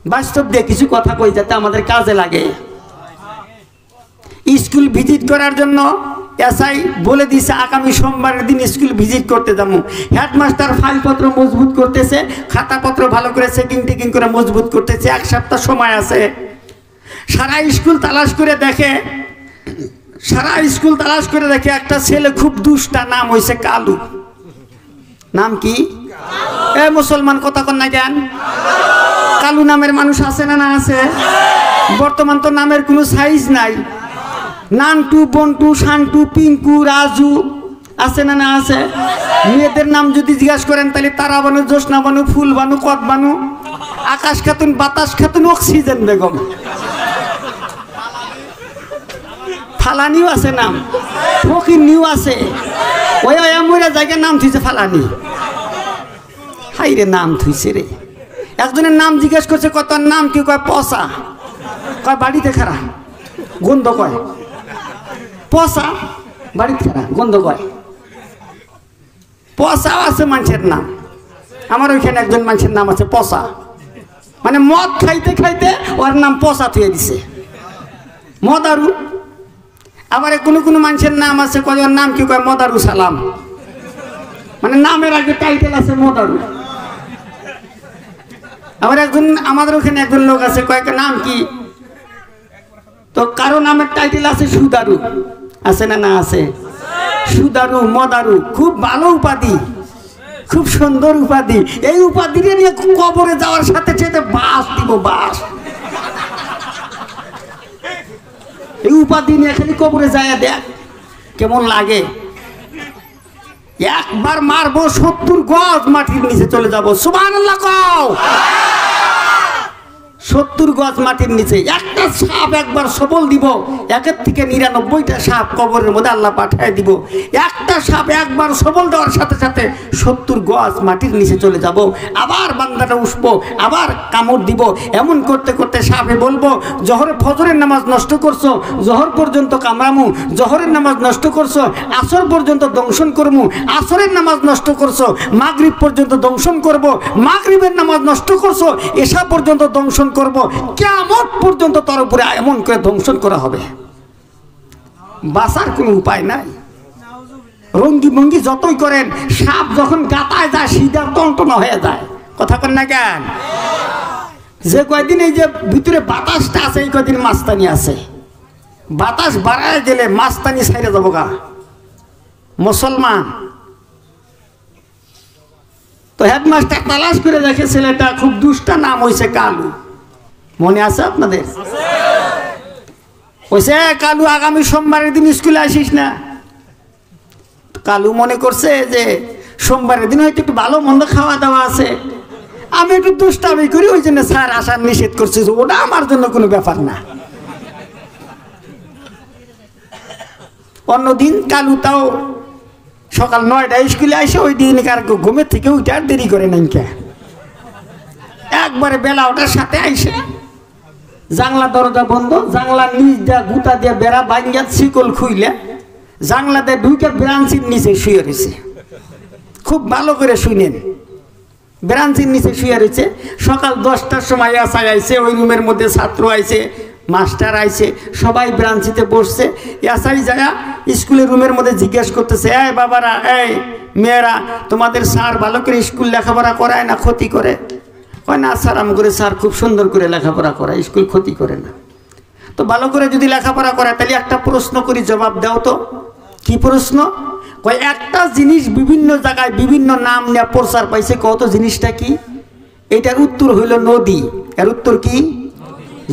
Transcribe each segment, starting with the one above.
বাস্তব দিয়ে কিছু কথা কই যাতে আমাদের কাজে লাগে। স্কুল ভিজিট করার জন্য এসআই বলে দিয়েছে আগামী সোমবারের দিন স্কুল ভিজিট করতে যাবো। হেডমাস্টার ফাইলপত্র মজবুত করতেছে, খাতাপত্র ভালো করে চেকিং টেকিং করে মজবুত করতেছে। 1 সপ্তাহ সময় আছে। সারা স্কুল তালাশ করে দেখে একটা ছেলে খুব দুষ্টা, নাম হয়েছে কালু। নাম কি? এ মুসলমান কথা কন না কেন? কালু নামের মানুষ আছে না? না আছে। বর্তমান তো নামের কোনো সাইজ নাই। নান্টু, বন্টু, শান্টু, পিঙ্কু, রাজু আছে না? না আছে। মেয়েদের নাম যদি জিজ্ঞাসা করেন তাহলে তারা বানু, জ্যোৎস্না বানু, ফুল বানু, কদ বানু, আকাশ খাতুন, বাতাস খাতুন, অক্সিজেন বেগম, ফালানিও আছে নাম, ফকির নিউ আছে। ওই মরা জায়গার নাম থুইছে ফালানি। হাই রে নাম থুইছে রে। একজনের নাম জিজ্ঞেস করছে, কত নাম কি? কয় পচা। কয় বাড়িতে খারা, গন্ধ কয়। পচা বাড়িতে খারা, গন্ধ কয়। পচাও আছে মানুষের নাম। আমার ওইখানে একজন মানুষের নাম আছে পচা, মানে মদ খাইতে খাইতে ওর নাম পচা থুয়ে দিছে, মদারু। আবার কোনো কোনো মানুষের নাম আছে, কয় ওর নাম কি? কয় মদারু সালাম, মানে নামের আগে টাইটেল আছে মদারু। আবার একজন আমাদের ওখানে একজন লোক আছে, কয়েক নাম কি? তো কারো নামের টাইটেল আছে সুদারু, আছে না? না আছে। সুদারু, মদারু, খুব ভালো উপাধি, খুব সুন্দর উপাধি। এই উপাধি নিয়ে কবরে যাওয়ার সাথে সাথে বাস দিব, বাস। এই উপাধি নিয়ে খালি কবরে যায় দেখ কেমন লাগে। একবার মারবো 70 গজ মাটির নিচে চলে যাবো। সুবহানাল্লাহ কও। 70 গজ মাটির নিচে একটা সাপ একবার সবল দিব, 1 থেকে 99টা সাপ কবরের মধ্যে আল্লাহ পাঠিয়ে দিব। একটা সাপ একবার সবল দেওয়ার সাথে সাথে 70 গজ মাটির নিচে চলে যাব। আবার বান্দাটা উঠবো, আবার কামড় দিব। এমন করতে করতে সাপে বলবো, ফজরের নামাজ নষ্ট করছো, জোহর পর্যন্ত কামড়ামু, জোহরের নামাজ নষ্ট করছো, আসর পর্যন্ত দংশন করমু, আসরের নামাজ নষ্ট করছো, মাগরিব পর্যন্ত দংশন করব, মাগরিবের নামাজ নষ্ট করছো, এশা পর্যন্ত দংশন করব, কিয়ামত পর্যন্ত তার উপরে এমন করে ধ্বংসন করা হবে। বাঁচার কোনো উপায় নাই। রঙ্গি ভঙ্গি যতই করেন, সাপ যখন গাতায় যায় সিধা টনটনা হয়ে যায়। কথা কন না কেন? যে কয়দিন এই যে ভিতরে বাতাসটা আছে, এই কয়দিন মাস্তানি আছে। বাতাস বাড়ায় গেলে মাস্তানি ছাইড়ে যাবো গা মুসলমান। তো হেডমাস্টার তালাশ করে দেখে ছেলেটা খুব দুষ্টা, নাম হয়েছে কালু। মনে আছে আপনাদের? কইছে, কালু আগামী সোমবারের দিন স্কুলে আসিস না। কালু মনে করছে যে সোমবারের দিন হয়তো একটু ভালো মন্দ খাওয়া দাওয়া আছে, আমি একটু দুষ্টামি করি, ওই জন্য স্যার আসার নিষেধ করছে। ওটা আমার জন্য কোনো ব্যাপার না। অন্যদিন কালু তাও সকাল 9টায় স্কুলে আসে। ওই দিন কার ঘুমের থেকে উঠে আর দেরি করে নাই, একবারে বেলা ওটার সাথে আইসে জানলা দরজা বন্ধ, জানলার নিচ দিয়া গুতা দিয়ে বেড়া বাইঙ্গা শিকল খুইলে জানলাতে ঢুকে ব্রাঞ্চির নিচে শুয়ে রয়েছে। খুব ভালো করে শুনেন, ব্রাঞ্চির নিচে শুয়ে রয়েছে। সকাল 10টার সময় এসআই আইছে, ওই রুমের মধ্যে ছাত্র আইছে, মাস্টার আইছে, সবাই ব্রাঞ্চিতে বসছে। এসআই যায় স্কুলের রুমের মধ্যে জিজ্ঞেস করতেছে, এই বাবারা, এই মেয়েরা, তোমাদের স্যার ভালো করে স্কুল লেখাপড়া করায় না ক্ষতি করে? কয় না স্যার, আম করে স্যার খুব সুন্দর করে লেখাপড়া করায়, স্কুল ক্ষতি করে না। তো ভালো করে যদি লেখাপড়া করায় তাহলে একটা প্রশ্ন করি, জবাব দাও তো। কি প্রশ্ন? কয় একটা জিনিস বিভিন্ন জায়গায় বিভিন্ন নাম নিয়ে প্রচার পাইছে, কত জিনিসটা কি? এটার উত্তর হইল নদী। এর উত্তর কি?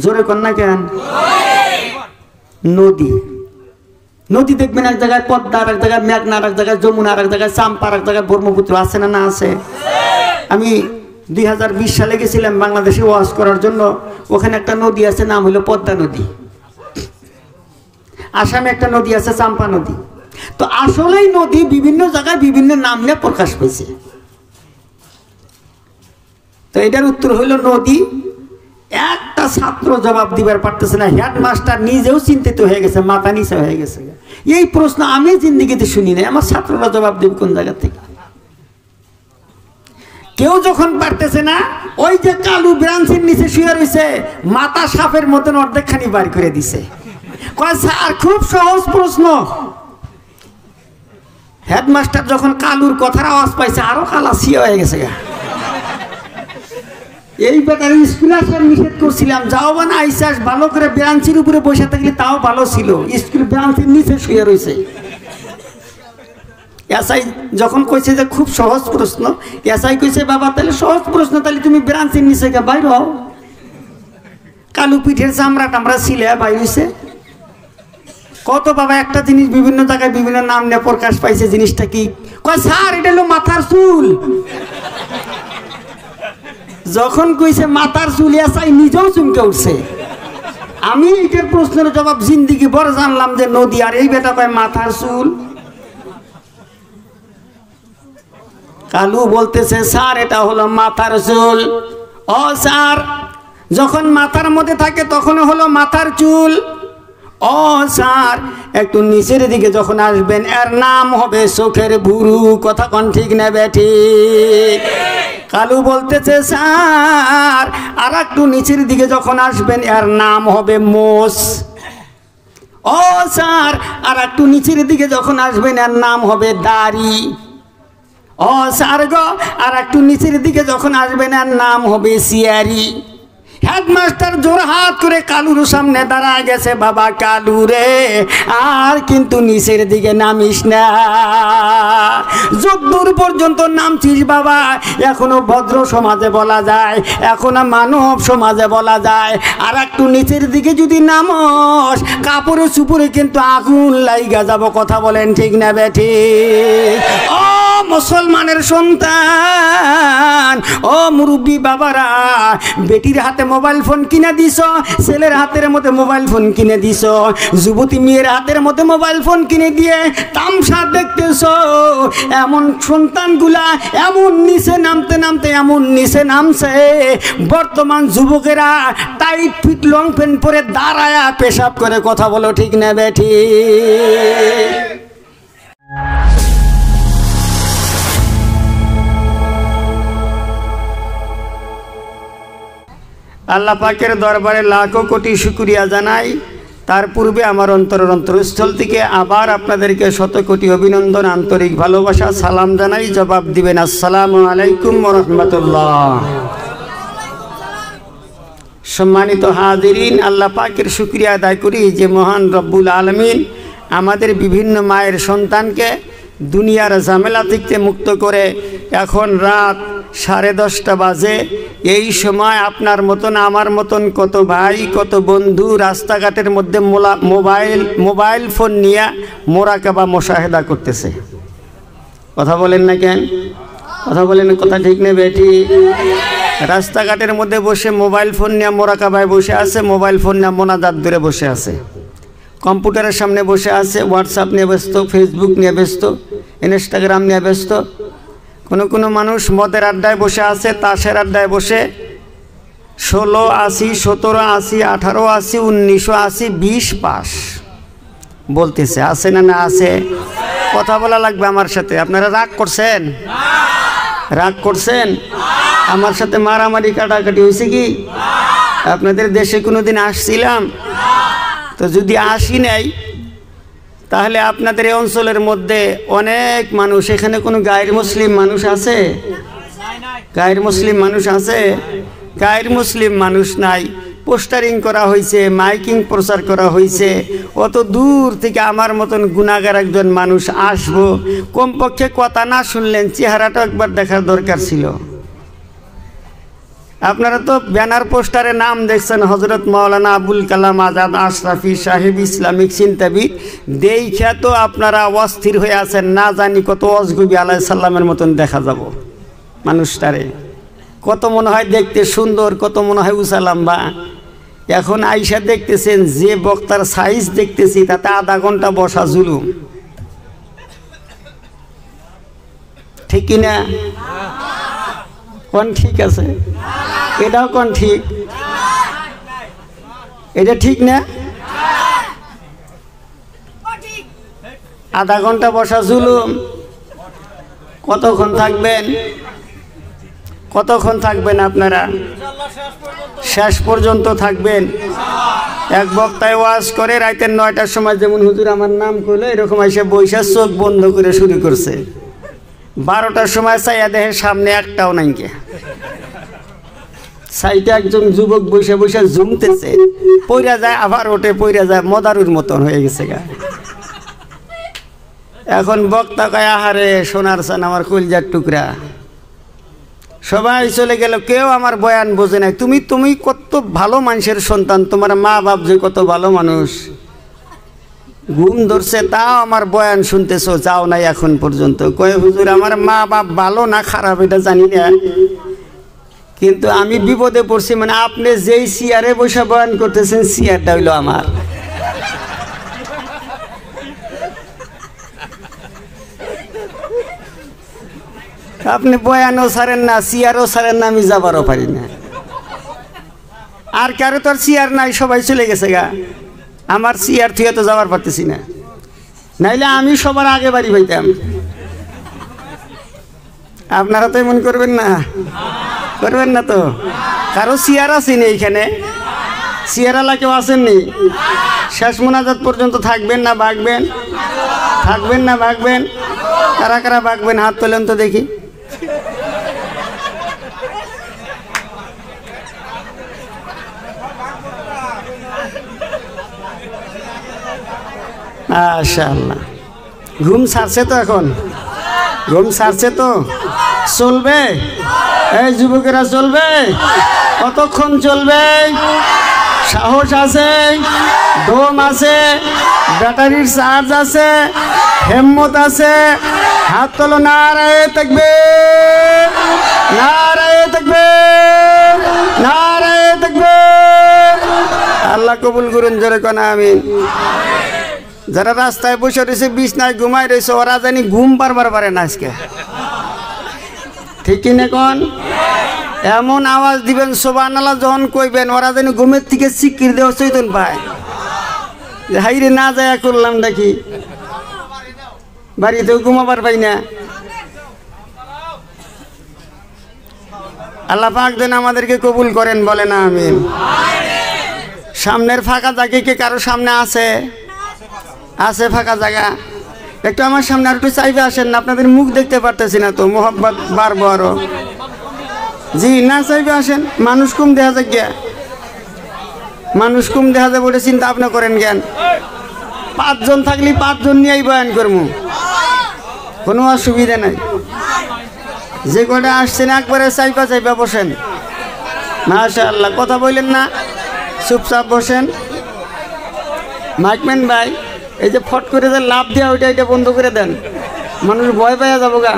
জোরে কন না কেন? নদী। নদী দেখবেন এক জায়গায় পদ্মা, আর এক জায়গায় মেঘনা, আর এক জায়গায় যমুনা, আর এক জায়গায় চাম্পা, আর এক জায়গায় ব্রহ্মপুত্র। আছে না? না আছে। আমি 2020 সালে গেছিলাম বাংলাদেশে ওয়াজ করার জন্য। ওখানে একটা নদী আছে, নাম হলো পদ্মা নদী। আসামে একটা নদী আছে চাম্পা নদী। তো আসলেই নদী বিভিন্ন জায়গায় বিভিন্ন নাম নিয়ে প্রকাশ পেয়েছে। তো এটার উত্তর হইল নদী। একটা ছাত্র জবাব দিবার পারতেছে না। হেডমাস্টার নিজেও চিন্তিত হয়ে গেছে, মাথা নিচে হয়ে গেছে। এই প্রশ্ন আমি জিন্দিগিতে শুনি নাই, আমার ছাত্ররা জবাব দেব কোন জায়গা থেকে? কেউ যখন পারতেছে না, ওই যে কালু ব্রাঞ্চের নিচে শুয়ে রয়েছে, মাথা সাপের মতন অর্ধেকখানি বার করে দিছে। কয় স্যার খুব সহজ প্রশ্ন। হেডমাস্টার যখন কালুর কথার আওয়াজ পাইছে আরো কালাসি হয়ে গেছে। এই ব্যাপারে স্কুলে আসার নিষেধ করছিলাম, যাও বা না আইসাস, ভালো করে ব্রাঞ্চের উপরে বসে থাকলে তাও ভালো ছিল। স্কুল ব্রাঞ্চের নিচে শুয়ে রয়েছে। এসআই যখন কইছে যে খুব সহজ প্রশ্ন, এসআই কইছে বাবা তাহলে সহজ প্রশ্ন, তাহলে তুমি ব্রাঞ্চের নিচে গিয়ে বাইর হও। কালু পিঠের চামড়া টামড়া ছিলে বাইর হইছে। কত বাবা একটা জিনিস বিভিন্ন জায়গায় বিভিন্ন নাম নিয়ে প্রকাশ পাইছে। জিনিসটা কি? কয় স্যার এটা হলো মাথার চুল। যখন কইছে মাথার চুল, এসআই নিজেও চুমকে উঠছে। আমি এটার প্রশ্নের জবাব জিন্দিগি বড় জানলাম যে নদী, আর এই বেটা কয় মাথার চুল। কালু বলতেছে স্যার এটা হলো মাথার চুল। ও স্যার, যখন মাথার মধ্যে থাকে তখন হলো মাথার চুল। ও স্যার, একটু নিচের দিকে যখন আসবেন এর নাম হবে চোখের ভুরু। কথা কোন ঠিক না বেঠিক? কালু বলতেছে স্যার আর একটু নিচের দিকে যখন আসবেন এর নাম হবে মোষ। ও স্যার, আর একটু নিচের দিকে যখন আসবেন এর নাম হবে দাড়ি। ও স্যার গো, আর একটু নিচের দিকে যখন আসবেন এর নাম হবে সিয়ারি। হেডমাস্টার জোর হাত করে কালুর সামনে দাঁড়ায় গেছে। বাবা কালু রে, আর কিন্তু নিচের দিকে নামিস না। যতদূর পর্যন্ত নামছিস বাবা, এখনো ভদ্র সমাজে বলা যায়, এখনো মানব সমাজে বলা যায়। আর একটু নিচের দিকে যদি নামস, কাপড়ে চুপড়ে কিন্তু আগুন লাইগা যাব। কথা বলেন ঠিক না বেঠিক? ও মুসলমানের সন্তান, ও মুরব্বী বাবারা, বেটির হাতে মোবাইল ফোন কিনে দিছ, ছেলের হাতের মধ্যে মোবাইল ফোন কিনে দিছ, যুবতী মেয়ের হাতের মধ্যে মোবাইল ফোন কিনে দিয়ে তামসা দেখতেছ। এমন সন্তানগুলা এমন নিচে নামতে নামতে এমন নিচে নামছে, বর্তমান যুবকেরা টাইট ফিট লং প্যান্ট পরে দাঁড়ায়া পেশাব করে। কথা বলো ঠিক না বেঠিক? আল্লাহ পাকের দরবারে লাখো কোটি শুকরিয়া জানাই। তার পূর্বে আমার অন্তরস্থল থেকে আবার আপনাদেরকে শত কোটি অভিনন্দন, আন্তরিক ভালোবাসা, সালাম জানাই। জবাব দিবেন আসসালামু আলাইকুম ওয়া রাহমাতুল্লাহ। সম্মানিত হাজিরিন, আল্লাহ পাকের শুকরিয়া আদায় করি যে মহান রব্বুল আলামিন আমাদের বিভিন্ন মায়ের সন্তানকে দুনিয়ার ঝামেলা থেকে মুক্ত করে এখন রাত 10:30 বাজে। এই সময় আপনার মতন আমার মতন কত ভাই কত বন্ধু রাস্তাঘাটের মধ্যে মোবাইল ফোন নিয়ে মোরাকাবা মুশাহেদা করতেছে। কথা বলেন না কেন? কথা বলেন, কথা ঠিক নেই বেটি? রাস্তাঘাটের মধ্যে বসে মোবাইল ফোন নিয়ে মোরাকাবায় বসে আছে, মোবাইল ফোন নিয়ে মোনাজাত ধরে বসে আছে, কম্পিউটারের সামনে বসে আছে, হোয়াটসঅ্যাপ নিয়ে ব্যস্ত, ফেসবুক নিয়ে ব্যস্ত, ইনস্টাগ্রাম নিয়ে ব্যস্ত। কোনো মানুষ মদের আড্ডায় বসে আছে, তাসের আড্ডায় বসে 16, 80, 17, 80, 18, 80, 1980, 20 পাস বলতেছে। আছে না? না আছে? কথা বলা লাগবে আমার সাথে। আপনারা রাগ করছেন? রাগ করছেন? আমার সাথে মারামারি কাটাকাটি হয়েছে কি? আপনাদের দেশে কোনোদিন আসছিলাম? তো যদি আসি নাই তাহলে আপনাদের এই অঞ্চলের মধ্যে অনেক মানুষ, এখানে কোনো গায়ের মুসলিম মানুষ আছে? গায়ের মুসলিম মানুষ আছে? গায়ের মুসলিম মানুষ নাই। পোস্টারিং করা হয়েছে, মাইকিং প্রচার করা হয়েছে, অত দূর থেকে আমার মতন গুনাহগার একজন মানুষ আসবো, কমপক্ষে কথা না শুনলেন চেহারাটা একবার দেখার দরকার ছিল। আপনারা তো ব্যানার পোস্টারে নাম দেখছেন হযরত মাওলানা আবুল কালাম আজাদ আশরাফি সাহেব ইসলামিক চিন্তাবিদ, দেইখা তো আপনারা অস্থির হয়ে আছেন, না জানি কত অজগবি আলাইহিস সালামের মতন দেখা যাব মানুষটারে। কত মনে হয় দেখতে সুন্দর, কত মনে হয় উঁচা লম্বা। এখন আইসা দেখতেছেন যে বক্তার সাইজ দেখতেছি তাতে আধা ঘন্টা বসা জুলুম। ঠিক কিনা? কোন ঠিক আছে? এটাও কোন ঠিক? এটা ঠিক না? আধা ঘন্টা বসা জুলুম। কতক্ষণ থাকবেন? কতক্ষণ থাকবেন আপনারা? শেষ পর্যন্ত থাকবেন। এক বক্তায় ওয়াজ করে রাতের 9টার সময় যেমন হুজুর আমার নাম কইলো এরকম এসে বৈশা চোখ বন্ধ করে শুরু করছে। 12টার সময় চাইয়া দেহে সামনে একটাও নাই কে। সাইডে একজন যুবক বসে বসে ঝুমতেছে, পইরা যায় আবার ওঠে, পইরা যায়, মদারুর মতন হয়ে গেছে গা। এখন বক্তা কয় আহারে সোনার চান আমার কলজার টুকরা, সবাই চলে গেল, কেউ আমার বয়ান বোঝে নাই। তুমি কত ভালো মানুষের সন্তান, তোমার মা বাপ যে কত ভালো মানুষ, ঘুম ধরছে তাও আমার বয়ান শুনতেছো, যাও নাই এখন পর্যন্ত। কয়ে হুজুর আমার মা বাপ ভালো না খারাপ এটা জানি না, কিন্তু আমি বিপদে পড়ছি, মানে আপনি যেই চেয়ারে বসে বয়ান করতেছেন চেয়ারটা হইলো আমার। আপনি বয়ানও ছাড়েন না, চেয়ারও ছাড়েন না, আমি যাবারও পারি না। আর কারো তো আর চেয়ার নাই, সবাই চলে গেছে গা। আমার চেয়ার থুয়ে তো যাবার পারতেছি না, নাইলে আমি সবার আগে বাড়ি পাইতাম। আপনারা তো এমন করবেন না, করবেন না তো? কারো চেয়ার আসেনি এইখানে? চেয়ারওয়ালা কেউ আসেননি? শেষ মোনাজাত পর্যন্ত থাকবেন না ভাগবেন? থাকবেন না ভাগবেন? কারা কারা ভাগবেন হাত তোলেন তো দেখি। মাশাআল্লাহ। ঘুম ছাড়ছে তো এখন? ঘুম ছাড়ছে তো? চলবে? এই যুবকেরা চলবে? কতক্ষণ চলবে? সাহস আছে, দম আছে, ব্যাটারির চার্জ আছে, হিম্মত আছে? হাত তোলো, নারায়ে তাকবীর, নারায়ে তাকবীর, নারায়ে তাকবীর। আল্লাহ কবুল করুন, জোরে কোন আমিন। যারা রাস্তায় বসে রয়েছে, বিছনায় ঘুমাই রয়েছে, ওরা জানি ঘুম পারবার পারে না আজকে, ঠিক কিনা কোন? এমন আওয়াজ দিবেন সুবহানাল্লাহ যখন কইবেন, ওরা জানি ঘুমের থেকে চিকির দেওয়া চৈতন পায়, হাইরে না যায় করলাম নাকি, বাড়িতেও ঘুমাবার পাই না। আল্লাহ পাক যেন আমাদেরকে কবুল করেন, বলে না আমিন। সামনের ফাঁকা জায়গা কি কারো সামনে আছে? আছে ফাঁকা জায়গা? একটু আমার সামনে আর একটু চাইবে আসেন না, আপনাদের মুখ দেখতে পারতেছি না তো, মোহাব্বত বাড়বো আরো। জি না, চাইবে আসেন। মানুষ কম দেখা যাক গিয়া, মানুষ কম দেখা যায় বলে চিন্তা আপনি করেন জ্ঞান। 5 জন থাকলে 5 জন নিয়েই বয়ান করবো, কোনো অসুবিধা নাই। যে কটা আসছেন একবারে চাইবা চাইবা বসেন। মাশাআল্লাহ, কথা বললেন না, চুপচাপ বসেন। মাইকম্যান ভাই, এই যে ফট করে যে লাভ দেওয়া ওইটা এটা বন্ধ করে দেন, মানুষ ভয় পাইয়া যাবো গা।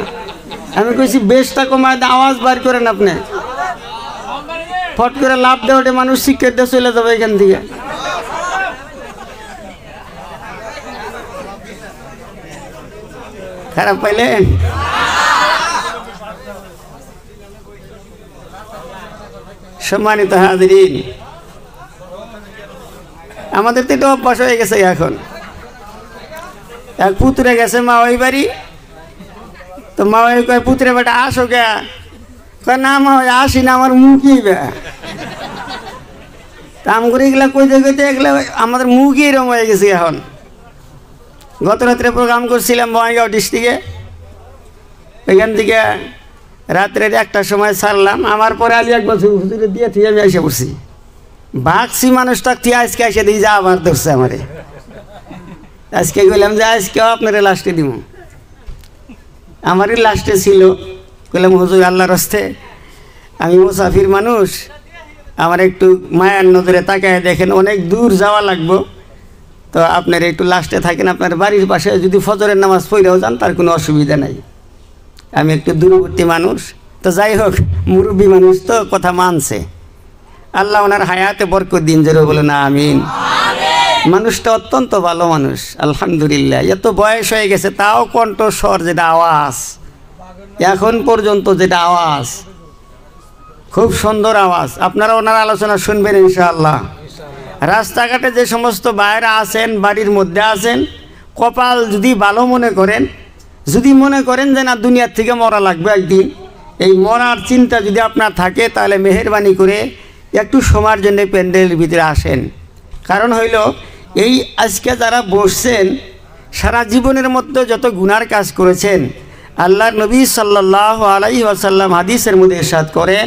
আমি কইছি বেশটা কমায় আওয়াজ বার করেন আপনি। ফট করে লাভ দেওয়া ওটা মানুষ শিক্ষিত দিয়ে চলে যাবে এখান থেকে। খারাপ পাইলেন? সম্মানিত হাজিরিন, আমাদের তো এটা অভ্যাস হয়ে গেছে। এখন এক পুত্রে গেছে মা ওই বাড়ি, তো মা ওই কয় পুত্রে বেটা আসো গে, কয় না মা ওই আসি না, আমার মুখই বে কাম করে এগুলা কইতে কইতে এগুলা আমাদের মুখই এরম হয়ে গেছে। এখন গত রাত্রে প্রোগ্রাম করছিলাম বঙ্গাইগাঁও ডিস্ট্রিক্টে, ওইখান থেকে রাত্রে 1টার সময় ছাড়লাম। আমার পরে আলি এক বছর হুজুরে দিয়ে থুয়ে আমি এসে পড়ছি। ভাগছি মানুষটা তুই আজকে এসে দিই, যা আবার ধরছে আমারে। আজকে বললাম যে আজকেও আপনারে লাস্টে দিব, আমারই লাস্টে ছিল। বললাম হুজুর আল্লাহর রাস্তে আমি মুসাফির মানুষ, আমার একটু মায়ার নজরে তাকায় দেখেন, অনেক দূর যাওয়া লাগবো, তো আপনার একটু লাস্টে থাকেন, আপনার বাড়ির পাশে যদি ফজরের নামাজ পড়েও যান তার কোনো অসুবিধা নাই। আমি একটু দূরবর্তী মানুষ, তো যাই হোক মুরব্বী মানুষ তো কথা মানছে। আল্লাহ ওনার হায়াতে বরকত দিন, জোরে বলে না আমিন। মানুষটা অত্যন্ত ভালো মানুষ, আলহামদুলিল্লাহ। এত বয়স হয়ে গেছে তাও কণ্ঠস্বর যেটা আওয়াজ, এখন পর্যন্ত যেটা আওয়াজ, খুব সুন্দর আওয়াজ। আপনারা ওনার আলোচনা শুনবেন ইনশাআল্লাহ। রাস্তাঘাটে যে সমস্ত বাইরে আছেন, বাড়ির মধ্যে আছেন, কপাল যদি ভালো মনে করেন, যদি মনে করেন যে না দুনিয়ার থেকে মরা লাগবে একদিন, এই মরার চিন্তা যদি আপনার থাকে তাহলে মেহেরবানি করে একটু সময়ের জন্য প্যান্ডেলের ভিতরে আসেন। কারণ হইল এই আজকে যারা বসছেন সারা জীবনের মধ্যে যত গুনার কাজ করেছেন, আল্লাহর নবী সাল্লাল্লাহু আলাইহি ওয়াসাল্লাম হাদিসের মধ্যে ইরশাদ করেন,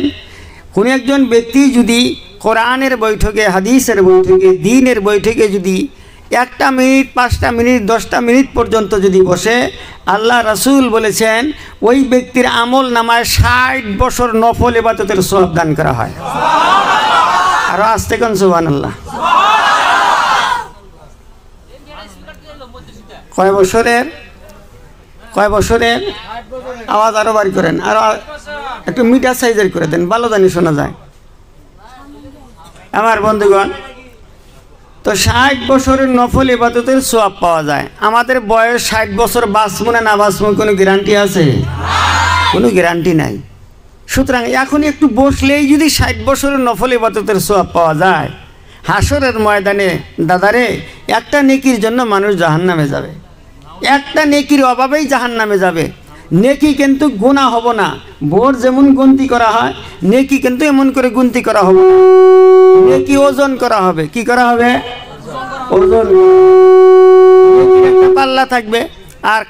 কোনো একজন ব্যক্তি যদি কোরআনের বৈঠকে, হাদিসের বৈঠকে, দ্বীনের বৈঠকে যদি 1টা মিনিট, 5টা মিনিট, 10টা মিনিট পর্যন্ত যদি বসে, আল্লাহ রাসূল বলেছেন ওই ব্যক্তির আমল নামায় 60 বছর নফল ইবাদতের সওয়াব দান করা হয়। আর আস্তে কোন সুবহানাল্লাহ। কয় বছরের আওয়াজ আরো বাড়ি করেন, আরো একটু মিটার সাইজের করে দেন, ভালো জানি শোনা যায়। আমার বন্ধুগণ, তো 60 বছরের নফল ইবাদতের সওয়াব পাওয়া যায়। আমাদের বয়স 60 বছর বাঁচবো না বাঁচবো কোনো গ্যারান্টি আছে? কোনো গ্যারান্টি নাই। সুতরাং এখন একটু বসলেই যদি 60 বছরের নফল ইবাদতের সওয়াব পাওয়া যায়, হাসরের ময়দানে দাদারে একটা নেকির জন্য মানুষ জাহান্নামে যাবে, একটা নেকির অভাবেই জাহান্নামে যাবে। নেকি কিন্তু গুনাহ হবে না, ভোর যেমন গন্তি করা হয় নেকি কিন্তু এমন করে গন্তি করা হবে না, নেকি ওজন করা হবে। কি করা হবে? ওজন। নেকির একটা পাল্লা থাকবে আর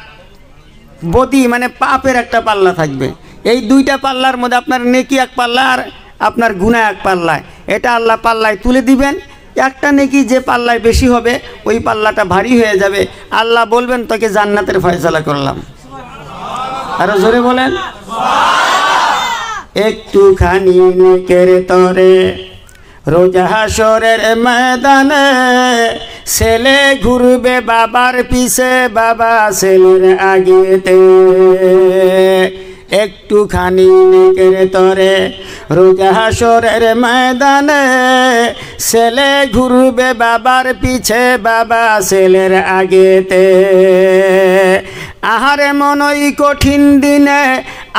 বদি মানে পাপের একটা পাল্লা থাকবে। এই দুইটা পাল্লার মধ্যে আপনার নেকি এক পাল্লা আর আপনার গুনাহ এক পাল্লায়, এটা আল্লাহ পাল্লায় তুলে দিবেন। একটা নেকি যে পাল্লায় বেশি হবে ওই পাল্লাটা ভারী হয়ে যাবে, আল্লাহ বলবেন তোকে জান্নাতের ফয়সালা করলাম। আরো জোরে বলেন। একটুখানি নেকের তরে রোজা হাসরের ময়দানে ছেলে ঘুরবে বাবার পিছে, বাবা ছেলের আগেতে। একটুখানি নেকের তরে রোজা হাসরের ময়দানে ছেলে ঘুরবে বাবার পিছে, বাবা ছেলের আগেতে। আহারে মনই কঠিন দিনে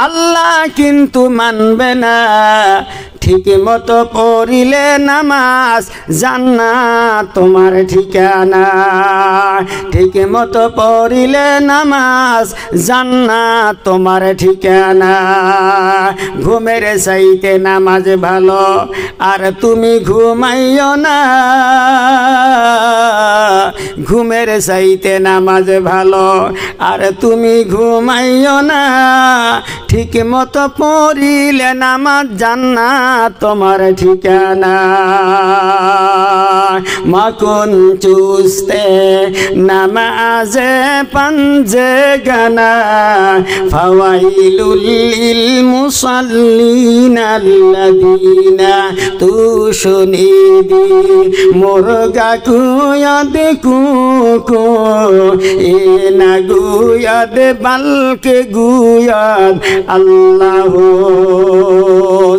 আল্লাহ কিন্তু মানবে না, ঠিক মতো পড়িলে নামাজ জান্নাত তোমার ঠিকানা। ঠিক মতো পড়িলে নামাজ জান্নাত তোমার ঠিকানা। ঘুমের চাইতে নামাজ ভালো আর তুমি ঘুমাইও না, ঘুমের চাইতে নামাজ ভালো আর তুমি ঘুমাইও না। ঠিক মতো পড়িলে নামাজ জান্নাত তোমার ঠিকানা। মাকুন চুস্তে নামাজে পাঞ্জে গানা, ফাওয়াইলুল লিল মুসাল্লিন আল্লাযীনা তুশনিদি মুরগা কুয়াদ কুকু এ না গুয়াদ বালকে গুয়াদ আল্লাহ।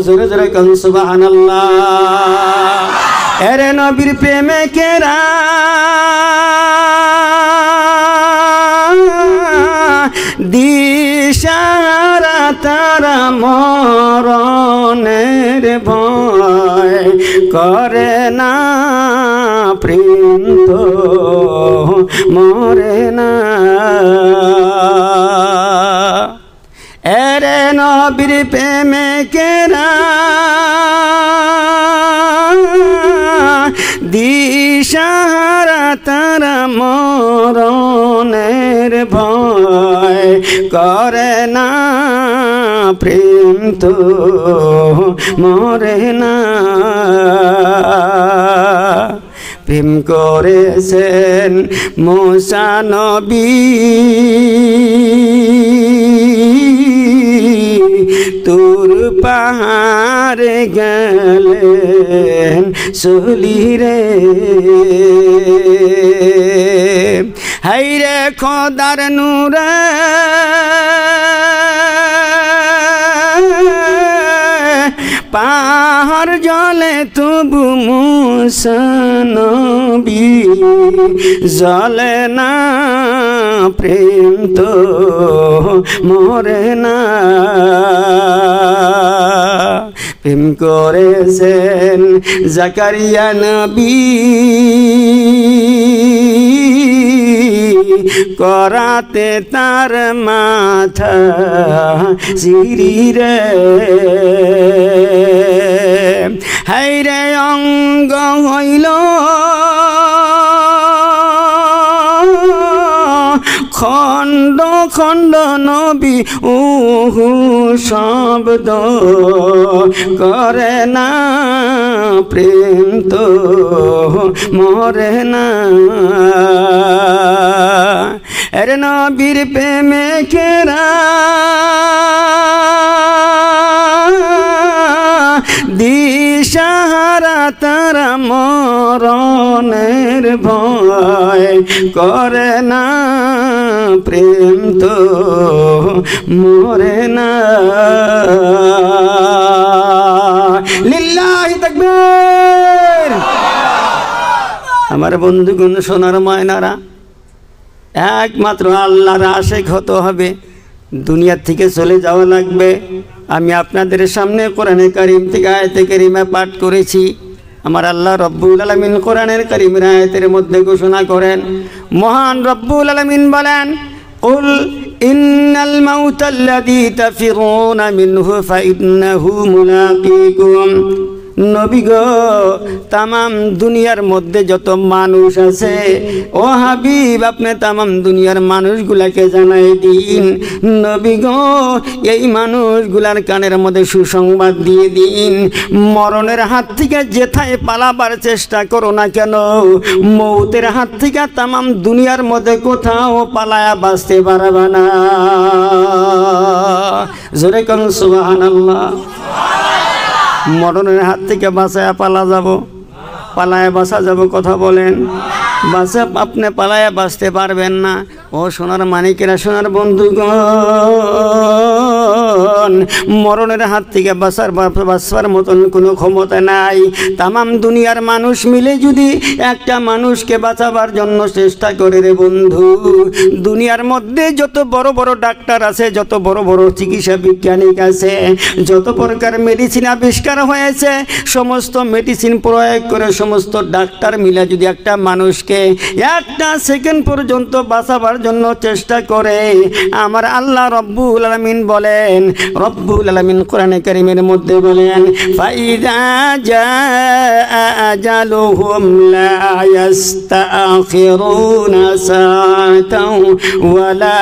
জোরে জোরে কোন সুবহানাল্লাহ। এরে নবীর প্রেমে কেরা দিশারা তারা মরণের ভয় করে না, প্রেম তো মরে না। এরে নবীর প্রেমে কেরা দিশাহারা তারা মরণের ভয় করে না, প্রেম তো মরে না। প্রেম করেছেন মুসা নবী, তুর পাহাড়ে গেলেন সলিরে। হাইরে খোদার নূরে পাহাড় জলে তবু মুসা নবী জলে না, প্রেম তো মরে না। প্রেম করেছেন জাকারিয়া নবী, করাতে তার মাথা সিঁড়ি রে হাইরে অঙ্গ হইল খণ্ড খণ্ড নবী উহু শব্দ করে না প্রেম তো মরে না এর নবীর প্রেমে কেরা দিশাহারা তারা মরণের ভয় করে না প্রেম তো মরে না লিল্লাহি তাকবীর আমার বন্ধুগণ সোনার ময়নারা একমাত্র আল্লাহর আশিক হতে হবে দুনিয়া থেকে চলে যাওয়া লাগবে আমি আপনাদের সামনে কোরআনে কারীম থেকে আয়াতে কারীমা পাঠ করেছি আমার আল্লাহ রব্বুল আলামিন কোরআনের কারীমের আয়াতের মধ্যে ঘোষণা করেন মহান রব্বুল আলামিন বলেন কুল ইন্নাল মাউতাল্লাযী তাফিরুনা মিনহু ফাইন্নাহু মুলাকীকুম নবী গো তামাম দুনিয়ার মধ্যে যত মানুষ আছে ও হাবিব আপনি তামাম দুনিয়ার মানুষগুলাকে জানাই দিন নবী গো এই মানুষগুলার কানের মধ্যে সুসংবাদ দিয়ে দিন মরণের হাত থেকে যেথায় পালাবার চেষ্টা করো না কেন মৌতের হাত থেকে তামাম দুনিয়ার মধ্যে কোথাও পালায়া বাঁচতে পারবে না জোরে কোন সুবহানাল্লাহ মরণের হাত থেকে বাঁচায় পালা যাব পালায় বাঁচা যাব কথা বলেন বাঁচা আপনি পালায় বাঁচতে পারবেন না ও সোনার মানিকেরা সোনার বন্ধুগণ মরণের হাত থেকে বাঁচবার মতন কোনো ক্ষমতা নাই তামাম দুনিয়ার মানুষ মিলে যদি একটা মানুষকে বাঁচাবার জন্য চেষ্টা করে রে বন্ধু দুনিয়ার মধ্যে যত বড় বড় ডাক্তার আছে যত বড় বড় চিকিৎসা বিজ্ঞানিক আছে যত প্রকার মেডিসিন আবিষ্কার হয়েছে সমস্ত মেডিসিন প্রয়োগ করে সমস্ত ডাক্তার মিলে যদি একটা মানুষকে একটা সেকেন্ড পর্যন্ত বাঁচাবার জন্য চেষ্টা করে আমার আল্লাহ রব্বুল আলামিন বলেন রব্বুল আলামিন কোরআনে কারীমের মধ্যে বলেন ফাইযা জাআ আজালুহুম লা ইস্তাখিরুনা সাআতাও ওয়া লা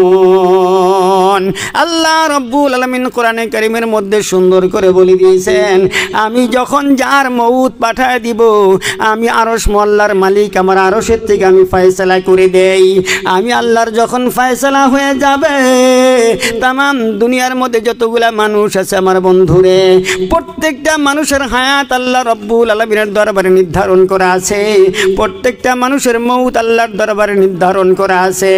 ইস্তাকদিমুন আল্লাহ রব্বুল আলামিন কোরআনে কারীমের মধ্যে সুন্দর করে বলে দিয়েছেন আমি যখন যার মউত পাঠায় দিব আমি আরশ মোল্লার মালিক আমার আরশের থেকে আমি ফয়সালা করে দেই আমি আল্লাহর যখন ফয়সালা হয়ে যাবে তামাম দুনিয়ার মধ্যে যতগুলা মানুষ আছে আমার বন্ধুরে প্রত্যেকটা মানুষের হায়াত আল্লাহ রব্বুল আলামিনের দরবারে নির্ধারণ করা আছে প্রত্যেকটা মানুষের মউত আল্লাহর দরবারে নির্ধারণ করা আছে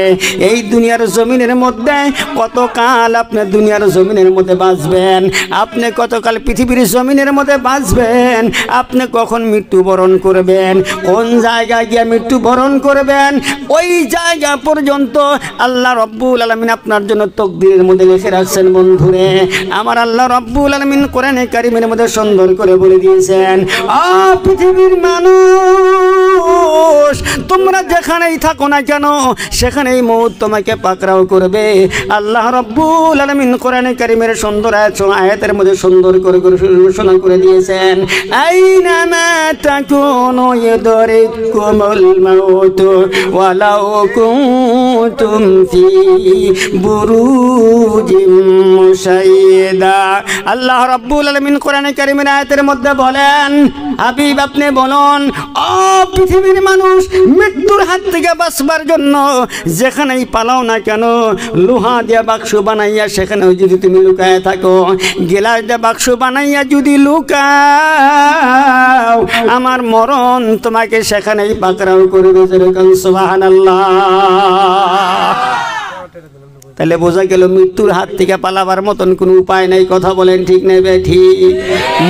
এই দুনিয়ার জমিনের মধ্যে কতকাল আপনি দুনিয়ার জমিনের মধ্যে বাঁচবেন আপনি কতকাল পৃথিবীর জমিনের মধ্যে বাঁচবেন আপনি কখন মৃত্যুবরণ করবেন কোন জায়গায় গিয়ে মৃত্যুবরণ করবেন ওই জায়গা পর্যন্ত আল্লাহ রব্বুল আলামিন আপনার জন্য তকদিরের মধ্যে লিখে রাখছেন বন্ধুরে আমার আল্লাহ রব্বুল আলামিন কোরআনে কারীমের মধ্যে সুন্দর করে বলে দিয়েছেন পৃথিবীর মানুষ তোমরা যেখানেই থাকো না কেন সেখানেই মউত তোমাকে পাকড়াও করবে আল্লাহ রব্বুল আলামিন কোরআনে কারীমের সুন্দর আয়াতের মধ্যে সুন্দর করে ঘোষণা করে দিয়েছেন আইনামা তাকুনু ইদরিকুমুল মাউত ওয়ালাউ কুনতুম ফি বুরুজিম মুশাইয়্যিদা আল্লাহ রাব্বুল আলামিন কোরআনে কারীমের আয়াতের মধ্যে বলেন হাবিব আপনি বলুন ও পৃথিবীর মানুষ মৃত্যুর হাত থেকে বাঁচবার জন্য যেখানেই পালাও না কেন লোহা দিয়ে বাক্স বানাইয়া সেখানেও যদি তুমি লুকায় থাকো গিলাস দিয়ে বাক্স বানাইয়া যদি লুকাও আমার মরণ তোমাকে সেখানেই পাকড়াও করবে যেরকম সুবহানাল্লাহ তাহলে বোঝা গেল মৃত্যুর হাত থেকে পালাবার মতন কোনো উপায় নাই কথা বলেন ঠিক নেই ঠিক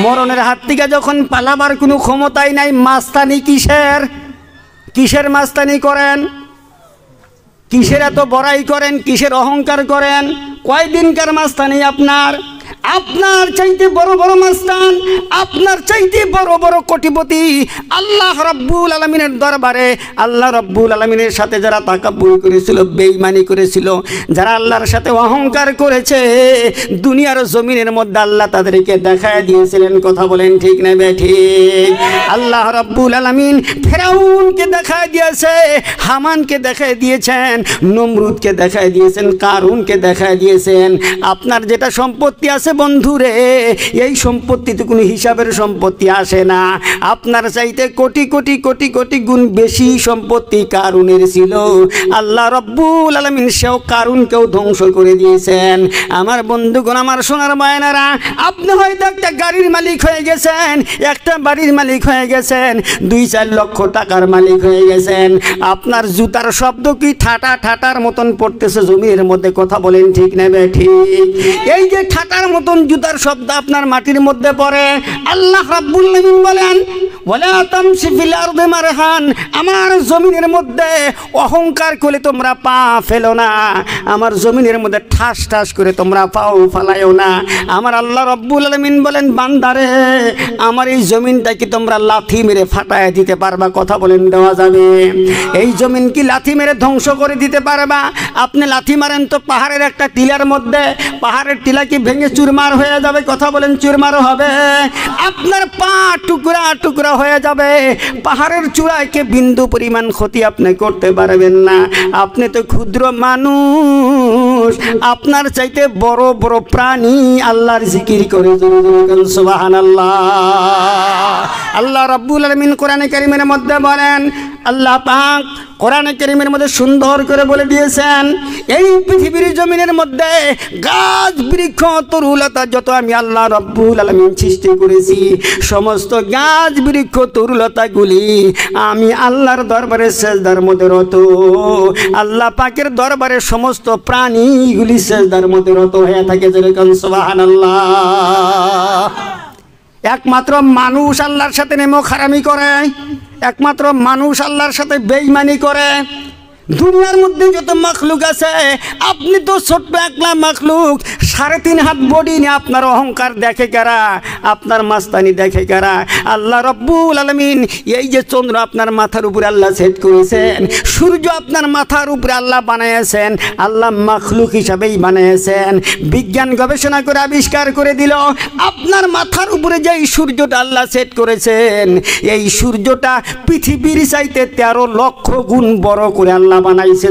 মরণের হাত থেকে যখন পালাবার কোনো ক্ষমতাই নাই মাস্তানি কিসের মাস্তানি করেন কিসের এত বড়াই করেন কিসের অহংকার করেন কয়দিনকার মাস্তানি আপনার আপনার চাইতে বড় বড় মাস্তান, আপনার চাইতে বড় বড় কোটিপতি আল্লাহ রাব্বুল আলামিনের দরবারে, আল্লাহ রাব্বুল আলামিনের সাথে যারা তাকাব্বুর করেছিল, বেঈমানি করেছিল, যারা আল্লাহর সাথে অহংকার করেছে, দুনিয়ার জমিনের মধ্যে আল্লাহ তাদেরকে দেখায় দিয়েছিলেন। কথা বলেন ঠিক না বেঠিক? আল্লাহ রাব্বুল আলামিন ফেরাউনকে দেখায় দিয়েছে, হামানকে দেখায় দিয়েছেন, নমরুদকে দেখায় দিয়েছেন, কারুনকে দেখায় দিয়েছেন। আপনার যেটা সম্পত্তি আছে বন্ধুরে, এই সম্পত্তিতে কোনো হিসাবের সম্পত্তি আসে না। আপনার চাইতে কোটি কোটি কোটি কোটি গুণ বেশি সম্পত্তি কারুনের ছিল। আল্লাহ রাব্বুল আলামিন সেও কারুনকেও ধ্বংস করে দিয়েছেন। আমার বন্ধুগণ, আমার সোনার মায়েরা, আপনি হয়তো একটা গাড়ির মালিক হয়ে গেছেন, একটা বাড়ির মালিক হয়ে গেছেন, 2-4 লক্ষ টাকার মালিক হয়ে গেছেন। আপনার জুতার শব্দ কি ঠাটা ঠাটার মতন পড়তেছে জমির মধ্যে। কথা বলেন ঠিক না ঠিক? এই যে ঠাটার মতন জুতার শব্দ আপনার মাটির মধ্যে পড়ে, আল্লাহ রাব্বুল আলামিন বলেন ওয়ালা তামশি ফিল আরদি মারহান, আমার জমিনের মধ্যে অহংকার করে তোমরা পা ফেলো না, আমার জমিনের মধ্যে ঠাস ঠাস করে তোমরা পাও ফালায়ও না। আমার আল্লাহ রাব্বুল আলামিন বলেন বান্দারে, আমার এই জমিনটা কি তোমরা লাথি মেরে ফাটায় দিতে পারবা? কথা বলেন দেওয়া যাবে? এই জমিন কি লাথি মেরে ধ্বংস করে দিতে পারবা? আপনি লাথি মারেন তো পাহাড়ের একটা টিলার মধ্যে, পাহাড়ের টিলা কি ভেঙে চুরমার হয়ে যাবে? কথা বলেন চুরমারও হবে? আপনার পা টুকরা টুকরা হয়ে যাবে, পাহাড়ের চূড়ায় কে বিন্দু পরিমাণ ক্ষতি আপনি করতে পারবেন না। আপনি তো ক্ষুদ্র মানুষ, আপনার চাইতে বড় বড় প্রাণী আল্লাহর জিকির করে সুবহানাল্লাহ। আল্লাহ রাব্বুল আলামিন কোরআনে কারীমের মধ্যে বলেন, আল্লাহ পাক কোরআনে কারীমের মধ্যে সুন্দর করে বলে দিয়েছেন, এই পৃথিবীর জমিনের মধ্যে গাছ বৃক্ষ তরুলতা যত আমি আল্লাহ রাব্বুল আলামিন সৃষ্টি করেছি, সমস্ত গাছ বৃক্ষ তরুলতাগুলি আমি আল্লাহর দরবারে সেজদার মধ্যে রত। আল্লাহ পাকের দরবারে সমস্ত প্রাণীগুলি সেজদার মধ্যে রত হয়ে থাকে। যেরকম সুবহানাল্লাহ। একমাত্র মানুষ আল্লাহর সাথে নেমো খারামি করে, একমাত্র মানুষ আল্লাহর সাথে বেঈমানি করে। দুনিয়ার মধ্যে যত মাখলুক আছে, আপনি তো ছোট্ট একলা মাখলুক, 3.5 হাত বডি নিয়ে আপনার অহংকার দেখে কারা? আপনার মাস্তানি দেখে কারা? আল্লাহ রাব্বুল আলামিন এই যে চন্দ্র আপনার মাথার উপরে আল্লাহ সেট করেছেন, সূর্য আপনার মাথার উপরে আল্লাহ বানিয়েছেন, আল্লাহ মাখলুক হিসাবেই বানিয়েছেন। বিজ্ঞান গবেষণা করে আবিষ্কার করে দিল, আপনার মাথার উপরে যে সূর্যটা আল্লাহ সেট করেছেন, এই সূর্যটা পৃথিবীর চাইতে 13 লক্ষ গুণ বড় করে আল্লাহ বানাইছে।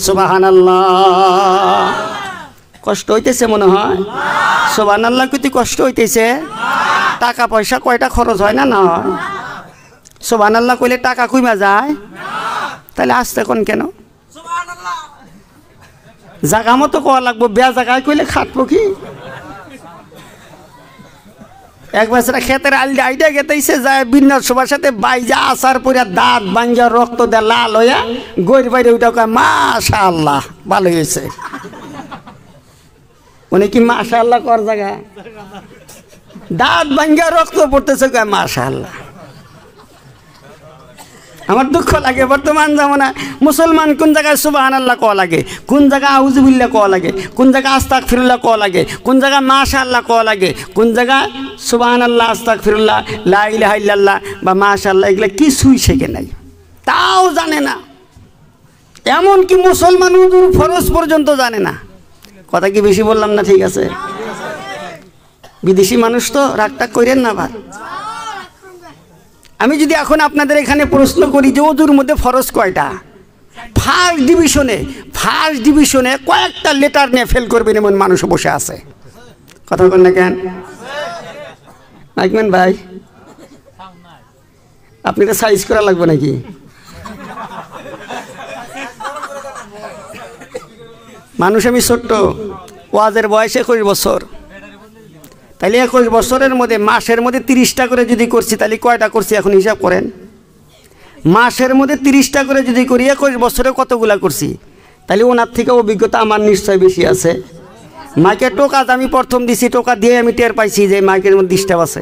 সুবহানাল্লাহ। কষ্ট হইতেছে মনে হয়? সুবহানাল্লাহ কইতে কষ্ট হইতেছে? টাকা পয়সা কয়টা খরচ হয় না? না হয়? সুবহানাল্লাহ কইলে টাকা কইমা যায়? তাহলে আসতে কোন কেন? জায়গা মতো কোয়া লাগবো, বেয়া জায়গায় কইলে খাটবো কি? একবার সেটা ক্ষেতের আইডা গেতেছে যায় বিন্যাস সবার সাথে বাইজা আসার পরে দাঁত ভাঙ্গা রক্ত দেয় লাল হইয়া গইর বাইরে ওইটা কয় মাশাআল্লাহ ভালো হয়েছে। উনি কি মাশাআল্লাহ কর জায়গা? দাঁত ভাঙ্গা রক্ত পড়তেছে কয় মাশাআল্লাহ। আমার দুঃখ লাগে বর্তমান জামানা মুসলমান কোন জায়গায় সুবহানাল্লাহ কওয়া লাগে, কোন জায়গায় আউযুবিল্লাহ কওয়া লাগে, কোন জায়গায় আস্তাগফিরুল্লাহ কওয়া লাগে, কোন জায়গায় মাশাআল্লাহ কওয়া লাগে, কোন জায়গায় সুবহানাল্লাহ, আস্তাগফিরুল্লাহ, লা ইলাহা ইল্লাল্লাহ বা মাশাআল্লাহ এগুলা কিছুই শেখে নাই, তাও জানে না। এমনকি মুসলমান উজুর ফরজ পর্যন্ত জানে না। কথা কি বেশি বললাম না? ঠিক আছে, বিদেশি মানুষ তো রাগটাগ করেন না ভাই। আমি যদি এখন আপনাদের এখানে প্রশ্ন করি যে ওজুর মধ্যে ফরজ কয়টা, ফার্স্ট ডিভিশনে কয়েকটা লেটার নিয়ে ফেল করবেন এমন মানুষ বসে আছে। কথা বলেন না কেন? রাখবেন ভাই, আপনি তো সাইজ করা লাগবে নাকি? মানুষ আমি ছোট্ট, ওয়াজের বয়স 21 বছর, তাহলে 21 বছরের মধ্যে মাসের মধ্যে 30টা করে যদি করছি তাহলে কয়টা করছি এখন হিসাব করেন। মাসের মধ্যে 30টা করে যদি করি 21 বছরে কতগুলা করছি, তাহলে ওনার থেকে অভিজ্ঞতা আমার নিশ্চয় বেশি আছে। মাইকের টোকা আমি প্রথম দিছি, টোকা দিয়ে আমি টের পাইছি যে মাইকের মধ্যে ডিস্টার্ব আছে।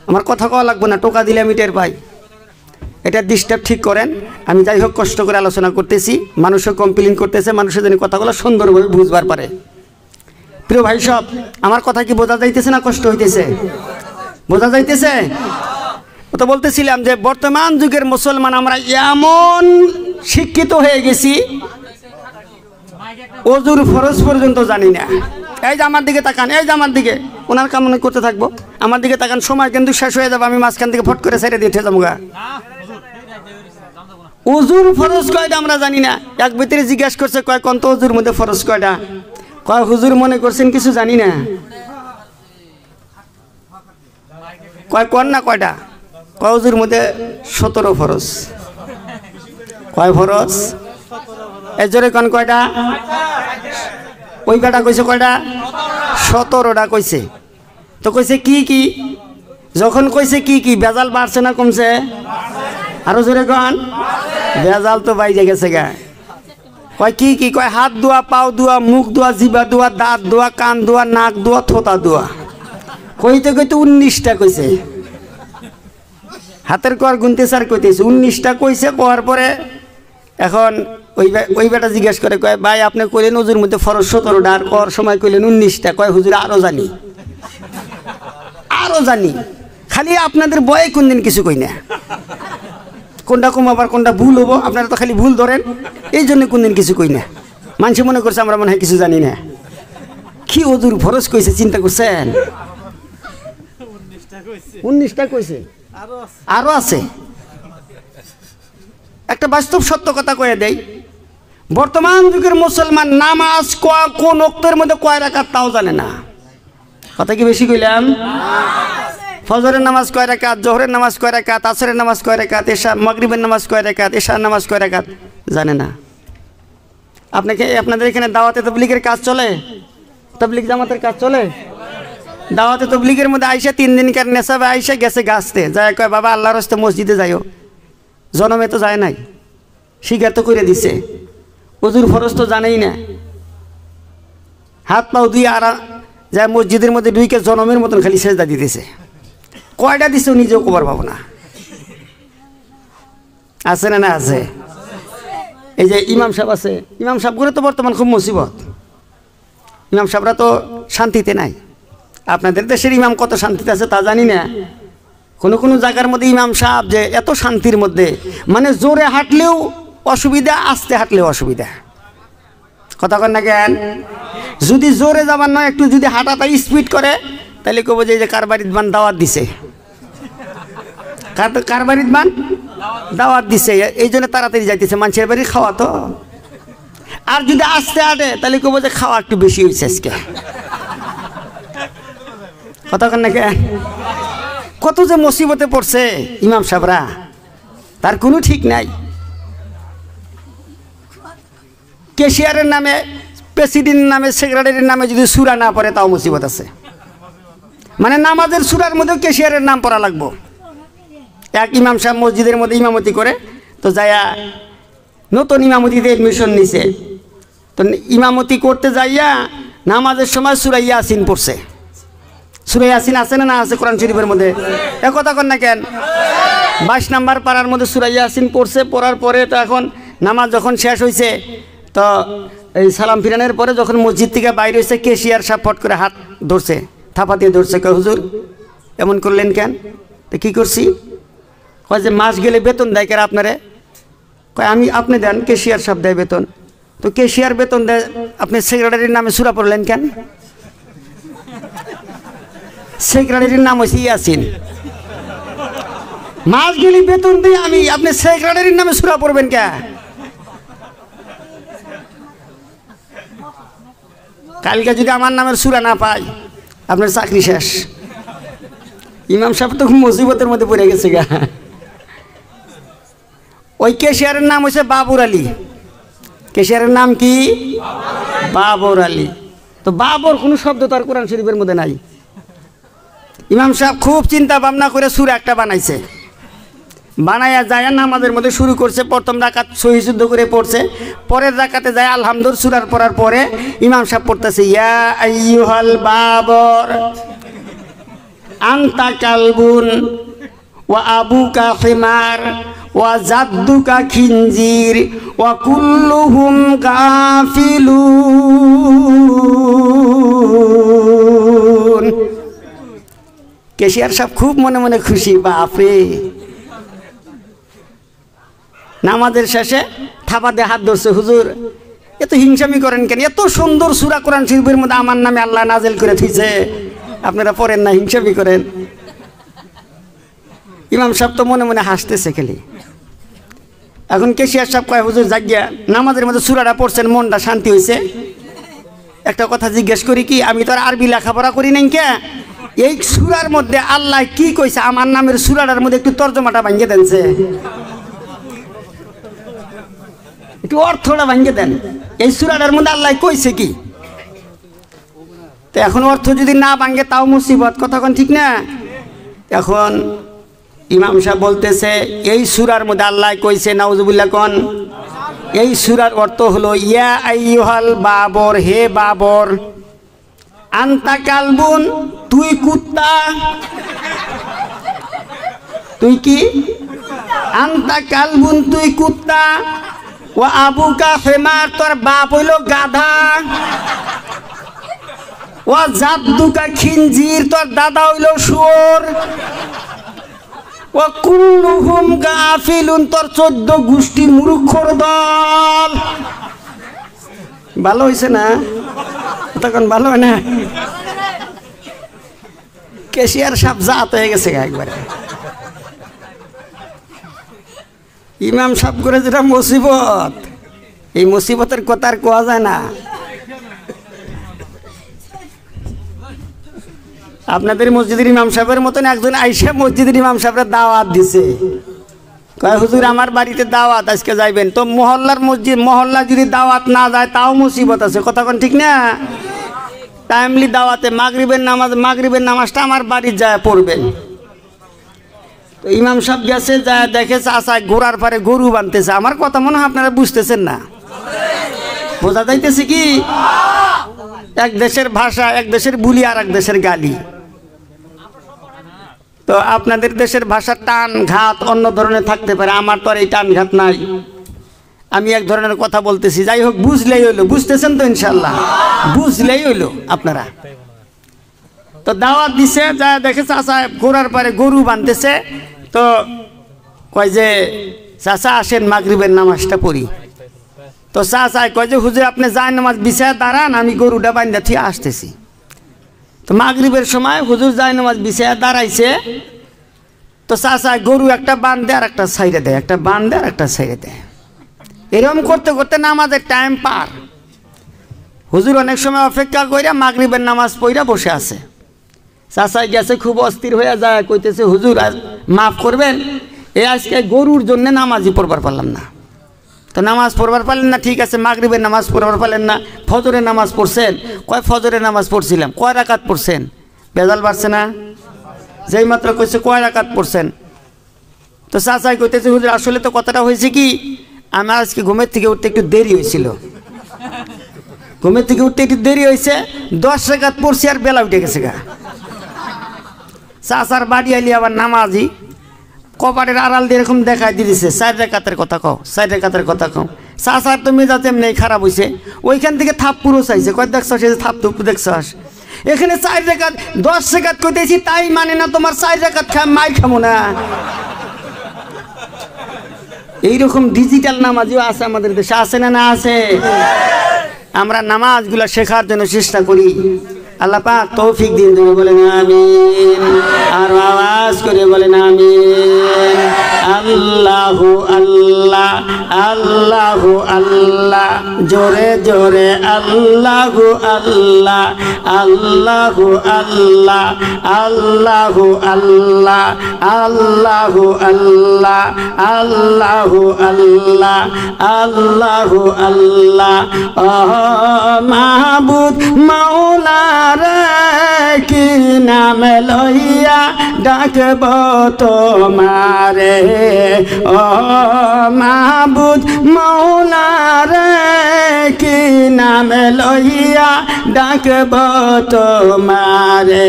আমার কথা কওয়া লাগবে না, টোকা দিলে আমি টের পাই। এটা ডিস্টার্ব ঠিক করেন। আমি যাই হোক কষ্ট করে আলোচনা করতেছি, মানুষও কমপ্লেন করতেছে, মানুষের যেন কথাগুলো সুন্দরভাবে বুঝবার পারে। প্রিয় ভাই সব, আমার কথা কি বোঝা যাইতেছে না কষ্ট হইতেছে? বোঝা যাইতেছে? তো বলতেছিলাম যে বর্তমান যুগের মুসলমান আমরা এমন শিক্ষিত হয়ে গেছি, ওজুর ফরজ পর্যন্ত জানি না। এই যে আমার দিকে তাকান, এই যে আমার দিকে, ওনার কামনা করতে থাকবো, আমার দিকে তাকান, সময় কিন্তু শেষ হয়ে যাবে, আমি মাঝখান থেকে ফট করে ছেড়ে দিয়ে যাবো গা। ওজুর ফরজ কয়টা আমরা জানি না। এক ভিতরে জিজ্ঞাসা করছে, কয় কোন তো ওজুর মধ্যে ফরজ কয়টা? কয় হুজুর মনে করছেন কিছু জানি না। কয় কোন না কয়টা? কয় ওজুর মধ্যে 17 ফরজ। কয় ফরজ? এই জোরে কোন কয়টা? ওই বেটা কইছে কয়টা? 17টা কইছে। তো কইছে কি কি? যখন কইছে কি কি, বেজাল বাড়ছে না কমছে? আরো জোরে কোন? বেজাল তো বাইরে গেছে গা। কয় কি কি? কয় হাত ধোয়া, পাও ধোয়া, মুখ ধোয়া, জিবা ধোয়া, দাঁত ধোয়া, কান ধোয়া, নাক ধোয়া, থোতা ধোয়া। কইতে কইতে 19টা কইছে। হাতের কর গুনতে স্যার কইতেছে 19টা কইছে। কওয়ার পরে এখন ওই বেটা জিজ্ঞেস করে, কয় ভাই আপনি কইলেন ওজুর মধ্যে ফরজ 17টা, আর কর সময় কইলেন 19টা। কয় হুজুর আরো জানি, আরো জানি, খালি আপনাদের বয়ে কোনদিন কিছু কই না। কোনটা কমাবার কোনটা ভুল হবো, আপনারা তো খালি ভুল ধরেন, এই জন্য কোনদিন কিছু কই না। মানুষ মনে করছে আমরা মনে হয় কিছু জানি না। কি ওজুর ফরজ কইছে চিন্তা করছেন? 19টা কইছে, আরো আছে। একটা বাস্তব সত্য কথা কয়ে দেই, বর্তমান যুগের মুসলমান নামাজ কোন ওক্তের মধ্যে কয় রাকাত তাও জানে না। কথা কি বেশি কইলাম? ফজরের নামাজ কয় রাকাত, জোহরের নামাজ কয় রাকাত, আসরের নামাজ কয় রাকাত, এশা মাগরিবের নামাজ কয় রাকাত, এশার নামাজ কয় রাকাত জানে না। আপনাদের এখানে দাওয়াতে তাবলীগের কাজ চলে? তাবলীগ জামাতের কাজ চলে? দাওয়াতে তাবলীগের মধ্যে আইসা 3 দিনকার নেশাবে আইসা গেছে গাছতে, যায় কয় বাবা আল্লাহর রাস্তায় মসজিদে যাইও। জনমে তো যায় নাই, স্বীকার তো করে দিছে। ওজুর ফরজ তো জানেই না। হাত পাও দিয়ে আর যায় মসজিদের মধ্যে ঢুকে জনমের মতন খালি সেজদা দিতেছে। কয়টা দিছে নিজেও কবার পাবো না। আছে না? না আছে। এই যে ইমাম সাহেব আছে, ইমাম সাহেবগুলো তো বর্তমান খুব মুসিবত। ইমাম সাহেবরা তো শান্তিতে নাই। আপনাদের দেশের ইমাম কত শান্তিতে আছে তা জানি না। কোনো কোনো জায়গার মধ্যে ইমাম সাহেব যে এত শান্তির মধ্যে, মানে জোরে হাঁটলেও অসুবিধা, আস্তে হাঁটলেও অসুবিধা। কথা কন না কেন? যদি জোরে যাবার নয়, একটু যদি হাঁটাটা স্পিড করে, তাহলে কব যে কার বাড়ির মান দাওয়াত দিছে, কার বাড়ির মান দাওয়াত দিছে, এই জন্য তাড়াতাড়ি যাইতেছে, মানুষের বাড়ি খাওয়া তো। আর যদি আস্তে হাঁটে তাহলে কব যে খাওয়া একটু বেশি হয়েছে আজকে। কথা কন না কেন? কত যে মুসিবতে পড়ছে ইমাম সাহেবরা, তার কোনো ঠিক নাই। ক্যাশিয়ারের নামে, প্রেসিডেন্টের নামে, সেক্রেটারির নামে যদি সূরা না পড়ে তাও মুসিবত আছে। মানে নামাজের সূরার মধ্যেও ক্যাশিয়ারের নাম পড়া লাগবো। এক ইমাম সাহেব মসজিদের মধ্যে ইমামতি করে, তো যাইয়া নতুন ইমামতিতে এডমিশন নিছে, তো ইমামতি করতে যাইয়া নামাজের সময় সূরা ইয়াসিন পড়ছে। সূরা ইয়াসিন আছে না? না আছে কোরআন শরীফের মধ্যে। এ কথা কন না কেন? 22 নাম্বার পাড়ার মধ্যে সূরা ইয়াসিন পড়ছে। পড়ার পরে তো এখন নামাজ যখন শেষ হয়েছে, তো এই সালাম ফিরানোর পরে যখন মসজিদ থেকে বাইরে হয়েছে, ক্যাশিয়ার সাহেব ফট করে হাত ধরছে, থাপা দিয়ে ধরছে। কয় হুজুর এমন করলেন কেন? তো কী করছি? কয় যে মাস গেলে বেতন দেয় কেন আপনারে? কয় আমি, আপনি দেন, ক্যাশিয়ার সাহেব দেয় বেতন। তো ক্যাশিয়ার বেতন দেয়, আপনি সেক্রেটারির নামে সূরা পড়লেন কেন? সেক্রেটারির নাম হয়েছে ইয়াসিন। মাস গেলে বেতন দিই আমি, আপনি সেক্রেটারির নামে সূরা পড়বেন কে? কালকে যদি আমার নামের সূরা না পাই, আপনার চাকরি শেষ। ইমাম সাহেব তো মুসিবতের মধ্যে পড়ে গেছে গা। ওই ক্যাশিয়ারের নাম হচ্ছে বাবর আলী। ক্যাশিয়ারের নাম কি? বাবর আলী। তো বাবর কোনো শব্দ তার কোরআন শরীফের মধ্যে নাই। ইমাম সাহেব খুব চিন্তা ভাবনা করে সূরা একটা বানাইছে। বানাইয়া যায় নামাজের মধ্যে শুরু করছে। প্রথম রাকাত সহি শুদ্ধ করে পড়ছে, পরের রাকাতে যায় আলহামদুলিল্লাহ সূরার পড়ার পরে ইমাম সাহেব পড়তেছে, ইয়া আইয়ুহাল বাবর আনতা কালবুন ওয়া আবুকা হিমার ওয়া জাদ্দুকা খিনজির ওয়া কুল্লুহুম গাফিলুন। কেশিয়ার সাহেব খুব মনে মনে খুশি, বাপরে। নামাজের শেষে থাপা দিয়ে হাত ধরছে, হুজুর এত হিংসামি করেন কেন? এত সুন্দর সূরা কোরআন শরীফের মধ্যে আমার নামে আল্লাহ নাজিল করে দিয়েছে, আপনারা পড়েন না, হিংসামি করেন। ইমাম সাহেব তো মনে মনে হাসতেছে খালি। এখন কেশিয়ার সাহেব কয়, হুজুর জাগিয়া নামাজের মধ্যে সূরাটা পড়ছেন, মনটা শান্তি হয়েছে। একটা কথা জিজ্ঞেস করি কি, আমি তো আর আরবি লেখাপড়া করি নাই কে? এই সূরার মধ্যে আল্লাহ কি কইছে আমার নামের সূরাটার মধ্যে একটু তর্জমাটা ভাঙিয়ে দেনছে, একটু অর্থটা ভাঙিয়ে দেন। এই সূরাটার মধ্যে আল্লাহ কইছে কি? তো এখন অর্থ যদি না ভাঙে তাও মুসিবত, কথা কোন ঠিক না? এখন ইমাম সাহেব বলতেছে এই সূরার মধ্যে আল্লাহ কইছে, নাউজুবিল্লাহ কোন, এই সূরার অর্থ হলো ইয়া আইয়ুহাল বাবর, হে বাবর, আনতা কালবুন, তুই কুত্তা। তুই কি? আনতা কালবুন, তুই কুত্তা। ওয়া আবুকা হিমার, তোর বাপ হইল গাধা। ওয়া জাদ্দুকা খিনজির, তোর দাদা হইল শুয়োর। ওয়া কুল্লুহুম গাফিলুন, তোর 14 গোষ্ঠী মূর্খর দল। ভালো হয়েছে না? তখন ভালো হয় না? কেশিয়ার সাহেব জাত হয়ে গেছে একবারে। ইমাম সাহেব করে যেটা মুসিবত, এই মুসিবতের কথা আর কোয়া যায় না। আপনাদের মসজিদের ইমাম সাহেবের মতন একজন আইসা মসজিদের ইমাম সাহেবরা দাওয়াত দিছে, কয় হুজুর আমার বাড়িতে দাওয়াত, আজকে যাইবেন। তো মহল্লার মসজিদ, মহল্লা যদি দাওয়াত না যায় তাও মুসিবত আছে, কথা কোন ঠিক না? টাইমলি দাওয়াতে মাগরিবের নামাজটা আমার বাড়ির যায় পড়বেন। তো ইমাম সাহেব গেছে, যা দেখেছে আশায় ঘোড়ার পারে গরু বানতেছে। আমার কথা মনে হয় আপনারা বুঝতেছেন না, বোঝা যাইতেছে কি? এক দেশের ভাষা, এক দেশের বুলি, আর এক দেশের গালি। তো আপনাদের দেশের ভাষার টান ঘাত অন্য ধরনের থাকতে পারে, আমার তো আর এই টান ঘাত নাই, আমি এক ধরনের কথা বলতেছি। যাই হোক, বুঝলেই হইলো, বুঝতেছেন তো ইনশাল্লাহ, বুঝলেই হইলো আপনারা। তো দাওয়াত দিছে, যা দেখে চাচা ঘোড়ার পারে গরু বানতেছে। তো কয় যে চাচা আসেন মাগরিবের নামাজটা পড়ি। তো চাচা কয় যে হুজুর আপনি যায় নামাজ বিছায় দাঁড়ান, আমি গরুটা বান্ধা ঠিক আসতেছি। তো মাগরিবের সময় হুজুর যায় নামাজ বিছায় দাঁড়াইছে। তো চাচা গরু একটা বান্ধে আর একটা সাইডে দেয়, একটা বান্ধে আর একটা সাইডে দেয়। এরকম করতে করতে নামাজের টাইম পার। হুজুর অনেক সময় অপেক্ষা কইরা মাগরিবের নামাজ পড়া বসে আছে। চাচাই গেছে, খুব অস্থির হয়ে যায়, কইতেছে হুজুর মাফ করবেন, এই আজকে গরুর জন্য নামাজই পড়বার পারলাম না। তো নামাজ পড়বার পারলেন না, ঠিক আছে। মাগরিবের নামাজ পড়বার পারলেন না, ফজরের নামাজ পড়ছেন? কয় ফজরের নামাজ পড়ছিলাম। কয় রাকাত পড়ছেন? বেজাল বাড়ছে না? যেই মাত্র কইছে কয় রাকাত পড়ছেন। তো চাচাই কইতেছে হুজুর আসলে তো কথাটা হয়েছে কি, আমার আজকে ঘুমের থেকে উঠতে একটু দেরি হয়েছিল, ঘুমের থেকে উঠতে একটু দেরি হয়েছে, 10 রাকাত পড়ছি আর বেলা উঠে গেছে গা। চাচার বাড়ি আইলি আবার নামাজি কপাটের আড়াল দিয়ে এরকম দেখাই দিয়েছে, 4 রাকাতের কথা কও, 4 রাকাতের কথা কও। চাচার তো মেজাজ এমনি খারাপ হয়েছে, ওইখান থেকে থাপ পুরো চাইছে, কয় দেখছ সে থাপ তো দেখছ, এখানে 4 রাকাত 10 রাকাত কইতেছি, তাই মানে না তোমার 4 রাকাত মাই খামো না। এইরকম ডিজিটাল নামাজিও আছে আমাদের দেশে, আছে না? না আছে? আমরা নামাজগুলা শেখার জন্য চেষ্টা করি। আল্লাহ পাক তৌফিক দিন, তুমি বলেন আমিন, আর আওয়াজ করে বলেন আমিন। আল্লাহু আল্লাহ, আল্লাহু আল্লাহ, জোরে জোরে আল্লাহু আল্লাহ, আল্লাহু আল্লাহ, আল্লাহু আল্লাহ, আল্লাহু আল্লাহ, আল্লাহু আল্লাহ, আল্লাহু আল্লাহ। ও মাহবুব মাওলা রে, কি নাম লইয়া ডাকব তোমারে ও মাবুদ মৌলা রে কি নাম লইয়া ডাকব তোমারে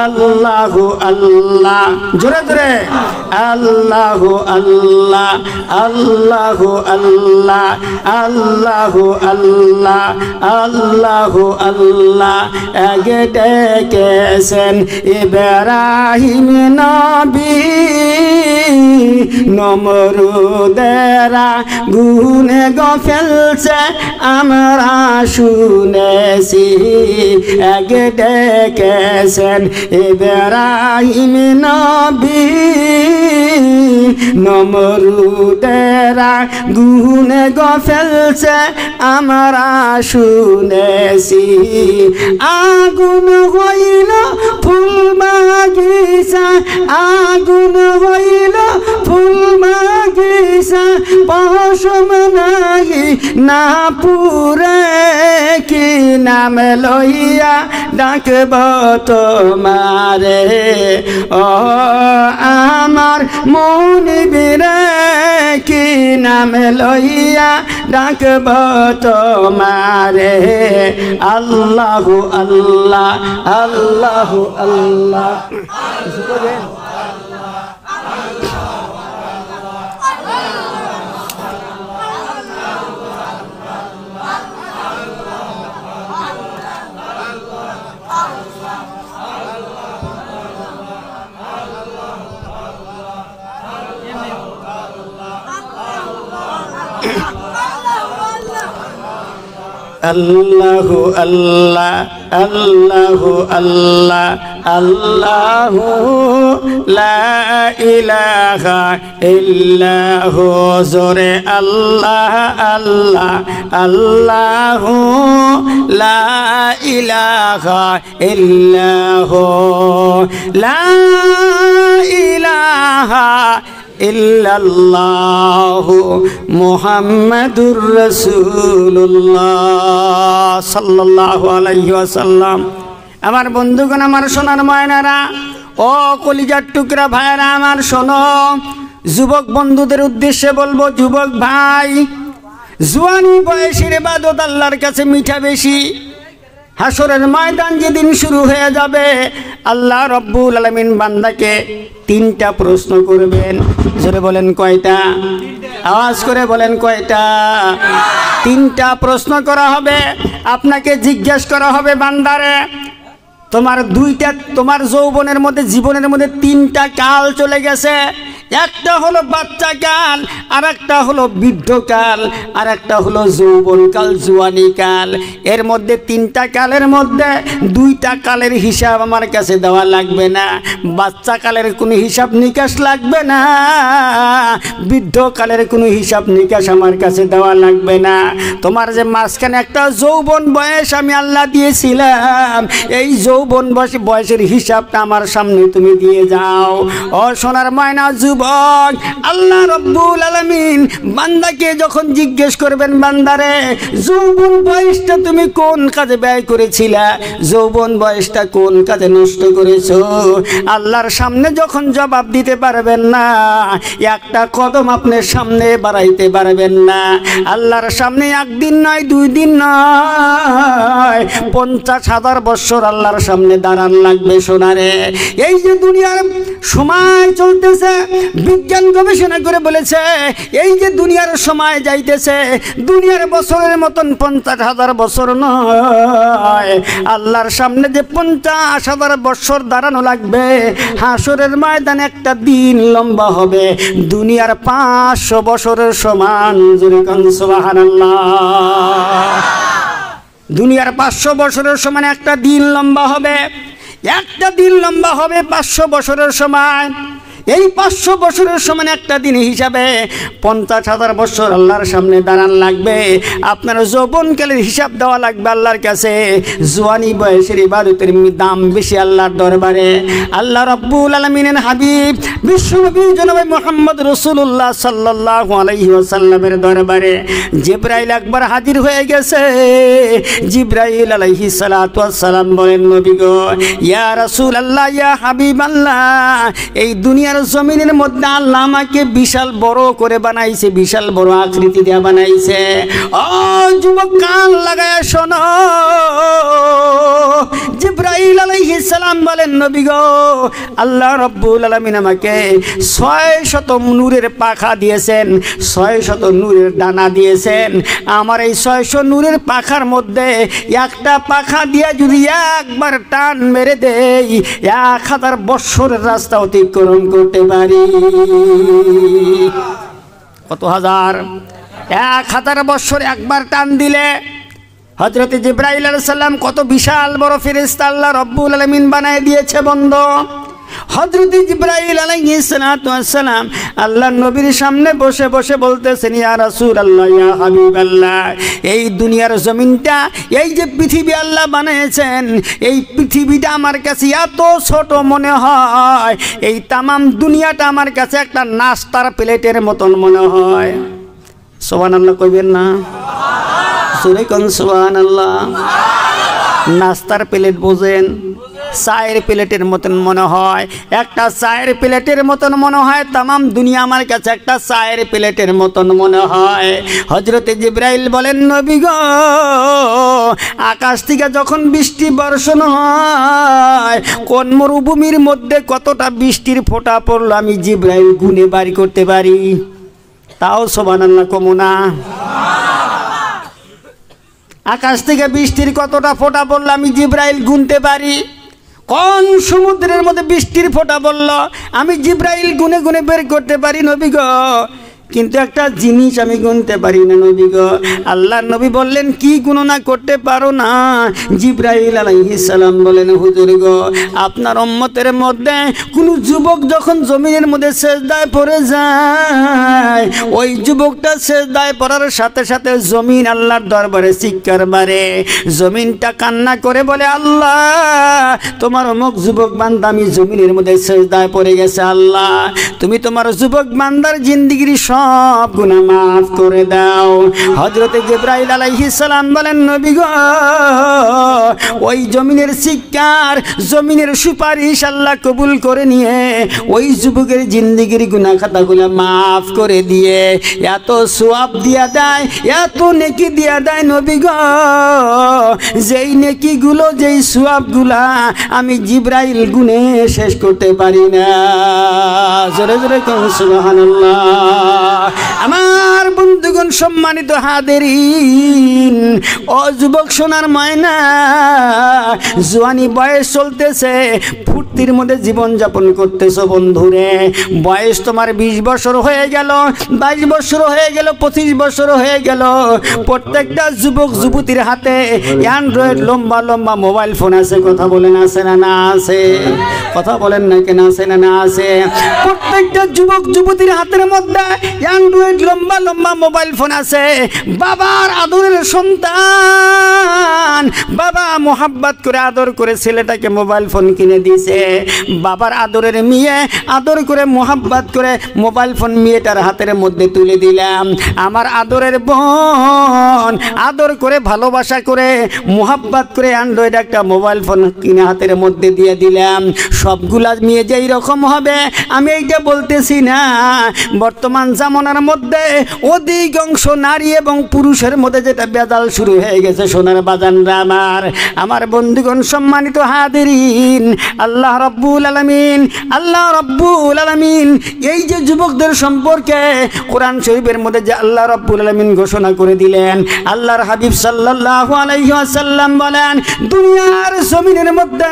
আল্লাহু আল্লাহ জোরে জোরে আল্লাহু আল্লাহ আল্লাহু আল্লাহ আল্লাহু আল্লাহ আল্লাহু আল্লাহ এক ডেকেছেন ইব্রাহিম নবী নমরুদেরা গুনে গো ফেলছে আমরা শুনেছি এক ডেকেছেন ইব্রাহিম নবী নমরুদেরা গুনে গো ফেলছে আমরা শুনেছি আগুন হইল ফুল বাগিচা আগুন হইল ফুল বাগিচা পশম নাহি না পুরে কি নাম লইয়া ডাকব তোমারে ও আমার মনিবরে কি নাম লইয়া ডাকব তোমারে আল্লাহু আল্লাহ আল্লাহু আল্লাহ আল্লাহু আল্লাহ আল্লাহু আল্লাহ আল্লাহু লা ইলাহা ইল্লাহু জোরে আল্লাহ আল্লাহ আল্লাহু লা ইলাহা ইল্লাহু লা ইলাহা ইল্লাল্লাহু মুহাম্মাদুর রাসূলুল্লাহ সাল্লাল্লাহু আলাইহি ওয়াসাল্লাম। আমার বন্ধুগণ, আমার সোনার ময়নারা, ও কলিজার টুকরা ভাইরা আমার, শোনো, যুবক বন্ধুদের উদ্দেশ্যে বলবো, যুবক ভাই, জোয়ানি বয়সের ইবাদত আল্লাহর কাছে মিঠা বেশি। হাসরের ময়দান যেদিন শুরু হয়ে যাবে, আল্লাহ রব্বুল আলামিন বান্দাকে তিনটা প্রশ্ন করবেন। জোরে বলেন কয়টা? আওয়াজ করে বলেন কয়টা? তিনটা প্রশ্ন করা হবে। আপনাকে জিজ্ঞেস করা হবে, বান্দারে, তোমার যৌবনের মধ্যে, জীবনের মধ্যে তিনটা কাল চলে গেছে। একটা হলো বাচ্চা কাল, আর একটা হলো বৃদ্ধকাল, আর একটা হলো যৌবনকাল, জোয়ানি কাল। এর মধ্যে তিনটা কালের মধ্যে দুইটা কালের হিসাব আমার কাছে দেওয়া লাগবে না। বাচ্চা কালের কোনো হিসাব নিকাশ লাগবে না, বৃদ্ধকালের কোনো হিসাব নিকাশ আমার কাছে দেওয়া লাগবে না। তোমার যে মাঝখানে একটা যৌবন বয়স আমি আল্লাহ দিয়েছিলাম, এই যৌবন বয়সের হিসাবটা আমার সামনে তুমি দিয়ে যাও। ও সোনার ময়না যুবক, আল্লাহ রব্বুল আলামিন বান্দাকে যখন জিজ্ঞেস করবেন, বান্দারে, যৌবন বয়সটা তুমি কোন কাজে ব্যয় করেছিলা, যৌবন বয়সটা কোন কাজে নষ্ট করেছো, আল্লাহর সামনে যখন জবাব দিতে পারবেন না, একটা কদম আপনার সামনে বাড়াইতে পারবেন না। আল্লাহর সামনে একদিন নয়, দুই দিন নয়, 50,000 বৎসর আল্লাহর সামনে দাঁড়ান লাগবে। সোনারে, এই যে দুনিয়ার সময় চলতেছে, বিজ্ঞান গবেষণা করে বলেছে, এই যে দুনিয়ার সময় যাইতেছে, দুনিয়ার বছরের মতন 50,000 বছর নয়। আল্লাহর সামনে যে 50,000 বছর দাঁড়ানো লাগবে, হাসরের ময়দানে একটা দিন লম্বা হবে দুনিয়ার 500 বছরের সমান। সুবহানাল্লাহ। দুনিয়ার 500 বছরের সমান একটা দিন লম্বা হবে। একটা দিন লম্বা হবে 500 বছরের সময়। এই 500 বছরের সমান একটা দিন হিসাবে 50,000 বছর আল্লাহর সামনে দাঁড়ান লাগবে। আপনার যৌবনকালের হিসাব দেওয়া লাগবে আল্লাহর কাছে। জওয়ানি বয়সের ইবাদতের দাম বেশি আল্লাহর দরবারে। আল্লাহ রাব্বুল আলামিনের হাবিব বিশ্বনবী জনাব মুহাম্মদ রাসূলুল্লাহ সাল্লাল্লাহু আলাইহি ওয়াসাল্লামের দরবারে জিবরাইল একবার হাজির হয়ে গেছে। জিবরাইল আলাইহিস সালাতু ওয়াস সালাম বলেন, নবী গো, ইয়া রাসূলুল্লাহ, ইয়া হাবিবাল্লাহ, এই দুনিয়ার জমিনের মধ্যে আল্লাহ আমাকে বিশাল বড় করে বানাইছে, বিশাল বড় আকৃতি দিয়ে বানাইছে। ও যুবক, কান লাগায় শোনো। জিবরাইল আলাইহিস সালাম বলেন, নবী গো, আল্লাহ রাব্বুল আলামিন আমাকে 600 নূরের পাখা দিয়েছেন, 600 নূরের ডানা দিয়েছেন। আমার এই 600 নূরের পাখার মধ্যে একটা পাখা দিয়ে যদি একবার টান মেরে দেই 1000 বৎসরের রাস্তা অতিক্রম করতে পারি। কত হাজার? 1000 বৎসর একবার টান দিলে। হযরত জিবরাইল আলাইহিস সালাম কত বিশাল বড় ফেরেশতা আল্লাহ রাব্বুল আলামিন বানায় দিয়েছে বন্ধু। হযরত জিবরাইল আলাইহিস সালাম আল্লাহর নবীর সামনে বসে বসে বলতেছেন, ইয়া রাসূলুল্লাহ, ইয়া হাবিবাল্লাহ, এই দুনিয়ার জমিনটা, এই যে পৃথিবী আল্লাহ বানিয়েছেন, এই পৃথিবীটা আমার কাছে এত ছোট মনে হয়, এই তামাম দুনিয়াটা আমার কাছে একটা নাস্তার প্লেটের মতন মনে হয়। সুবহানাল্লাহ কইবেন না? জোরে কোন সুবহানাল্লাহ। নাস্তার প্লেট বোঝেন? চায়ের প্লেটের মতন মনে হয়, একটা চায়ের প্লেটের মতন মনে হয়। তামাম দুনিয়া আমার কাছে একটা চায়ের প্লেটের মতন মনে হয়। হযরতে জিবরাইল বলেন, নবী গো, আকাশ থেকে যখন বৃষ্টি বর্ষণ হয়, কোন মরুভূমির মধ্যে কতটা বৃষ্টির ফোঁটা পড়লো আমি জিবরাইল গুনে বাড়ি করতে পারি। তাও সুবহানাল্লাহ কমু না? আকাশ থেকে বৃষ্টির কতটা ফোঁটা পড়লো আমি জিবরাইল গুনতে পারি। কোন সমুদ্রের মধ্যে বৃষ্টির ফোঁটা পড়লো আমি জিবরাইল গুনে গুনে বের করতে পারি নবী গো, কিন্তু একটা জিনিস আমি গুনতে পারি না নবী গো। আল্লাহর নবী বললেন, কি গণনা করতে পারো না? জিবরাইল আলাইহিস সালাম বলেন, হুজুর গো, আপনার উম্মতের মধ্যে কোনো যুবক যখন জমিনের মধ্যে সেজদায় পড়ে যায়, ওই যুবকটা সেজদায় পড়ার সাথে সাথে জমিন আল্লাহর দরবারে চিৎকার মারে। জমিনটা কান্না করে বলে, আল্লাহ, তোমার অমুক যুবক বান্দা আমি জমিনের মধ্যে সেজদায় পড়ে গেছে, আল্লাহ তুমি তোমার যুবক বান্দার জিন্দেগির সব গুনাহ মাফ করে দাও। হযরতে জিবরাইল আলাইহিস সালাম বলেন, নবী গো, ওই জমিনের চিৎকার, জমিনের সুপারিশ আল্লাহ কবুল করে নিয়ে ওই যুবকের জিন্দেগির গুনাহ খাতাগুলো মাফ করে দিয়ে এত সওয়াব দিয়া দেয়, এত নেকি দিয়া দেয় নবী গো, যেই নেকিগুলো, যেই সওয়াবগুলা আমি জিবরাইল গুনে শেষ করতে পারি না। জোরে জোরে কোন সুবহানাল্লাহ। আমার বন্ধুগণ, সম্মানিত হাজিরিন, ও যুবক সোনার ময়না, জওয়ানি বয়স চলতেছে, ফুর্তির মধ্যে জীবন যাপন করতেছো বন্ধুরে। বয়স তোমার 20 বছর হয়ে গেল, 22 বছর হয়ে গেল, 25 বছর হয়ে গেল। প্রত্যেকটা যুবক যুবতীর হাতে অ্যান্ড্রয়েড লম্বা লম্বা মোবাইল ফোন আছে। কথা বলেন, আছে না না আছে? কথা বলেন না কেন? আছে না না আছে? প্রত্যেকটা যুবক যুবতীর হাতের মধ্যে অ্যান্ড্রয়েড লম্বা লম্বা মোবাইল ফোন আছে। বাবার আদরের সন্তান, বাবা মোহাব্বত করে আদর করে ছেলেটাকে মোবাইল ফোন কিনে দিয়েছে। বাবার আদরের মেয়ে আদর করে মোহাব্বত করে মোবাইল ফোন মেয়েটার হাতের মধ্যে তুলে দিলাম। আমার আদরের বোন আদর করে ভালোবাসা করে মোহাব্বত করে অ্যান্ড্রয়েড একটা মোবাইল ফোন কিনে হাতের মধ্যে দিয়ে দিলাম। সবগুলা মেয়ে যেই রকম হবে আমি এইটা বলতেছি না। বর্তমান জামানার মধ্যে অধিকাংশ নারী এবং পুরুষের মধ্যে যেটা বেজাল শুরু হয়ে গেছে সোনার বাজানরা, আমার বন্ধুগণ, সম্মানিত হাজিরিন, আল্লাহ রাব্বুল আলামিন এই যে যুবকদের সম্পর্কে কোরআন শরীফের মধ্যে যে আল্লাহ রাব্বুল আলামিন ঘোষণা করে দিলেন, আল্লাহর হাবিব সাল্লাল্লাহু আলাইহি ওয়াসাল্লাম বলেন, দুনিয়ার জমিনের মধ্যে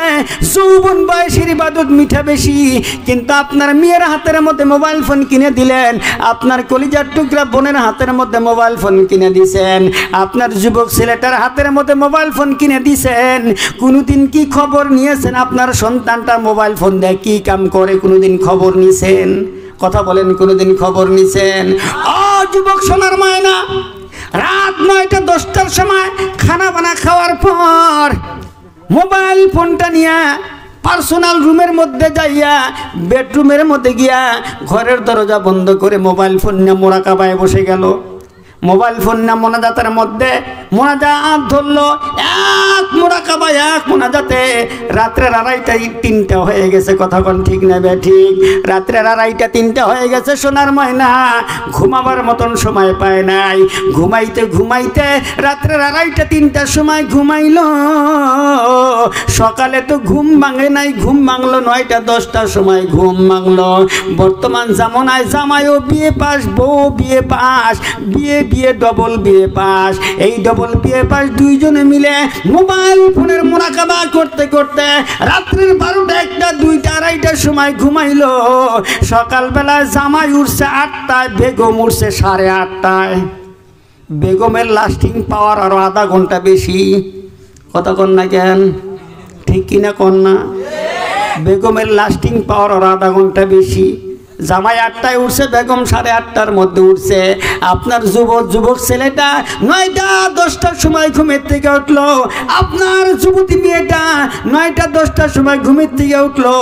যৌবন বয়সের ইবাদত মিঠা বেশি, কিন্তু আপনার মেয়ের হাতের মধ্যে মোবাইল ফোন কিনে দিলেন, আপনার কলিজার টুকরা বোনের হাতে হাতের মধ্যে মোবাইল ফোন কিনে দিয়েছেন, আপনার যুবক ছেলেটার হাতের মধ্যে মোবাইল ফোন কিনে দিয়েছেন, কোনোদিন কি খবর নিয়েছেন আপনার সন্তানটা মোবাইল ফোন দিয়ে কি কাম করে? কোনোদিন খবর নিছেন? কথা বলেন, কোনোদিন খবর নিছেন? ও যুবক সোনার ময়না, রাত 9টা 10টার সময় খানা বানা খাওয়ার পর মোবাইল ফোনটা নিয়ে পার্সোনাল রুমের মধ্যে যাইয়া বেডরুমের মধ্যে গিয়া ঘরের দরজা বন্ধ করে মোবাইল ফোন নিয়ে মোরাকাবায় বসে গেল। মোবাইল ফোন না মোনাজাতের মধ্যে মোনাজাত ধরলো, এক মোরাকাবা এক মোনাজাতে রাত্রের 2:30-3টা হয়ে গেছে। কথা কোন ঠিক না বে ঠিক? রাত্রের 2:30-3টা হয়ে গেছে। সোনার ময়না ঘুমাবার মতন সময় পায় নাই, ঘুমাইতে ঘুমাইতে রাত্রের 2:30-3টার সময় ঘুমাইল। সকালে তো ঘুম ভাঙে নাই, ঘুম ভাঙলো 9টা 10টার সময় ঘুম ভাঙলো। বর্তমান জামানায় জামাইও বিয়ে পাস, বউ বিয়ে পাস, বিয়ে ডবল বিয়ে পাস। এই ডবল বিয়ে পাস দুইজনে মিলে মোবাইল ফোনের মোরাকাবা করতে করতে রাত্রির 12টা 1টা 2টা 2:30টার সময় ঘুমাইলো। সকালবেলা জামাই উঠছে 8টায়, বেগম উঠছে 8:30টায়। বেগমের লাস্টিং পাওয়ার আরো আধা ঘন্টা বেশি। কথা কন না কেন? ঠিক কিনা কন না? বেগমের লাস্টিং পাওয়ার আরো আধা ঘন্টা বেশি। জামাই 8টায় উঠছে, বেগম 8:30টার মধ্যে উঠছে। আপনার যুবক ছেলেটা 9টা 10টার সময় ঘুমের থেকে উঠলো, আপনার যুবতী মেয়েটা 9টা 10টার সময় ঘুমের থেকে উঠলো।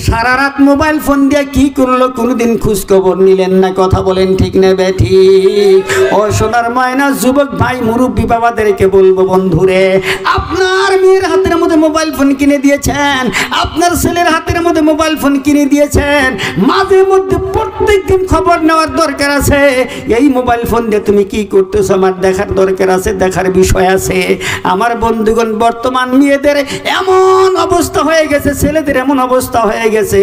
সারা রাত মোবাইল ফোন দিয়ে কি করলো? কোনোদিন খোঁজখবর নিলেন না। কথা বলেন ঠিক না বে ঠিক? ও সোনার ময়না যুবক ভাই মুরব্বী বাবাদেরকে বলবো, বন্ধুরে, আপনার মেয়ের হাতের মধ্যে মোবাইল ফোন কিনে দিয়েছেন, আপনার ছেলের হাতের মধ্যে মোবাইল ফোন কিনে দিয়েছেন, মাঝে মধ্যে প্রত্যেকদিন খবর নেওয়ার দরকার আছে। এই মোবাইল ফোন দিয়ে তুমি কি করতেছো আমার দেখার দরকার আছে, দেখার বিষয় আছে। আমার বন্ধুগণ, বর্তমান মেয়েদের এমন অবস্থা হয়ে গেছে, ছেলেদের এমন অবস্থা হয়ে গেছে,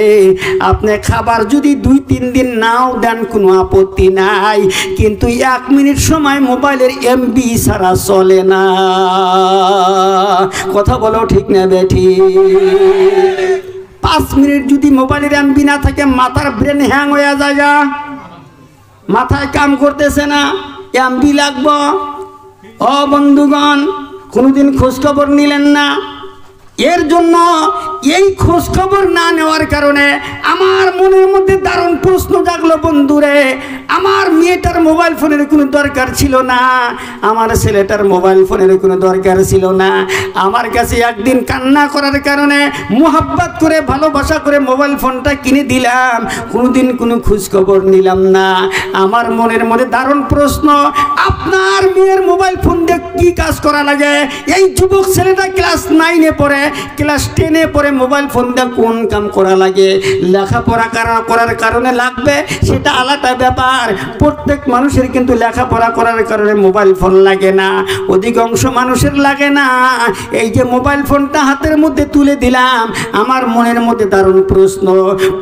আপনি খাবার যদি 2-3 দিন নাও দেন কোনো আপত্তি নাই, কিন্তু 1 মিনিট সময় মোবাইলের এমবি ছাড়া চলে না। কথা বলো ঠিক না বেঠি? 5 মিনিট যদি মোবাইলের এমবি না থাকে মাথার ব্রেন হ্যাং হয়ে যায়, মাথায় কাম করতেছে না, এমবি লাগবো। ও বন্ধুগণ, কোনোদিন খোঁজখবর নিলেন না। এর জন্য এই খোঁজখবর না নেওয়ার কারণে আমার মনের মধ্যে দারুণ প্রশ্ন জাগলো, বন্ধুরে, আমার মেয়েটার মোবাইল ফোনের কোনো দরকার ছিল না, আমার ছেলেটার মোবাইল ফোনের কোনো দরকার ছিল না। আমার কাছে একদিন কান্না করার কারণে মোহাব্বত করে ভালোবাসা করে মোবাইল ফোনটা কিনে দিলাম, কোনোদিন কোনো খোঁজখবর নিলাম না। আমার মনের মধ্যে দারুণ প্রশ্ন, আপনার মেয়ের মোবাইল ফোন দিয়ে কী কাজ করা লাগে? এই যুবক ছেলেটা ক্লাস 9-এ পড়ে, ক্লাস 10-এ পড়ে, মোবাইল ফোন দিয়ে কোন কাম করা লাগে? লেখাপড়া করার কারণে লাগবে, সেটা আলাদা ব্যাপার। প্রত্যেক মানুষের কিন্তু লেখাপড়া করার কারণে মোবাইল ফোন লাগে না, অধিকাংশ মানুষের লাগে না। এই যে মোবাইল ফোনটা হাতের মধ্যে তুলে দিলাম, আমার মনের মধ্যে দারুণ প্রশ্ন,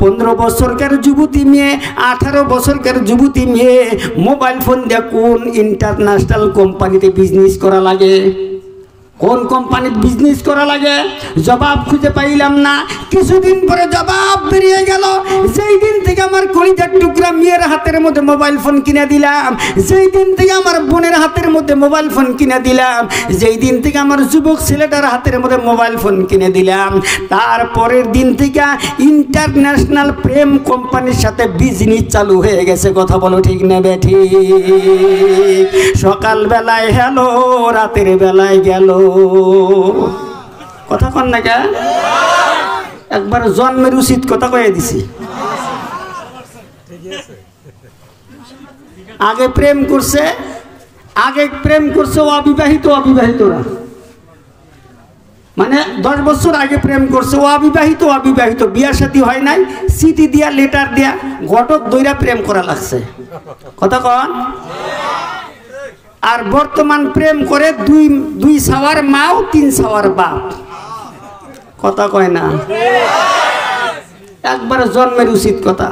15 বছরকার যুবতী মেয়ে, 18 বছরকার যুবতী মেয়ে মোবাইল ফোন দিয়ে কোন ইন্টারন্যাশনাল কোম্পানিতে বিজনেস করা লাগে? কোন কোম্পানির বিজনেস করা লাগে? জবাব খুঁজে পাইলাম না। কিছুদিন পরে জবাব বেরিয়ে গেল। যেই দিন থেকে আমার কলিজার টুকরা মেয়ের হাতের মধ্যে মোবাইল ফোন কিনে দিলাম, যেই দিন থেকে আমার বোনের হাতের মধ্যে মোবাইল ফোন কিনে দিলাম, যেই দিন থেকে আমার যুবক ছেলেটার হাতের মধ্যে মোবাইল ফোন কিনে দিলাম, তারপরের দিন থেকে ইন্টারন্যাশনাল প্রেম কোম্পানির সাথে বিজনেস চালু হয়ে গেছে। কথা বলো ঠিক না বেঠি? সকালবেলায় হ্যালো, রাতের বেলায় গেল। কথা কন না কে? একবার জন্মের উচিত কথা কয়ে দিছি। আগে প্রেম করছে অবিবাহিতরা, মানে 10 বছর আগে প্রেম করছে, অবিবাহিত, বিয়া শাদী হয় নাই, চিঠি দিয়া লেটার দিয়া ঘটক দইরা প্রেম করা লাগছে। কথা কন? আর বর্তমান প্রেম করে 2 সাওয়ার মাও 3 সাওয়ার বাপ। কথা কয় না? একবার জন্মের উচিত কথা।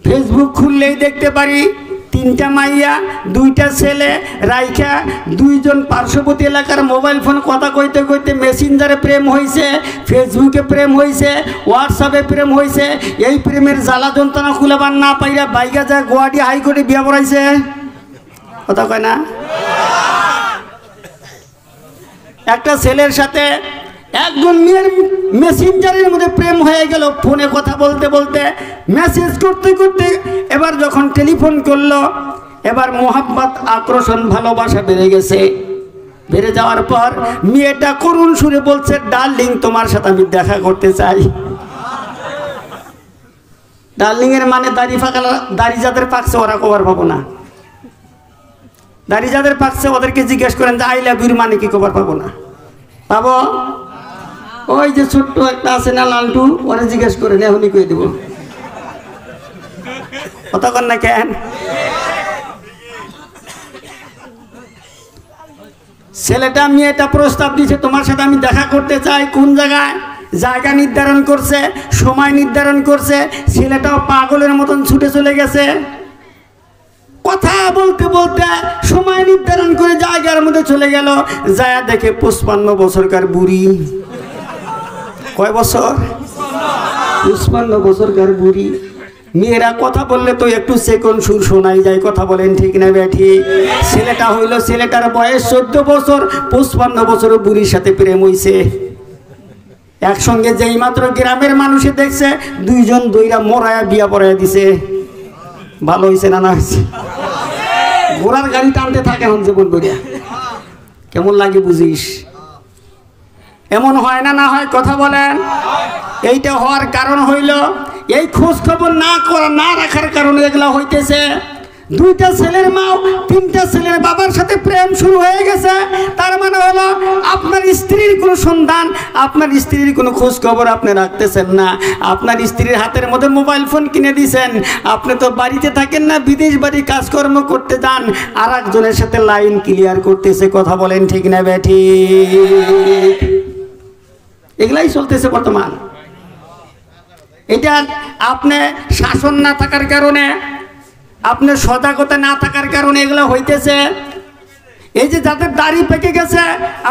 ফেসবুক খুললেই দেখতে পারি তিনটা মাইয়া দুইটা ছেলে রাইখা দুইজন পার্শ্ববর্তী এলাকার মোবাইল ফোন কথা কইতে কইতে মেসেঞ্জারে প্রেম হয়েছে, ফেসবুকে প্রেম হয়েছে, হোয়াটসঅ্যাপে প্রেম হয়েছে। এই প্রেমের জ্বালা যন্ত্রণা খুলেবার না পাইরা বাইগা যায় গুয়াহাটি হাইকোর্টে বিয়া পড়াইছে। কথা কয় না? একটা ছেলের সাথে একজন মেয়ের মেসেঞ্জারের মধ্যে প্রেম হয়ে গেল, ফোনে কথা বলতে বলতে মেসেজ করতে করতে এবার যখন টেলিফোন করলো, এবার মোহাব্বত আকর্ষণ ভালোবাসা বেড়ে গেছে। বেড়ে যাওয়ার পর মেয়েটা করুণ সুরে বলছে, ডার্লিং তোমার সাথে আমি দেখা করতে চাই। ডার্লিং এর মানে দাড়ি ফাঁকা, দাড়ি যাদের পাকছে ওরা কবার পাবো না। দাড়ি যাদের পাকছে ওদেরকে জিজ্ঞেস করেন যে আই লাভ ইউর মানে কি, কবার পাবো না। পাবো? ওই যে ছোট্ট একটা আছে না লালটু, ওরা জিজ্ঞেস করেন, এখনই কয়ে দেব। কথা কন না কেন? ছেলেটা মেয়েটা প্রস্তাব দিয়েছে তোমার সাথে আমি দেখা করতে চাই। কোন জায়গায়? জায়গা নির্ধারণ করছে, সময় নির্ধারণ করছে। ছেলেটাও পাগলের মতন ছুটে চলে গেছে। কথা বলতে বলতে সময় নির্ধারণ করে জায়গার মধ্যে চলে গেল। যায় দেখে 55 বছরকার বুড়ি। কয় বছর? 55 বছরকার বুড়ি। মেয়েরা কথা বললে তো একটু সেকেন্ড সুর শোনাই যায়। কথা বলেন ঠিক না ব্যাঠি? ছেলেটা হইল, ছেলেটার বয়স 14 বছর, 55 বছর বুড়ির সাথে প্রেম হইছে। একসঙ্গে যেই মাত্র গ্রামের মানুষে দেখছে, দুইজন দইরা মরায়া বিয়া পড়াইয়া দিছে। ভালো হয়েছে না? না হয়েছে? ঘোড়ার গাড়ি টানতে থাকে এখন জীবন করিয়া। কেমন লাগে বুঝিস? এমন হয় না? না হয়? কথা বলেন। এইটা হওয়ার কারণ হইল এই খোঁজ খবর না করা, না রাখার কারণে এগুলা হইতেছে। দুইটা ছেলের মা, তিনটা ছেলের বাবার সাথে প্রেম শুরু হয়ে গেছে। তার মানে হলো আপনার স্ত্রীর কোনো সন্ধান, আপনার স্ত্রীর কোনো খোঁজ খবর আপনি রাখতেছেন না। আপনার স্ত্রীর হাতের মধ্যে মোবাইল ফোন কিনে দিয়েছেন। আপনি তো বাড়িতে থাকেন না, বিদেশ বাড়ি কাজকর্ম করতে যান, আর একজনের সাথে লাইন ক্লিয়ার করতেছে। কথা বলেন ঠিক না ব্যাঠি? এগুলাই চলতেছে বর্তমান। এটা আপনি শাসন না থাকার কারণে, আপনার সজাগতা না থাকার কারণে এগুলো হইতেছে। এই যে যাদের দাড়ি পেকে গেছে,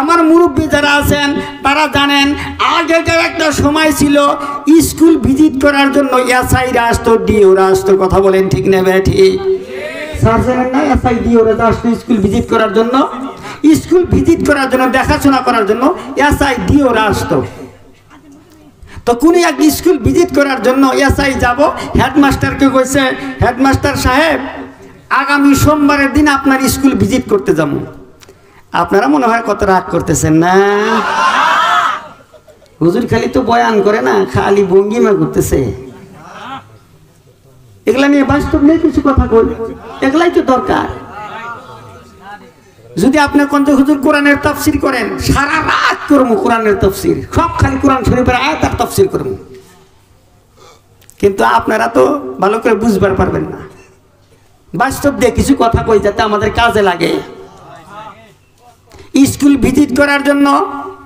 আমার মুরব্বী যারা আছেন তারা জানেন, আগেকার একটা সময় ছিল স্কুল ভিজিট করার জন্য এসআইরা আসতো, ডিওরা আসতো। কথা বলেন ঠিক না ব্যাঠি? সার্জেন্ট না এসআই ডিওরা আসতো স্কুল ভিজিট করার জন্য। স্কুল ভিজিট করার জন্য, দেখাশোনা করার জন্য এসআই ডিওরা আসতো। তো কোন এক স্কুল ভিজিট করার জন্য এসআই যাব, হেডমাস্টারকে কইছে, হেডমাস্টার সাহেব আগামী সোমবারের দিন আপনার স্কুল ভিজিট করতে যাব। আপনারা মনে হয় কত রাগ করতেছেন না? হুজুর খালি তো বয়ান করে না, খালি ভঙ্গিমা করতেছে। এগুলা নিয়ে বাস্তব নিয়ে কিছু কথা বল, এগুলাই তো দরকার। যদি আপনি কোন হুজুর কোরআনের তাফসীর করেন, সারা রাত করবো কোরআনের তাফসীর, সব খালি কোরআন শরীফের আয়াত আর তাফসীর করবো, কিন্তু আপনারা তো ভালো করে বুঝবার পারবেন না। বাস্তব দিয়ে কিছু কথা কই যাতে আমাদের কাজে লাগে। স্কুল ভিজিট করার জন্য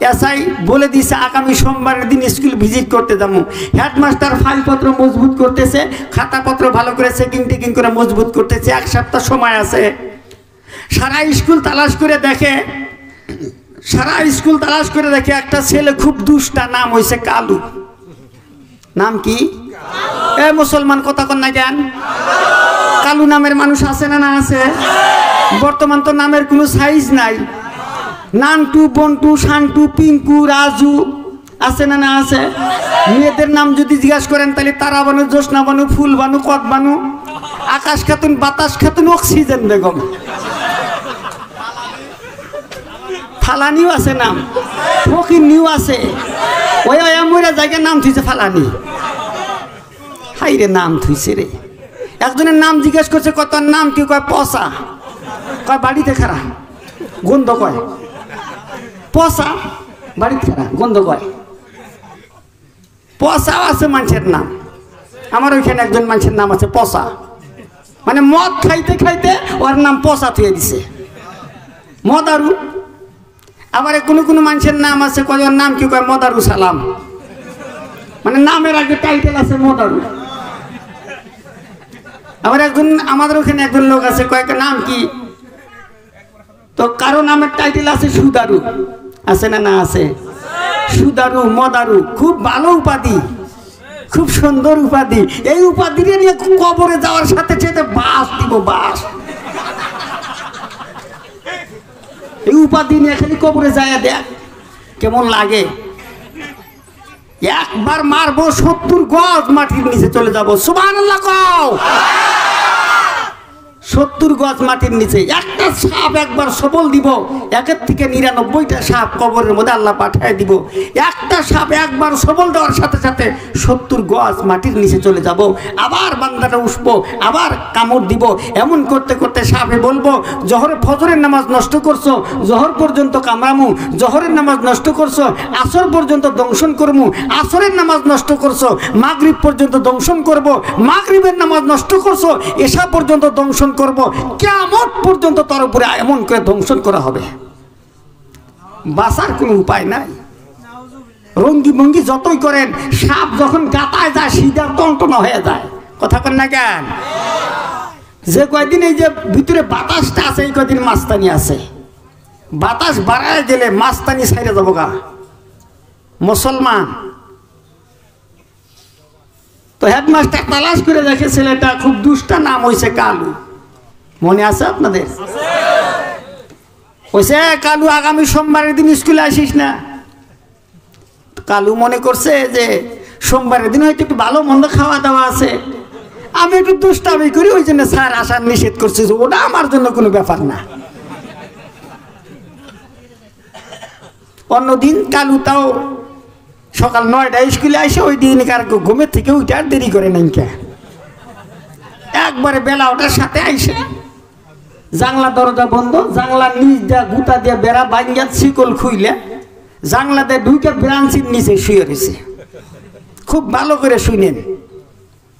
এসআই বলে দিছে আগামী সোমবারের দিন স্কুল ভিজিট করতে যাবো। হেডমাস্টার ফাইলপত্র মজবুত করতেছে, খাতাপত্র ভালো করে চেকিং টেকিং করে মজবুত করতেছে। 1 সপ্তাহ সময় আছে। সারা স্কুল তালাশ করে দেখে, একটা ছেলে খুব দুষ্টা, নাম হয়েছে কালু। নাম কি? এ মুসলমান কথা কন না কেন? কালু নামের মানুষ আছে না? না আছে। বর্তমান তো নামের কোনো সাইজ নাই। নান্টু, বন্টু, শান্টু, পিঙ্কু, রাজু আছে না? না আছে। মেয়েদের নাম যদি জিজ্ঞাসা করেন তাহলে তারা বানু, জ্যোৎস্না বানু, ফুল বানু, কদ বানু, আকাশ খাতুন, বাতাস খাতুন, অক্সিজেন বেগম, ফালানিও আছে নাম, ফকির নিউ আছে। ওই মরা জায়গার নাম থুইছে ফালানি। হাই রে, নাম থুইছে রে। একজনের নাম জিজ্ঞেস করছে, কত নাম কি? কয় পচা। কয় বাড়িতে খারা, গন্ধ কয়। পচা বাড়িতে খারা, গন্ধ কয়। পচাও আছে মানুষের নাম। আমার ওইখানে একজন মানুষের নাম আছে পচা, মানে মদ খাইতে খাইতে ওর নাম পচা থুয়ে দিছে, মদারু। আবার কোনো কোনো মানুষের নাম আছে, কয় ওর নাম কি? কয় মদারু সালাম, মানে নামের আগে টাইটেল আছে মদারু। আমাদের ওখানে একজন লোক আছে, কয়েকটা নাম কি, তো কারো নামের টাইটেল আছে সুদারু, আছে না? না আছে। সুদারু, মদারু, খুব ভালো উপাধি, খুব সুন্দর উপাধি। এই উপাধি নিয়ে কবরে যাওয়ার সাথে সাথে বাস দিব, বাস। এই উপাধি নিয়ে খালি কবরে যায় দেখ কেমন লাগে। একবার মারবো 70 গজ মাটির নিচে চলে যাবো। সুবহানাল্লাহ কও। 70 গজ মাটির নিচে একটা সাপ একবার সবল দিব, 1 থেকে 99টা সাপ কবরের মধ্যে আল্লাহ পাঠায় দিব। একটা সাপ একবার সবল দেওয়ার সাথে সাথে 70 গজ মাটির নিচে চলে যাব। আবার বান্দাটা উঠবো, আবার কামড় দিব। এমন করতে করতে সাপে বলবো, জহরে ফজরের নামাজ নষ্ট করছো, জহর পর্যন্ত কামড়ামু, জহরের নামাজ নষ্ট করছো, আসর পর্যন্ত দংশন করমু, আসরের নামাজ নষ্ট করছো, মাগরিব পর্যন্ত দংশন করব, মাগরিবের নামাজ নষ্ট করছো, এশা পর্যন্ত দংশন করব, কিয়ামত পর্যন্ত তার উপরে এমন করে ধ্বংসন করা হবে। বাঁচার কোনো উপায় নাই। রঙ্গি ভঙ্গি যতই করেন, সাপ যখন গাতায় যায় সিধা টনটনা হয়ে যায়। কথা বলেন না কেন? যে কয়দিন এই যে ভিতরে বাতাসটা আছে, এই কয়দিন মাস্তানি আছে। বাতাস বাড়ায় গেলে মাস্তানি ছাইড়ে যাবো গা। মুসলমান তো হেডমাস্টার তালাশ করে দেখে ছেলেটা খুব দুষ্টা, নাম হয়েছে কালু। মনে আছে আপনাদের? কইছে, কালু আগামী সোমবারের দিন স্কুলে আসিস না। কালু মনে করছে যে সোমবারের দিন হয়তো একটু ভালো মন্দ খাওয়া দাওয়া আছে, আমি একটু দুষ্টামি করি, ওই জন্য স্যার আসার নিষেধ করছে। ওটা আমার জন্য কোনো ব্যাপার না। অন্যদিন কালু তাও সকাল 9টায় স্কুলে আসে, ওই দিন কার ঘুমের থেকে ওইটা আর দেরি করে নাই, একবারে বেলা ওটার সাথে আইসে জানলা দরজা বন্ধ, জানলা নিচ দিয়া গুতা দিয়ে বেড়া বাইঙ্গা শিকল খুইলে জানলাতে ঢুকে ব্রাঞ্চির নিচে শুয়ে রয়েছে। খুব ভালো করে শুনেন,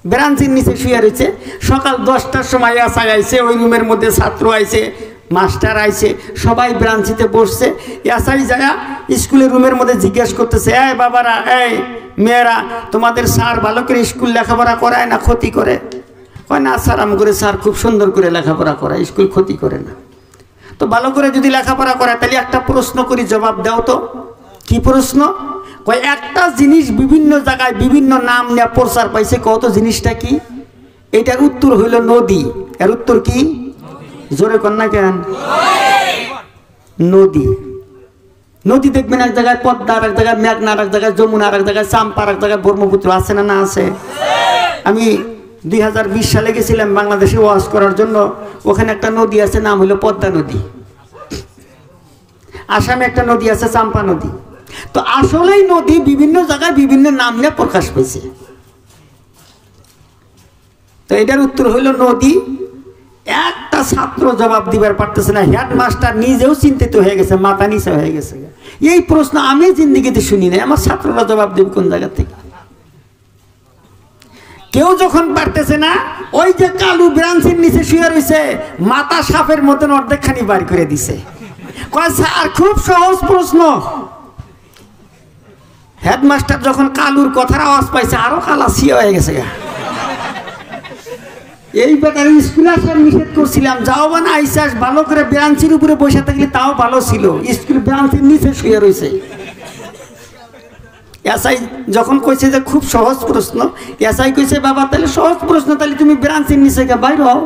ব্রাঞ্চির নিচে শুয়ে রয়েছে। সকাল 10টার সময় এসআই আইছে, ওই রুমের মধ্যে ছাত্র আইছে, মাস্টার আইছে, সবাই ব্রাঞ্চিতে বসছে। এসআই যায় স্কুলের রুমের মধ্যে জিজ্ঞেস করতেছে, এই বাবারা, এই মেয়েরা, তোমাদের স্যার ভালো করে স্কুল লেখাপড়া করায় না ক্ষতি করে? কয় না স্যার, আম করে স্যার খুব সুন্দর করে লেখাপড়া করায়, স্কুল ক্ষতি করে না। তো ভালো করে যদি লেখাপড়া করায় তাহলে একটা প্রশ্ন করি, জবাব দাও তো। কি প্রশ্ন? কয় একটা জিনিস বিভিন্ন জায়গায় বিভিন্ন নাম নিয়ে প্রচার পাইছে, কত জিনিসটা কি? এটার উত্তর হইল নদী। এর উত্তর কি? জোরে কর না কেন? নদী। নদী দেখবেন এক জায়গায় পদ্মা, আর এক জায়গায় মেঘনা, আর এক জায়গায় যমুনা, আর এক জায়গায় চাম্পা, আর এক জায়গায় ব্রহ্মপুত্র। আছে না? না আছে। আমি 2020 সালে গেছিলাম বাংলাদেশে ওয়াজ করার জন্য। ওখানে একটা নদী আছে, নাম হলো পদ্মা নদী। আসামে একটা নদী আছে, চাম্পা নদী। তো আসলেই নদী বিভিন্ন জায়গায় বিভিন্ন নাম নিয়ে প্রকাশ পেয়েছে। তো এটার উত্তর হইল নদী। একটা ছাত্র জবাব দিবার পারতেছে না। হেডমাস্টার নিজেও চিন্তিত হয়ে গেছে, মাথা নিচে হয়ে গেছে। এই প্রশ্ন আমি জিন্দিগিতে শুনি নাই, আমার ছাত্ররা জবাব দেবে কোন জায়গা থেকে? কেউ যখন পারতেছে না, ওই যে কালু ব্রাঞ্চের নিচে শুয়ে রয়েছে, মাথা সাপের মতন অর্ধেকখানি বার করে দিছে। কয় স্যার খুব সহজ প্রশ্ন। হেডমাস্টার যখন কালুর কথার আওয়াজ পাইছে, আরো কালাসিয়া হয়ে গেছে। এই ব্যাপারে স্কুলে আসার নিষেধ করছিলাম, যাও বা না আইসাস, ভালো করে ব্রাঞ্চের উপরে বসে থাকলে তাও ভালো ছিল। স্কুল ব্রাঞ্চের নিচে শুয়ে রয়েছে। এসআই যখন কইছে যে খুব সহজ প্রশ্ন, এসআই কইছে, বাবা তাহলে সহজ প্রশ্ন, তাহলে তুমি ব্রাঞ্চের নিচে গিয়ে বাইর হও।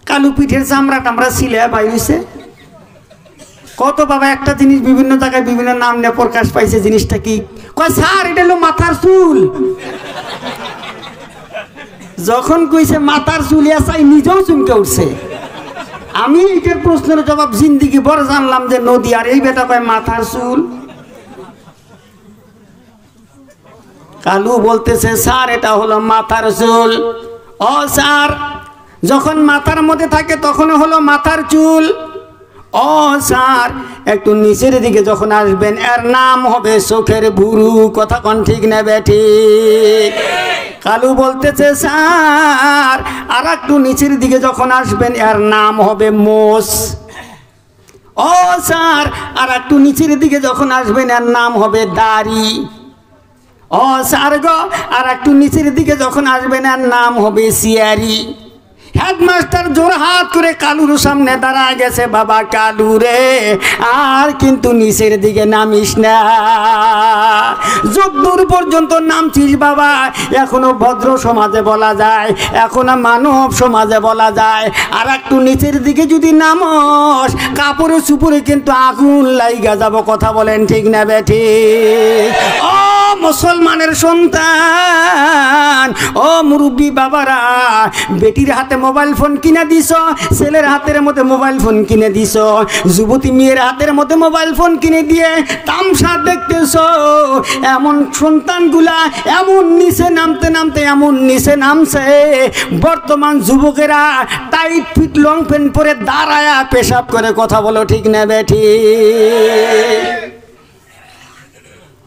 কালু পিঠের চামড়া টামড়া ছিলে বাইর হইছে। কত বাবা একটা জিনিস বিভিন্ন জায়গায় বিভিন্ন নাম নিয়ে প্রকাশ পাইছে, জিনিসটা কি? কয় স্যার এটা হলো মাথার চুল। যখন কইছে মাথার চুল, এসআই নিজেও চুমকে উঠছে। আমি এটার প্রশ্নের জবাব জিন্দিগি বড় জানলাম যে নদী, আর এই বেটা কয় মাথার চুল। কালু বলতেছে, স্যার এটা হলো মাথার চুল। ও স্যার, যখন মাথার মধ্যে থাকে তখন হলো মাথার চুল। ও স্যার, একটু নিচের দিকে যখন আসবেন এর নাম হবে চোখের ভুরু। কথা কোন ঠিক না বেঠিক? কালু বলতেছে, স্যার আর একটু নিচের দিকে যখন আসবেন এর নাম হবে মোষ। ও স্যার, আর একটু নিচের দিকে যখন আসবেন এর নাম হবে দাড়ি। ও ও স্যার গো, আর একটু নিচের দিকে যখন আসবেন আর নাম হবে সিয়ারি। হেডমাস্টার জোর হাত করে কালুর সামনে দাঁড়ায় গেছে, বাবা কালু রে, আর কিন্তু নিচের দিকে নামিস না, যতদূর পর্যন্ত নামছিস বাবা এখনো ভদ্র সমাজে বলা যায়, এখনো মানব সমাজে বলা যায়, আর একটু নিচের দিকে যদি নামস কাপড়ে চুপড়ে কিন্তু আগুন লাইগা যাব। কথা বলেন ঠিক না বেঠি? ও মুসলমানের সন্তান, ও মুরব্বী বাবারা, বেটির হাতে মোবাইল ফোন কিনে দিছ, ছেলের হাতের মধ্যে মোবাইল ফোন কিনে দিছ, যুবতী মেয়ের হাতের মধ্যে মোবাইল ফোন কিনে দিয়ে তামসা দেখতেছ। এমন সন্তানগুলা এমন নিচে নামতে নামতে এমন নিচে নামছে, বর্তমান যুবকেরা টাইট ফিট লং প্যান্ট পরে দাঁড়ায়া পেশাব করে। কথা বলো ঠিক না বেঠি?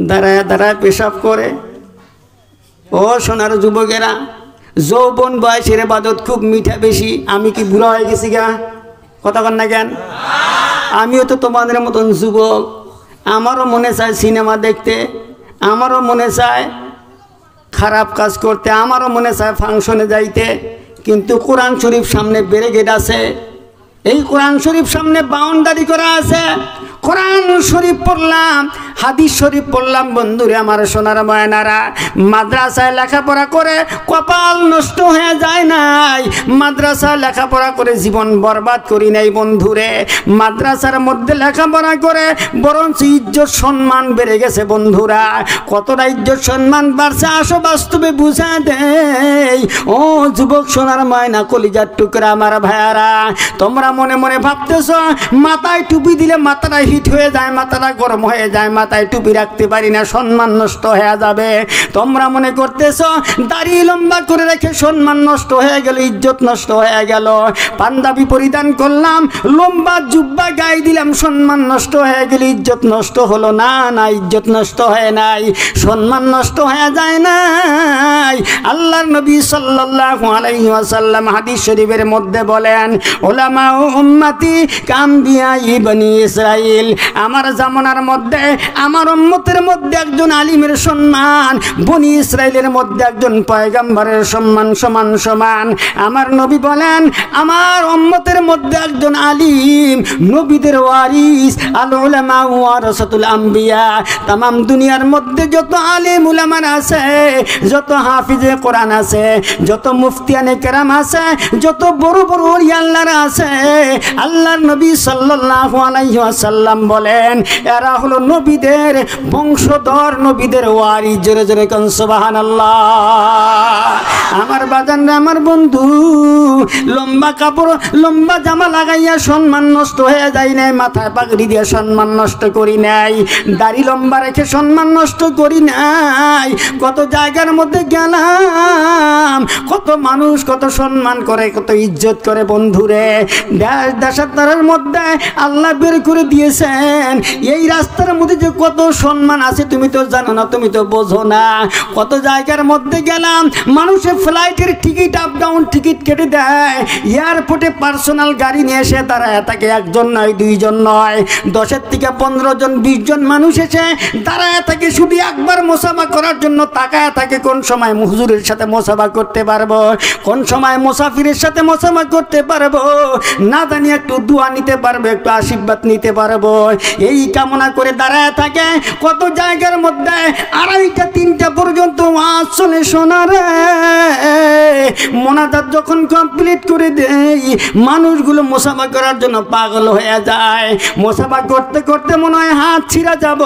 দাঁড়ায় দাঁড়ায় পেশাব করে। ও সোনার যুবকেরা, যৌবন বয়সের বাদত খুব মিঠা বেশি। আমি কি বুড়া হয়ে গেছি গা? কথা কন না কেন? আমিও তো তোমাদের মতন যুবক, আমারও মনে চায় সিনেমা দেখতে, আমারও মনে চায় খারাপ কাজ করতে, আমারও মনে চায় ফাংশনে যাইতে, কিন্তু কোরআন শরীফ সামনে ব্যারিকেড আছে, এই কোরআন শরীফ সামনে বাউন্ডারি করা আছে। কোরআন শরীফ পড়লাম, হাদিস শরীফ পড়লাম, বন্ধুরে আমার সোনার ময়নারা, মাদ্রাসায় লেখাপড়া করে কপাল নষ্ট হয়ে যায় নাই, মাদ্রাসায় লেখাপড়া করে জীবন বরবাদ করি নাই বন্ধুরে, মাদ্রাসার মধ্যে লেখাপড়া করে বরঞ্চ ইজ্জত সম্মান বেড়ে গেছে বন্ধুরা। কতটা ইজ্জত সম্মান বাড়ছে আসো বাস্তবে বুঝা দেই। ও যুবক সোনার ময়না, কলিজার টুকরা আমার ভাইয়ারা, তোমরা মনে মনে ভাবতেছ মাথায় টুপি দিলে মাথাটা হিট হয়ে যায়, মাথাটা গরম হয়ে যায়, মাথায় টুপি রাখতে পারি না, সম্মান নষ্ট হয়ে যাবে। তোমরা মনে করতেছ দাড়ি লম্বা করে রেখে সম্মান নষ্ট হয়ে গেল, ইজ্জত নষ্ট হয়ে গেল, পাঞ্জাবি পরিধান করলাম, লম্বা জুব্বা গায়ে দিলাম, সম্মান নষ্ট হয়ে গেল, ইজ্জত নষ্ট হলো। না না, ইজ্জত নষ্ট হয় নাই, সম্মান নষ্ট হয়ে যায় নাই। আল্লাহর নবী সাল্লাল্লাহু আলাইহি ওয়াসাল্লাম হাদিস শরীফের মধ্যে বলেন, উলামা উম্মতি কামবিয়া ইবনি ইসরাইল, আমার জামানার মধ্যে আমার উম্মতের মধ্যে একজন আলিমের সম্মান বনি ইসরাইলের মধ্যে একজন পয়গম্বরের সম্মান সমান সমান। আমার নবী বলেন আমার উম্মতের মধ্যে একজন আলিম, নবীদের ওয়ারিস, আল উলামা ওয়ারাসাতুল আম্বিয়া। তামাম দুনিয়ার মধ্যে যত আলিম উলামা আছে, যত হাফিজে কোরআন আছে, যত মুফতিয়ানে কেরাম আছে, যত বড় বড় ওলি আল্লাহর আছে, আল্লাহর নবী সাল্লাল্লাহু আলাইহি ওয়াসাল্লাম বলেন এরা হলো নবীদের বংশধর, নবীদের ওয়ারিস। জোরে জোরে কোন সুবহানাল্লাহ। আমার বাজানরা, আমার বন্ধু, লম্বা কাপড় লম্বা জামা লাগাইয়া সম্মান নষ্ট হয়ে যায় নাই, মাথায় পাগড়ি দিয়ে সম্মান নষ্ট করি নাই, দাড়ি লম্বা রেখে সম্মান নষ্ট করি নাই। কত জায়গার মধ্যে গেলাম, কত মানুষ কত সম্মান করে, কত ইজ্জত করে বন্ধুরে। দেশ দেশান্তরের মধ্যে আল্লাহ বের করে দিয়েছেন, এই রাস্তার মধ্যে যে কত সম্মান আছে তুমি তো জানো না, তুমি তো বোঝো না। কত জায়গার মধ্যে গেলাম, মানুষের ফ্লাইটের টিকিট আপ ডাউন টিকিট কেটে দেয়, এয়ারপোর্টে পার্সোনাল গাড়ি নিয়ে এসে দাঁড়ায় থাকে, একজন নয় দুইজন নয়, 10 থেকে 15 জন 20 জন মানুষ এসে দাঁড়ায় থাকে, শুধু একবার মোসাফা করার জন্য তাকায় থাকে, কোন সময় হুজুরের সাথে মোসাফা করতে পারবো, কোন সময় মুসাফিরের সাথে মোসাফা করতে পারবো, না জানি একটু দোয়া নিতে পারবো, একটু আশীর্বাদ নিতে পারবো, এই কামনা করে দাঁড়ায় থাকে। কত জায়গার মধ্যে 2:30 3টা পর্যন্ত ওয়াজ চলে শোনারে, মোনাজাত যখন কমপ্লিট করে দেই মানুষগুলো মোসাফা করার জন্য পাগল হয়ে যায়, মোসাফা করতে করতে মনে হয় হাত ছিঁড়া যাব,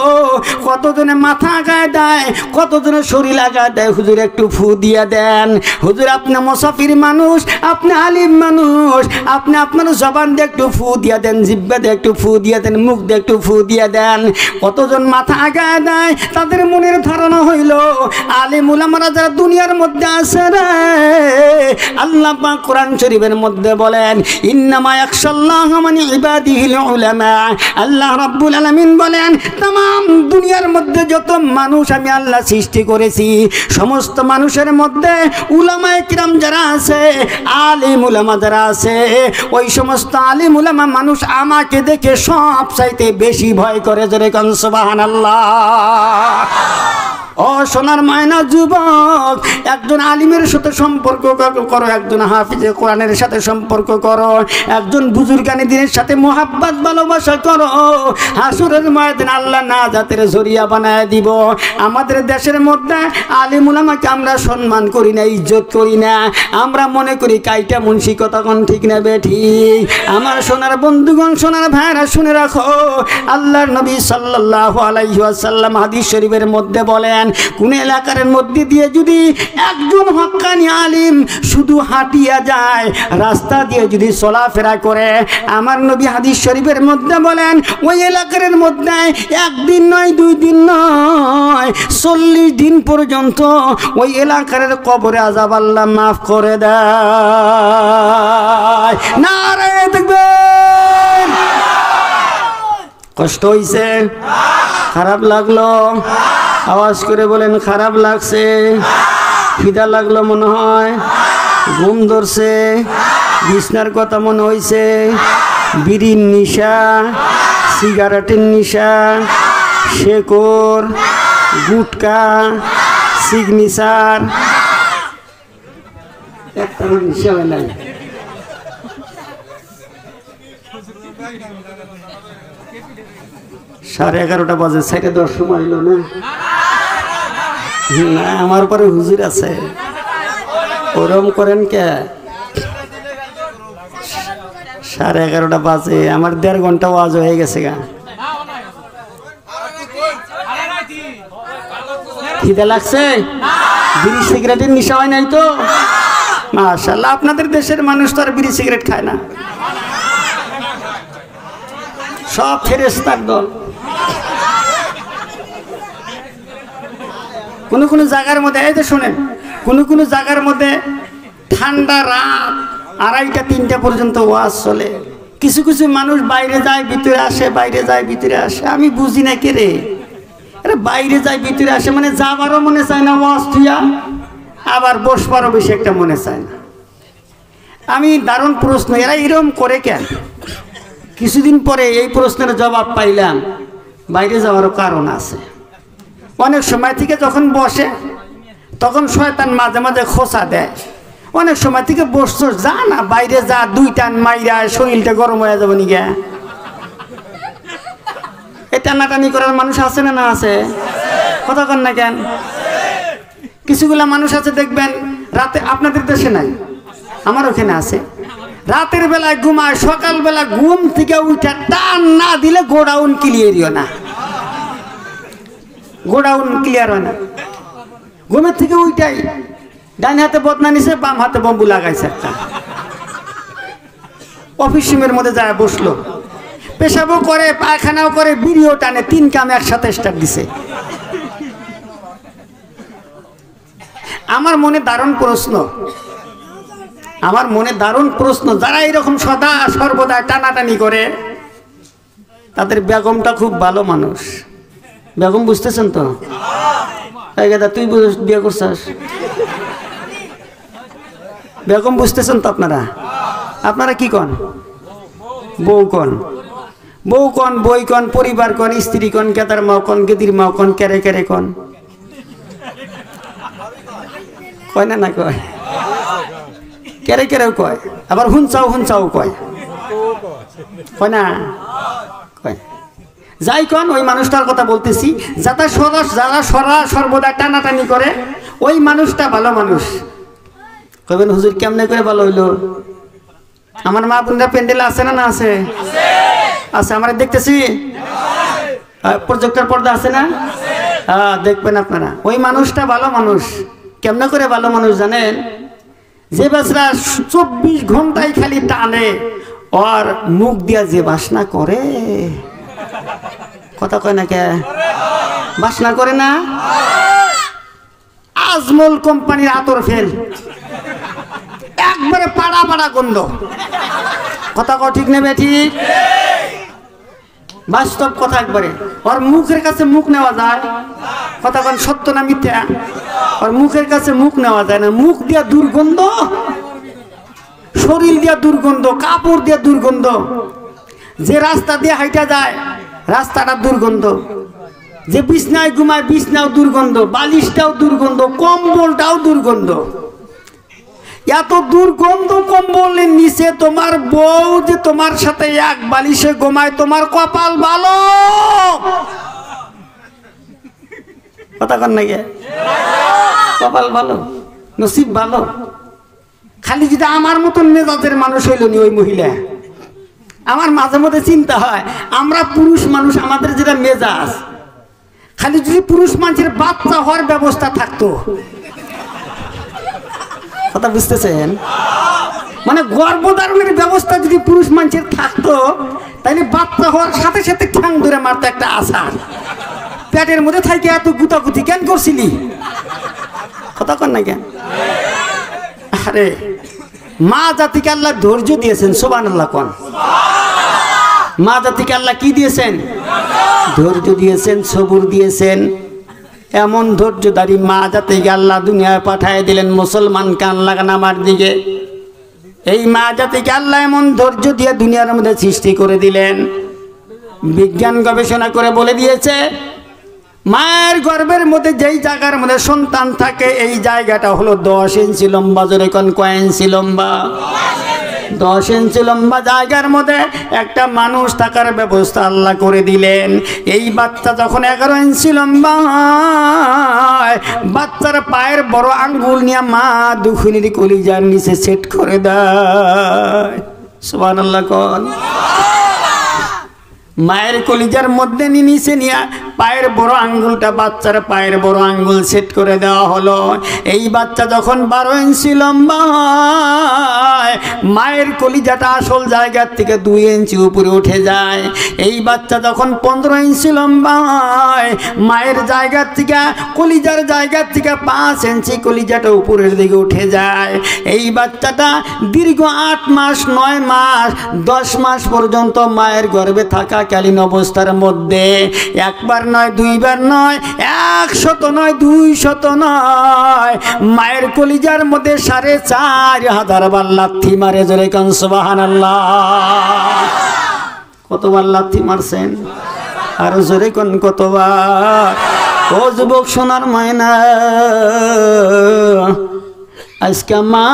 কতজনে মাথা আগায় দেয়, কতজনে শরীর আগায় দেয়, হুজুর একটু ফু দিয়ে দেন, হুজুর আপনি মুসাফির মানুষ, আপনি আলিম মানুষ, আপনি আপনার জবান দিয়ে একটু ফু দিয়ে দেন, জিহ্বা দিয়ে একটু ফু দিয়ে দেন, মুখ দিয়ে একটু ফু দিয়ে দেন। কতজন মাথা আগায় দেয়, তাদের মনের ধারণা হইল আলিম উলামারা যারা দুনিয়ার মধ্যে আছে রে, আল্লাহ পাক কোরআন শরীফের মধ্যে বলেন ইন্নামা ইয়াখশাল্লাহা মিন ইবাদিহিল উলামা। আল্লাহ রাব্বুল আলামিন বলেন तमाम দুনিয়ার মধ্যে যত মানুষ আমি আল্লাহ সৃষ্টি করেছি সমস্ত মানুষের মধ্যে উলামায়ে কিরাম যারা আছে, আলিম উলামা যারা আছে, ওই সমস্ত আলিম উলামা মানুষ আমাকে দেখে সব চাইতে বেশি ভয় করে। জোরে কোন সুবহানাল্লাহ। ও সোনার ময়না যুবক, একজন আলিমের সাথে সম্পর্ক করো, একজন হাফিজে কোরআনের সাথে সম্পর্ক করো, একজন বুজুর্গানি দিনের সাথে মোহাব্বত ভালোবাসা করো। হাসুরের ময়দানে আল্লাহ নাজাতের জরিয়া বানায় দিব। আমাদের দেশের মধ্যে আলিম উলামাকে আমরা সম্মান করি না, ইজ্জত করি না, আমরা মনে করি কাইটা মুন্সি, কথা কোন ঠিক না বেঠিক? আমার সোনার বন্ধুগণ, সোনার ভাইরা শুনে রাখো, আল্লাহর নবী সাল্লাল্লাহু আলাইহি ওয়াসাল্লাম হাদিস শরীফের মধ্যে বলেন, কোন এলাকার মধ্যে দিয়ে যদি একজন হক্কানি আলিম শুধু হাঁটিয়া যায়, রাস্তা দিয়ে যদি চলাফেরা করে, আমার নবী হাদিস শরীফের মধ্যে বলেন ওই এলাকার মধ্যে একদিন নয়, 2 দিন নয়, 40 দিন পর্যন্ত ওই এলাকার কবরে আযাব আল্লাহ মাফ করে দেয়। নারে দেখবেন, কষ্ট হইছে, খারাপ লাগলো, আওয়াজ করে বলেন খারাপ লাগছে, খিদা লাগলো মনে হয়, ঘুম ধরছে, বিছনার কথা মনে হইছে, বিড়ির নিশা, সিগারেটের নিশা, শেকর, গুটকা, সিগনেচার, একটা নিশা হয় নাই। সাড়ে 11টা বাজে, 10:30 সময় হইল না? না, আমার পরে হুজুর আছে, ওরম করেন কে? 11:30 বাজে, আমার 1.5 ঘন্টা ওয়াজ হয়ে গেছে গা। খিদে লাগছে? বিড়ি সিগারেটের নেশা হয় নাই তো? মাশাআল্লাহ, আপনাদের দেশের মানুষ তো আর বিড়ি সিগারেট খায় না, সব ফেরেশতার দল। কোন কোন জায়গার মধ্যে, এই যে শোনেন, কোন কোন জায়গার মধ্যে ঠান্ডা রাত 2:30-3টা পর্যন্ত ওয়াজ চলে। কিছু কিছু মানুষ বাইরে যায় ভিতরে আসে, বাইরে যায় ভিতরে আসে, আমি বুঝি না কে রে, আরে বাইরে যায় ভিতরে আসে মানে যাবারও মনে চায় না ওয়াজ থুইয়া, আবার বসবারও বেশি একটা মনে চায় না। আমি দারুণ প্রশ্ন, এরা এরকম করে কেন? কিছুদিন পরে এই প্রশ্নের জবাব পাইলাম, বাইরে যাওয়ারও কারণ আছে। অনেক সময় থেকে যখন বসে তখন শয়তান মাঝে মাঝে খোঁচা দেয়, অনেক সময় থেকে বসছো, যা না বাইরে যা, 2 টান মাইরা শরীরটা গরম হয়ে যাবে নিগা। এই টানাটানি করার মানুষ আছে না? না আছে? কথা কন না কেন? কিছুগুলা মানুষ আছে দেখবেন রাতে, আপনাদের দেশে নাই, আমার ওখানে আছে, রাতের বেলায় ঘুমায়, সকালবেলা ঘুম থেকে উঠে টান না দিলে গোডাউন ক্লিয়ারই না, গোডাউন ক্লিয়ার হয় না। ঘুমের থেকে উইটাই ডান হাতে বদনা নিছে, বাম হাতে বম্বু লাগাইছে একটা, অফিস রুমের মধ্যে যায় বসলো, পেশাবও করে, পায়খানাও করে, বিড়িও টানে, 3 কাম একসাথে স্টার্ট দিছে। আমার মনে দারুণ প্রশ্ন, আমার মনে দারুণ প্রশ্ন, যারা এরকম সদা সর্বদা টানাটানি করে, তাদের বেগমটা খুব ভালো মানুষ। বেগম বুঝতেছেন তো? তুই বিয়ে করছিস? বেগম বুঝতেছেন তো আপনারা? আপনারা কি কন? বউ কন, বউ কন, বই কন, পরিবার কন, স্ত্রী কন, কেদার মাও কন, গেদির মাও কন, কেরে কেরে কন, কয় না? না কয়, কেরে কেরেও কয়, আবার হুনচাও হুনচাও কয়, কয় না? কয়। যাই কন, ওই মানুষটার কথা বলতেছি, যারা সর্বদা টানাটানি করে, ওই মানুষটা ভালো মানুষ। কইবেন হুজুর কেমনে করে ভালো হইলো? আমার মা বোনরা প্যান্ডেল আছে না? না আছে? আছে, আমরা দেখতেছি, প্রজেক্টর পর্দা আছে না? হ্যাঁ, দেখবেন আপনারা, ওই মানুষটা ভালো মানুষ। কেমনে করে ভালো মানুষ জানেন? যে বাসরা 24 ঘন্টায় খালি টানে, আর মুখ দিয়া যে বাসনা করে, কথা কয় না কে? বাসনা করে না? আজমল কোম্পানির আতর ফেল, একবারে পাড়া পাড়া গন্ধ, কথা কয় ঠিক নেবে? ঠিক, বাস্তব কথা একবারে। ওর মুখের কাছে মুখ নেওয়া যায়, কথা কন সত্য না মিথ্যা? ওর মুখের কাছে মুখ নেওয়া যায় না, মুখ দিয়া দুর্গন্ধ, শরীর দিয়া দুর্গন্ধ, কাপড় দিয়া দুর্গন্ধ, যে রাস্তা দিয়ে হাইটা যায় রাস্তাটা দুর্গন্ধ, যে বিছনায় ঘুমায় বিছনাও দুর্গন্ধ, বালিশটাও দুর্গন্ধ, কম্বলটাও দুর্গন্ধ। এত দুর্গন্ধ কম্বলের নিচে তোমার বউ যে তোমার সাথে এক বালিশে ঘুমায়, তোমার কপাল ভালো। কথা কন না গে? কপাল ভালো, নসিব ভালো। খালি যদি আমার মতন মেজাজের মানুষ হইল নি ওই মহিলা। আমার মাঝে মধ্যে চিন্তা হয়, আমরা পুরুষ মানুষ, আমাদের যেটা মেজাজ, খালি যদি পুরুষ মানুষের বাচ্চা হওয়ার ব্যবস্থা থাকতো। কথা বুঝতেছেন? মানে গর্ভধারণের ব্যবস্থা যদি পুরুষ মানুষের থাকতো, তাহলে বাচ্চা হওয়ার সাথে সাথে ঠ্যাং ধরে মারতো একটা আশার। পেটের মধ্যে থাকে এত গুতাগুতি কেন করছিলি? কথা কন না কেন? আরে মা জাতিকে আল্লাহ ধৈর্য দিয়েছেন, সুবহানাল্লাহ কোন। মা জাতিকে আল্লাহ কি দিয়েছেন? ধৈর্য দিয়েছেন, সবুর দিয়েছেন। এমন ধৈর্যধারী মা জাতিকে আল্লাহ দুনিয়ায় পাঠিয়ে দিলেন মুসলমান কান লাগান আমার দিকে। এই মা জাতিকে আল্লাহ এমন ধৈর্য দিয়ে দুনিয়ার মধ্যে সৃষ্টি করে দিলেন। বিজ্ঞান গবেষণা করে বলে দিয়েছে, মায়ের গর্ভের মধ্যে যেই জায়গার মধ্যে সন্তান থাকে, এই জায়গাটা হলো 10 ইঞ্চি লম্বা। জোরে কোন কয় ইঞ্চি লম্বা? 10 ইঞ্চি লম্বা জায়গার মধ্যে একটা মানুষ থাকার ব্যবস্থা আল্লাহ করে দিলেন। এই বাচ্চা যখন 11 ইঞ্চি লম্বা হয়, বাচ্চার পায়ের বড় আঙ্গুল নিয়ে মা দুখুনির কলিজার নিচে সেট করে দেয়। সুবহানাল্লাহ কোন। মায়ের কলিজার মধ্যে নিচে নিয়ে পায়ের বড় আঙ্গুলটা, বাচ্চার পায়ের বড় আঙ্গুল সেট করে দেওয়া হলো। এই বাচ্চা যখন 12 ইঞ্চি লম্বা হয়, মায়ের কলিজাটা আসল জায়গার থেকে 2 ইঞ্চি উপরে উঠে যায়। এই বাচ্চা যখন 15 ইঞ্চি লম্বা হয়, মায়ের জায়গার থেকে, কলিজার জায়গার থেকে 5 ইঞ্চি কলিজাটা উপরের দিকে উঠে যায়। এই বাচ্চাটা দীর্ঘ 8 মাস, 9 মাস, 10 মাস পর্যন্ত মায়ের গর্ভে থাকাকালীন অবস্থার মধ্যে একবার নয়, দুইবার নয়, 100 নয়, 200 নয়, মায়ের কলিজার মধ্যে 4,500 বার লাথি মারে। জোরে কোন সুবহানাল্লাহ। কতবার লাথি মারছেন? আর জোরে কোন কতবার? ও যুবক সোনার ময়না, আজকে মা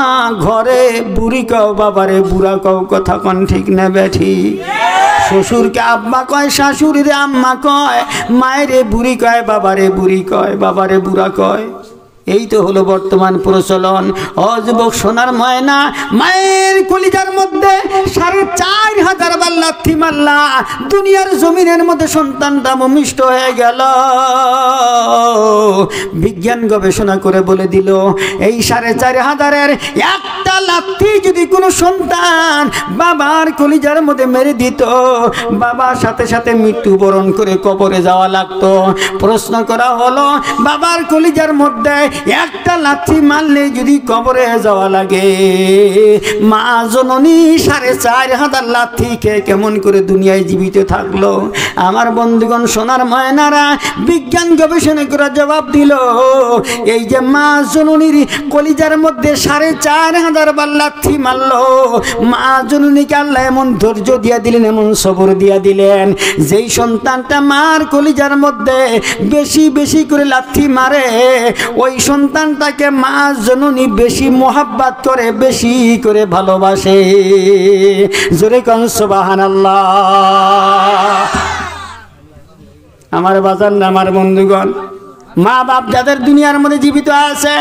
ঘরে বুড়ি কও, বাবারে বুড়া কও। কথা কোন ঠিক না বেঠি? শ্বশুরকে আব্বা কয়, শাশুড়িরে আম্মা কয়, মায়েরে বুড়ি কয়, বাবারে বুড়ি কয়, বাবারে বুড়া কয়। এই তো হলো বর্তমান প্রচলন। ও যুবক সোনার ময়না, মায়ের কলিজার মধ্যে 4,500 বার লাথি মারলা, দুনিয়ার জমিনের মধ্যে সন্তানটা ভূমিষ্ঠ হয়ে গেল। বিজ্ঞান গবেষণা করে বলে দিল, এই 4,500-এর একটা লাথি যদি কোনো সন্তান বাবার কলিজার মধ্যে মেরে দিত, বাবার সাথে সাথে মৃত্যুবরণ করে কবরে যাওয়া লাগতো। প্রশ্ন করা হলো, বাবার কলিজার মধ্যে একটা লাথি মারলে যদি কবরে যাওয়া লাগে, মা জননী 4,500 লাথি খেয়ে কেমন করে দুনিয়ায় জীবিত থাকলো? আমার বন্ধুগণ সোনার ময়নারা, বিজ্ঞান গবেষণা করে জবাব দিল, এই যে মা জননীর কলিজার মধ্যে 4,500 বার লাথি মারলো, মা জননীকে আল্লাহ এমন ধৈর্য দিয়া দিলেন, এমন সবর দিয়া দিলেন, যেই সন্তানটা মার কলিজার মধ্যে বেশি বেশি করে লাথি মারে, ওই সন্তানটাকে মা জননী বেশি মোহাব্বত করে, বেশি করে ভালোবাসে। জোরে কোন সুবহানাল্লাহ। আমার বাজার না, আমার বন্ধুগণ, মা বাপ যাদের দুনিয়ার মধ্যে জীবিত আছে,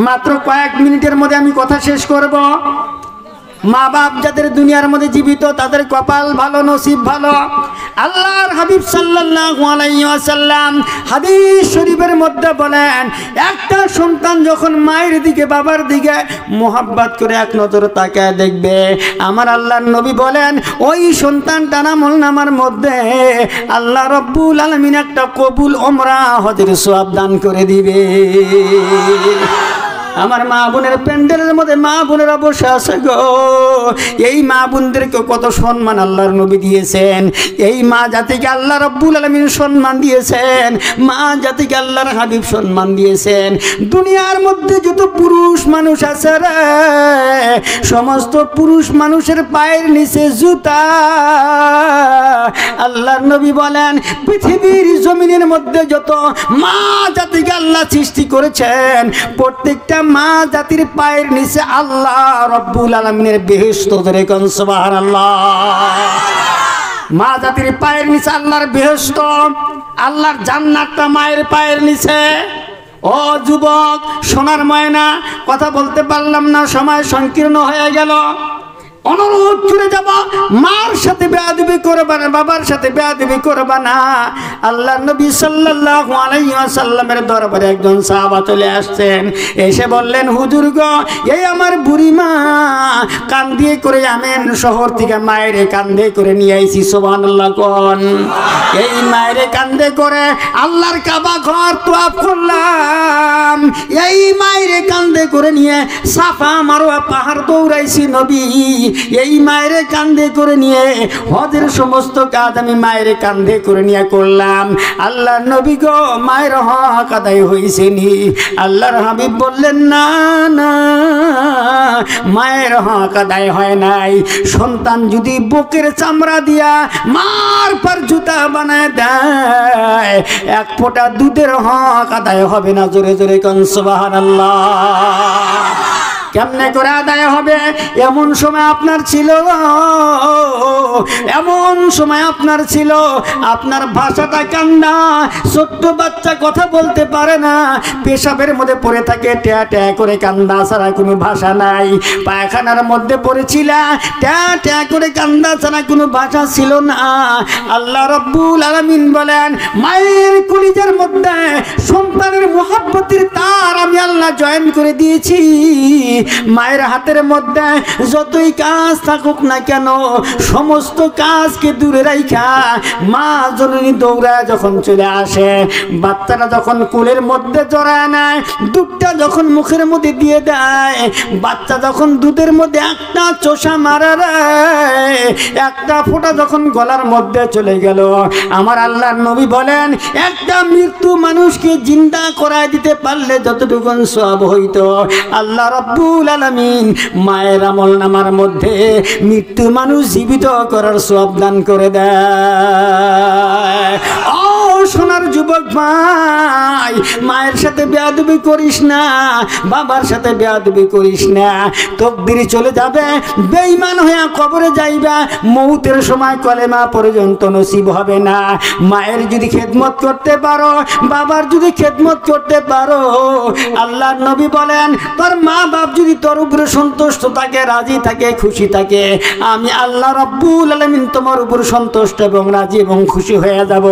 মাত্র কয়েক মিনিটের মধ্যে আমি কথা শেষ করব। মা বাপ যাদের দুনিয়ার মধ্যে জীবিত, তাদের কপাল ভালো, নসিব ভালো। আল্লাহর হাবিব সাল্লাল্লাহু আলাইহি ওয়াসাল্লাম হাদিস শরীফের মধ্যে বলেন, একটা সন্তান যখন মায়ের দিকে, বাবার দিকে মোহাব্বত করে এক নজর তাকায় দেখবে, আমার আল্লাহর নবী বলেন, ওই সন্তানটার আমলনামার মধ্যে আল্লাহ রব্বুল আলামিন একটা কবুল উমরা হজের সওয়াব দান করে দিবে। আমার মা বোনের প্যান্ডেলের মধ্যে মা বোনেরা বসে আছে গো। এই মা বোনদেরকে কত সম্মান আল্লাহর নবী দিয়েছেন। এই মা জাতিকে আল্লাহ রাব্বুল আলামিন সম্মান দিয়েছেন। মা জাতিকে আল্লাহর হাবিব সম্মান দিয়েছেন। দুনিয়ার মধ্যে যত পুরুষ মানুষ আছে রে, সমস্ত পুরুষ মানুষের পায়ের নিচে জুতা। আল্লাহর নবী বলেন পৃথিবীর জমিনের মধ্যে যত মা জাতিকে আল্লাহ সৃষ্টি করেছেন, প্রত্যেকটা মা জাতির পায়ের নিচে আল্লাহ রাব্বুল আলামিনের বেহেশত। ধরে কোন সুবহানাল্লাহ। মা জাতির পায়ের নিচে আল্লাহর বেহেশত, আল্লাহর জান্নাতটা মায়ের পায়ের নিচে। ও যুবক, সোনার ময়না, কথা বলতে পারলাম না, সময় সংকীর্ণ হয়ে গেল। অনুরোধ করে যাব, মার সাথে বেয়াদবি করবা না, বাবার সাথে বেয়াদবি করবা না। আল্লাহ নবী সাল্লাল্লাহু আলাইহি ওয়াসাল্লামের দরবারে একজন সাহাবা চলে আসছেন। এসে বললেন, হুজুর গো, এই আমার বুড়ি মা কান্দে করে আমেন শহর থেকে মায়ের কান্দে করে নিয়ে আইছি। সুবহানাল্লাহ কোন। এই মায়ের কান্দে করে আল্লাহর কাবা ঘর তওয়াফ করলাম। এই মায়ের কান্দে করে নিয়ে সাফা মারওয়া পাহাড় দৌড়াইছি নবী। এই মায়ের কান্দে করে নিয়ে হজের সমস্ত কাজ আমি মায়ের কান্দে করে নিয়ে করলাম। আল্লাহ নবী গো, মায়ের হক আদায় হয়েছে নি? আল্লাহর হাবিব বললেন, না না, মায়ের হক আদায় হয় নাই। সন্তান যদি বুকের চামড়া দিয়া মার পর জুতা বানায় দেয়, এক ফোঁটা দুধের হক আদায় হবে না। জোরে জোরে কোন সুবহানাল্লাহ। কেমনে করে আদায় হবে? এমন সময় আপনার ছিল, এমন সময় আপনার ছিল, আপনার ভাষাটা কান্না। ছোট্ট বাচ্চা কথা বলতে পারে না, পেশাবের মধ্যে পড়ে থাকে, ট্যা ট্যা করে কান্দা ছাড়া কোনো ভাষা নাই। পায়খানার মধ্যে পড়েছিল, ট্যা ট্যা করে কান্দা ছাড়া কোনো ভাষা ছিল না। আল্লাহ রাব্বুল আলামিন বলেন, মায়ের কলিজার মধ্যে সন্তানের মুহাব্বতের তার আমি আল্লাহ জয়েন করে দিয়েছি। মায়ের হাতের মধ্যে যতই কাজ থাকুক না কেন, সমস্ত কাজকে দূরে রাখা মা জননী দৌড়ায় যখন চলে আসে, বাচ্চাটা যখন কোলের মধ্যে জড়ায় নেয়, দুধটা যখন মুখের মধ্যে দিয়ে দেয়, বাচ্চা যখন দুধের মধ্যে একটা চোষা মারা একটা ফোঁটা যখন গলার মধ্যে চলে গেল, আমার আল্লাহর নবী বলেন, একটা মৃত্যু মানুষকে জিন্দা করায় দিতে পারলে যতটুকু সওয়াব হইতো, আল্লাহ রাব্বুল আলামিন মায়ের আমলনামার মধ্যে মৃত্যু মানুষ জীবিত করার সওয়াব দান করে দেয়। ও সোনার যুবক ভাই, মায়ের সাথে বেয়াদবি করিস না, বাবার সাথে বেয়াদবি করিস না। তকদির চলে যাবে, বেঈমান হয়ে কবরে যাইবা, মৌতের সময় কলেমা পর্যন্ত নসিব হবে না। মায়ের যদি খেদমত করতে পারো, বাবার যদি খেদমত করতে পারো, আল্লাহর নবী বলেন, তোর মা বাপ যদি তোর উপরে সন্তুষ্ট থাকে, রাজি থাকে, খুশি থাকে, আমি আল্লাহ রাব্বুল আলামিন তোমার উপর সন্তুষ্ট এবং রাজি এবং খুশি হয়ে যাব।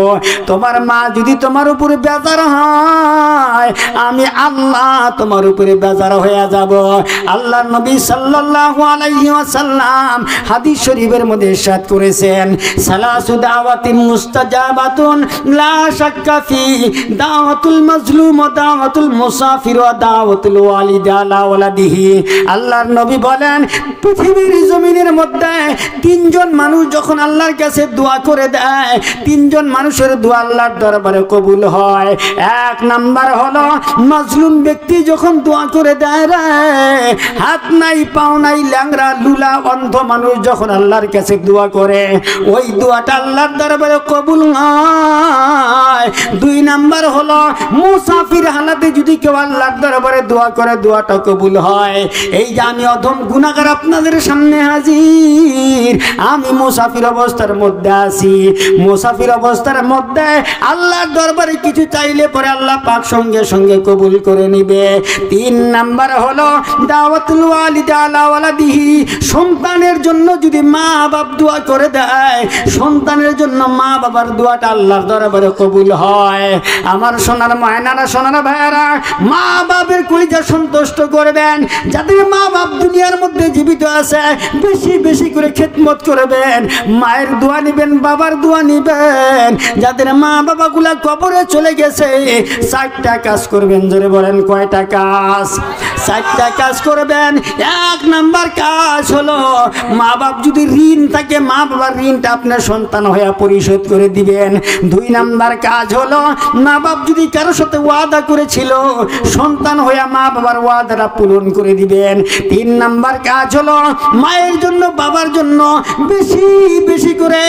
তোমার মা যদি তোমার উপরে বেজার হয়, আমি আল্লাহ তোমার উপরে বেজার হয়ে যাব। আল্লাহর নবী সাল্লাল্লাহু আলাইহি ওয়াসাল্লাম হাদিস শরীফের মধ্যে ইরশাদ করেছেন, সালাসু দাওয়াতিন মুস্তাজাবাতুন লা শাক্কা ফি, দাওয়াতুল মাজলুম ওয়া দাওয়াতুল মুসাফির ওয়া দাওয়াতুল ওয়ালিদ আলা ওয়ালাদিহি। আল্লাহর নবী বলেন, পৃথিবীর জমিনের মধ্যে তিনজন মানুষ যখন আল্লাহর কাছে দোয়া করে দেয়, তিনজন মানুষের দোয়া আল্লাহর দরবারে কবুল হয়। এক নাম্বার হলো মাজলুম ব্যক্তি যখন দোয়া করে দেয় রে, হাত নাই পাও নাই ল্যাংড়া লুলা অন্ধ মানুষ যখন আল্লাহর কাছে দোয়া করে, ওই দোয়াটা আল্লাহর দরবারে কবুল হয়। দুই নাম্বার হলো মুসাফির হালাতে যদি কেউ আল্লাহর দরবারে দোয়া করে, দোয়াটা কবুল হয়। এই যে আমি অধম গুনাহগার আপনাদের সামনে হাজির, আমি মুসাফির অবস্থার মধ্যে আছি। মুসাফির অবস্থার মধ্যে আল্লাহর দরবারে কিছু চাইলে পরে আল্লাহ পাক সঙ্গে সঙ্গে কবুল করে নিবে। তিন নাম্বার হলো দাওয়াতুল ওয়ালিদ আলা ওয়ালাদিহি, সন্তানের জন্য যদি মা বাপ দোয়া করে দেয়, সন্তানের জন্য মা বাবার দোয়াটা আল্লাহর দরবারে কবুল হয়। আমার সোনার ময়নারা, সোনার ভাইয়ারা, মা বাপের কলিজা সন্তুষ্ট করবেন। যাদের মা বাপ দুনিয়ার মধ্যে জীবিত আছে, বেশি বেশি করে খেদমত করবেন, মায়ের দোয়া নিবেন, বাবার দোয়া নিবেন। যাদের মা বাবা গুলা কবরে চলে গেছে, 4টা কাজ করবেন। জোরে বলেন, কয়টা কাজ? চারটা কাজ করবেন। এক নাম্বার কাজ হলো মা বাপ যদি ঋণ থাকে মা বাবার ঋণটা আপনার সন্তান হয়ে পরিশোধ করে দিবেন। দুই নাম্বার কাজ হলো মা বাপ যদি কারো সাথে ওয়াদা করেছিল সন্তান হয়ে মা বাবার ওয়াদাটা পূরণ করে দিবেন। তিন নাম্বার কাজ হলো মায়ের জন্য বাবার জন্য বেশি বেশি করে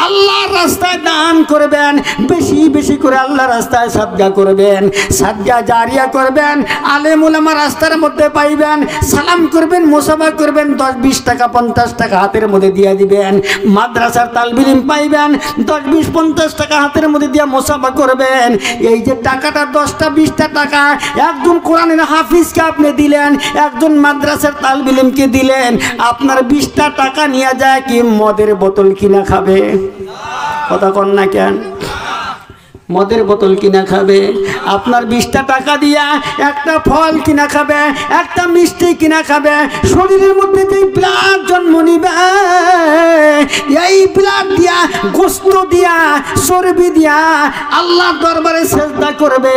আল্লাহর রাস্তায় দান করবেন, বেশি বেশি করে আল্লাহর রাস্তায় সাদকা করবেন, সাদকা জারিয়া করবেন। আলেম উলামা রাস্তার মধ্যে পাইবেন, সালাম করবেন, মুসাফা করবেন, 10-20 টাকা 50 টাকা হাতের মধ্যে দিয়ে দিবেন। মাদ্রাসার তালবিল ইলম পাইবেন, 10-20-50 টাকা হাতের মধ্যে দিয়ে মুসাফা করবেন। এই যে টাকাটা 10টা-20টা টাকা একজন কোরআনের হাফিজকে আপনি দিলেন, একজন মাদ্রাসার তালবিল ইলমকে দিলেন, আপনার 20টা টাকা নিয়ে যায় কি মদের বোতল কিনা খাবে? কথা কন না কেন? মদের বোতল কিনা খাবে। আপনার 20টা টাকা দিয়া একটা ফল কিনা খাবে, একটা মিষ্টি কিনা খাবে। শরীরের মধ্যে যে ব্লাড জন্ম নিবে এই ব্লাড দিয়া গোস্ত দিয়া চর্বি দিয়া আল্লাহর দরবারে সেজদা করবে,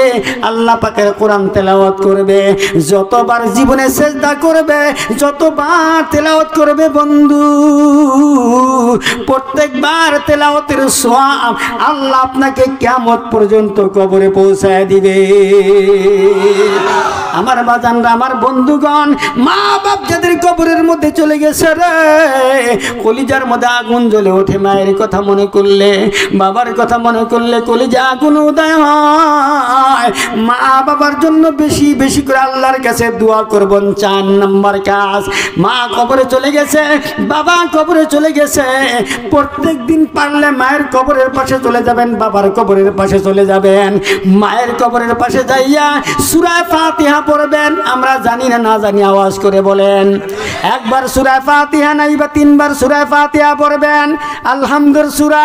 আল্লাহ পাকের কোরআন তেলাওয়াত করবে। যতবার জীবনে সেজদা করবে, যতবার তেলাওয়াত করবে বন্ধু, প্রত্যেকবার তেলাওয়াতের সওয়াব আল্লাহ আপনাকে কিয়ামত পর্যন্ত কবরে পৌঁছায় দিবে। আমার বাজানরা, আমার বন্ধুগণ, মা বাপ যাদের কবরের মধ্যে চলে গেছে রে, কলিজার মধ্যে আগুন জ্বলে ওঠে। মায়ের কথা মনে করলে, বাবার কথা মনে করলে কলিজা আগুন উদয় হয়। মা বাবার জন্য বেশি বেশি করে আল্লাহর কাছে দোয়া করবেন। 4 নাম্বার কাজ, মা কবরে চলে গেছে, বাবা কবরে চলে গেছে, প্রত্যেক দিন পারলে মায়ের কবরের পাশে চলে যাবেন, বাবার কবরের পাশে চলে যাবেন। মায়ের কবরের পাশে যাইয়া সূরা ফাতিহা পড়বেন। আমরা জানি না, না জানি আওয়াজ করে বলেন। একবার সূরা ফাতিহা নাইবা 3বার সূরা ফাতিহা পড়বেন। আলহামদুলিল্লাহ সূরা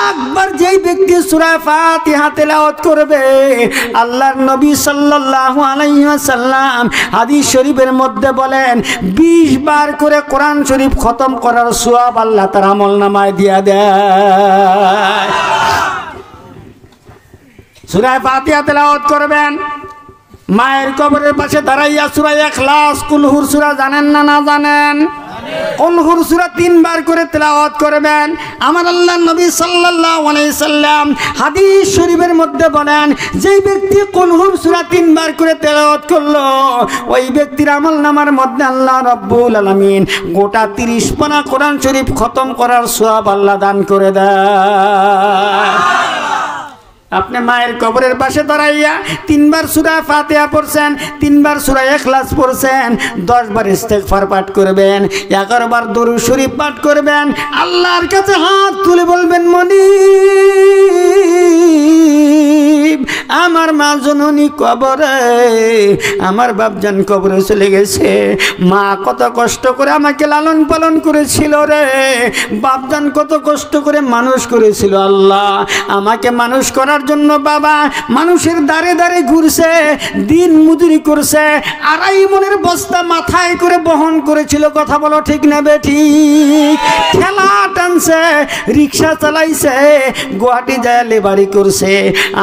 একবার যেই ব্যক্তি সূরা ফাতিহা তেলাওয়াত করবে, আল্লাহর নবী সাল্লাল্লাহু আলাইহি ওয়াসাল্লাম হাদিস শরীফের মধ্যে বলেন 20 বার করে কোরআন শরীফ খতম করার সওয়াব আল্লাহ তার আমলনামায় দিয়া দেয়। সূরা ফাতিহা তেলাওয়াত করবেন। মায়ের কবরের পাশে দাঁড়াইয়া সূরা ইখলাস, কুলহুর সূরা জানেন না, না জানেন? কুলহুর সূরা 3 বার করে তেলাওয়াত করবেন। আমার আল্লাহর নবী সাল্লাল্লাহু আলাইহি সাল্লাম হাদিস শরীফের মধ্যে বলেন, যেই ব্যক্তি কুলহুর সূরা 3 বার করে তেলাওয়াত করলো, ওই ব্যক্তির আমলনামার মধ্যে আল্লাহ রাব্বুল আলামিন গোটা 30 পারা কোরআন শরীফ খতম করার সওয়াব আল্লাহ দান করে দেয়। আপনি মায়ের কবরের পাশে দাঁড়াইয়া 3 বার সূরা ফাতিহা পড়ছেন, 3 বার সূরা ইখলাস পড়ছেন, 10 বার ইস্তেগফার পাঠ করবেন, 11 বার দরুদ শরীফ পাঠ করবেন। আল্লাহর কাছে হাত তুলে বলবেন, মনিব আমার মা জননী কবরে, আমার বাপজান কবরে চলে গেছে। মা কত কষ্ট করে আমাকে লালন পালন করেছিল রে, বাপজান কত কষ্ট করে মানুষ করেছিল। আল্লাহ আমাকে মানুষ করার জন্য বাবা মানুষের দাঁড়ে দাঁড়ে ঘুরছে, দিন মজুরি করছে, 2.5 মনের বস্তা মাথায় করে বহন করেছিল। কথা বলো ঠিক না বেঠিক? ঠেলা টানছে, রিক্সা চালাইছে, গুয়াহাটি যায় লেবারি করছে।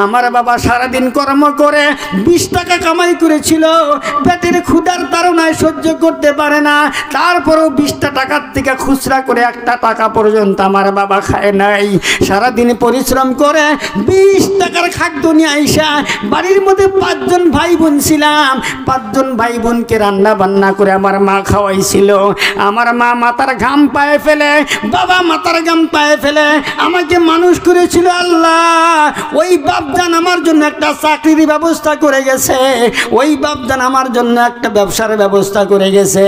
আমার বাবা সারাদিন কর্ম করে 20 টাকা কামাই করেছিল, পেটের ক্ষুধার তাড়নায় সহ্য করতে পারে না, তারপরেও 20টা টাকার থেকে খুচরা করে 1টা টাকা পর্যন্ত আমার বাবা খায় নাই। সারাদিন পরিশ্রম করে 20 টাকার খাদ্য নিয়ে আইসা বাড়ির মধ্যে 5 জন ভাই বোন ছিলাম, 5 জন ভাই বোনকে রান্না বান্না করে আমার মা খাওয়াইছিল। আমার মা মাথার ঘাম পায়ে ফেলে, বাবা মাথার ঘাম পায়ে ফেলে আমাকে মানুষ করেছিল। আল্লাহ ওই বাপজান আমার জন্য একটা চাকরির ব্যবস্থা করে গেছে, ওই বাপজান আমার জন্য একটা ব্যবসার ব্যবস্থা করে গেছে,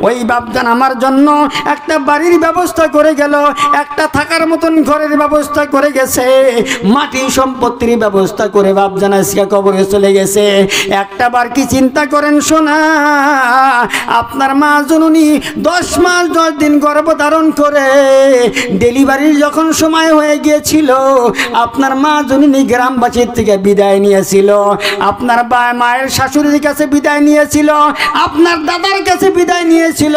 ওই বাপজান আমার জন্য একটা বাড়ির ব্যবস্থা করে গেল, একটা থাকার মতন ঘরের ব্যবস্থা করে গেছে, মাটি সম্পত্তির ব্যবস্থা করে বাপজান আজকে কবরে চলে গেছে। একটা বার কি চিন্তা করেন শোনা, আপনার মা জননী 10 মাস 10 দিন গর্ভধারণ করে ডেলিভারির যখন সময় হয়ে গিয়েছিল, আপনার মা জননী গ্রামবাসীর থেকে বিদায় নিয়েছিল, আপনার মায়ের শাশুড়ির কাছে বিদায় নিয়েছিল, আপনার দাদার কাছে বিদায় নিয়েছিল,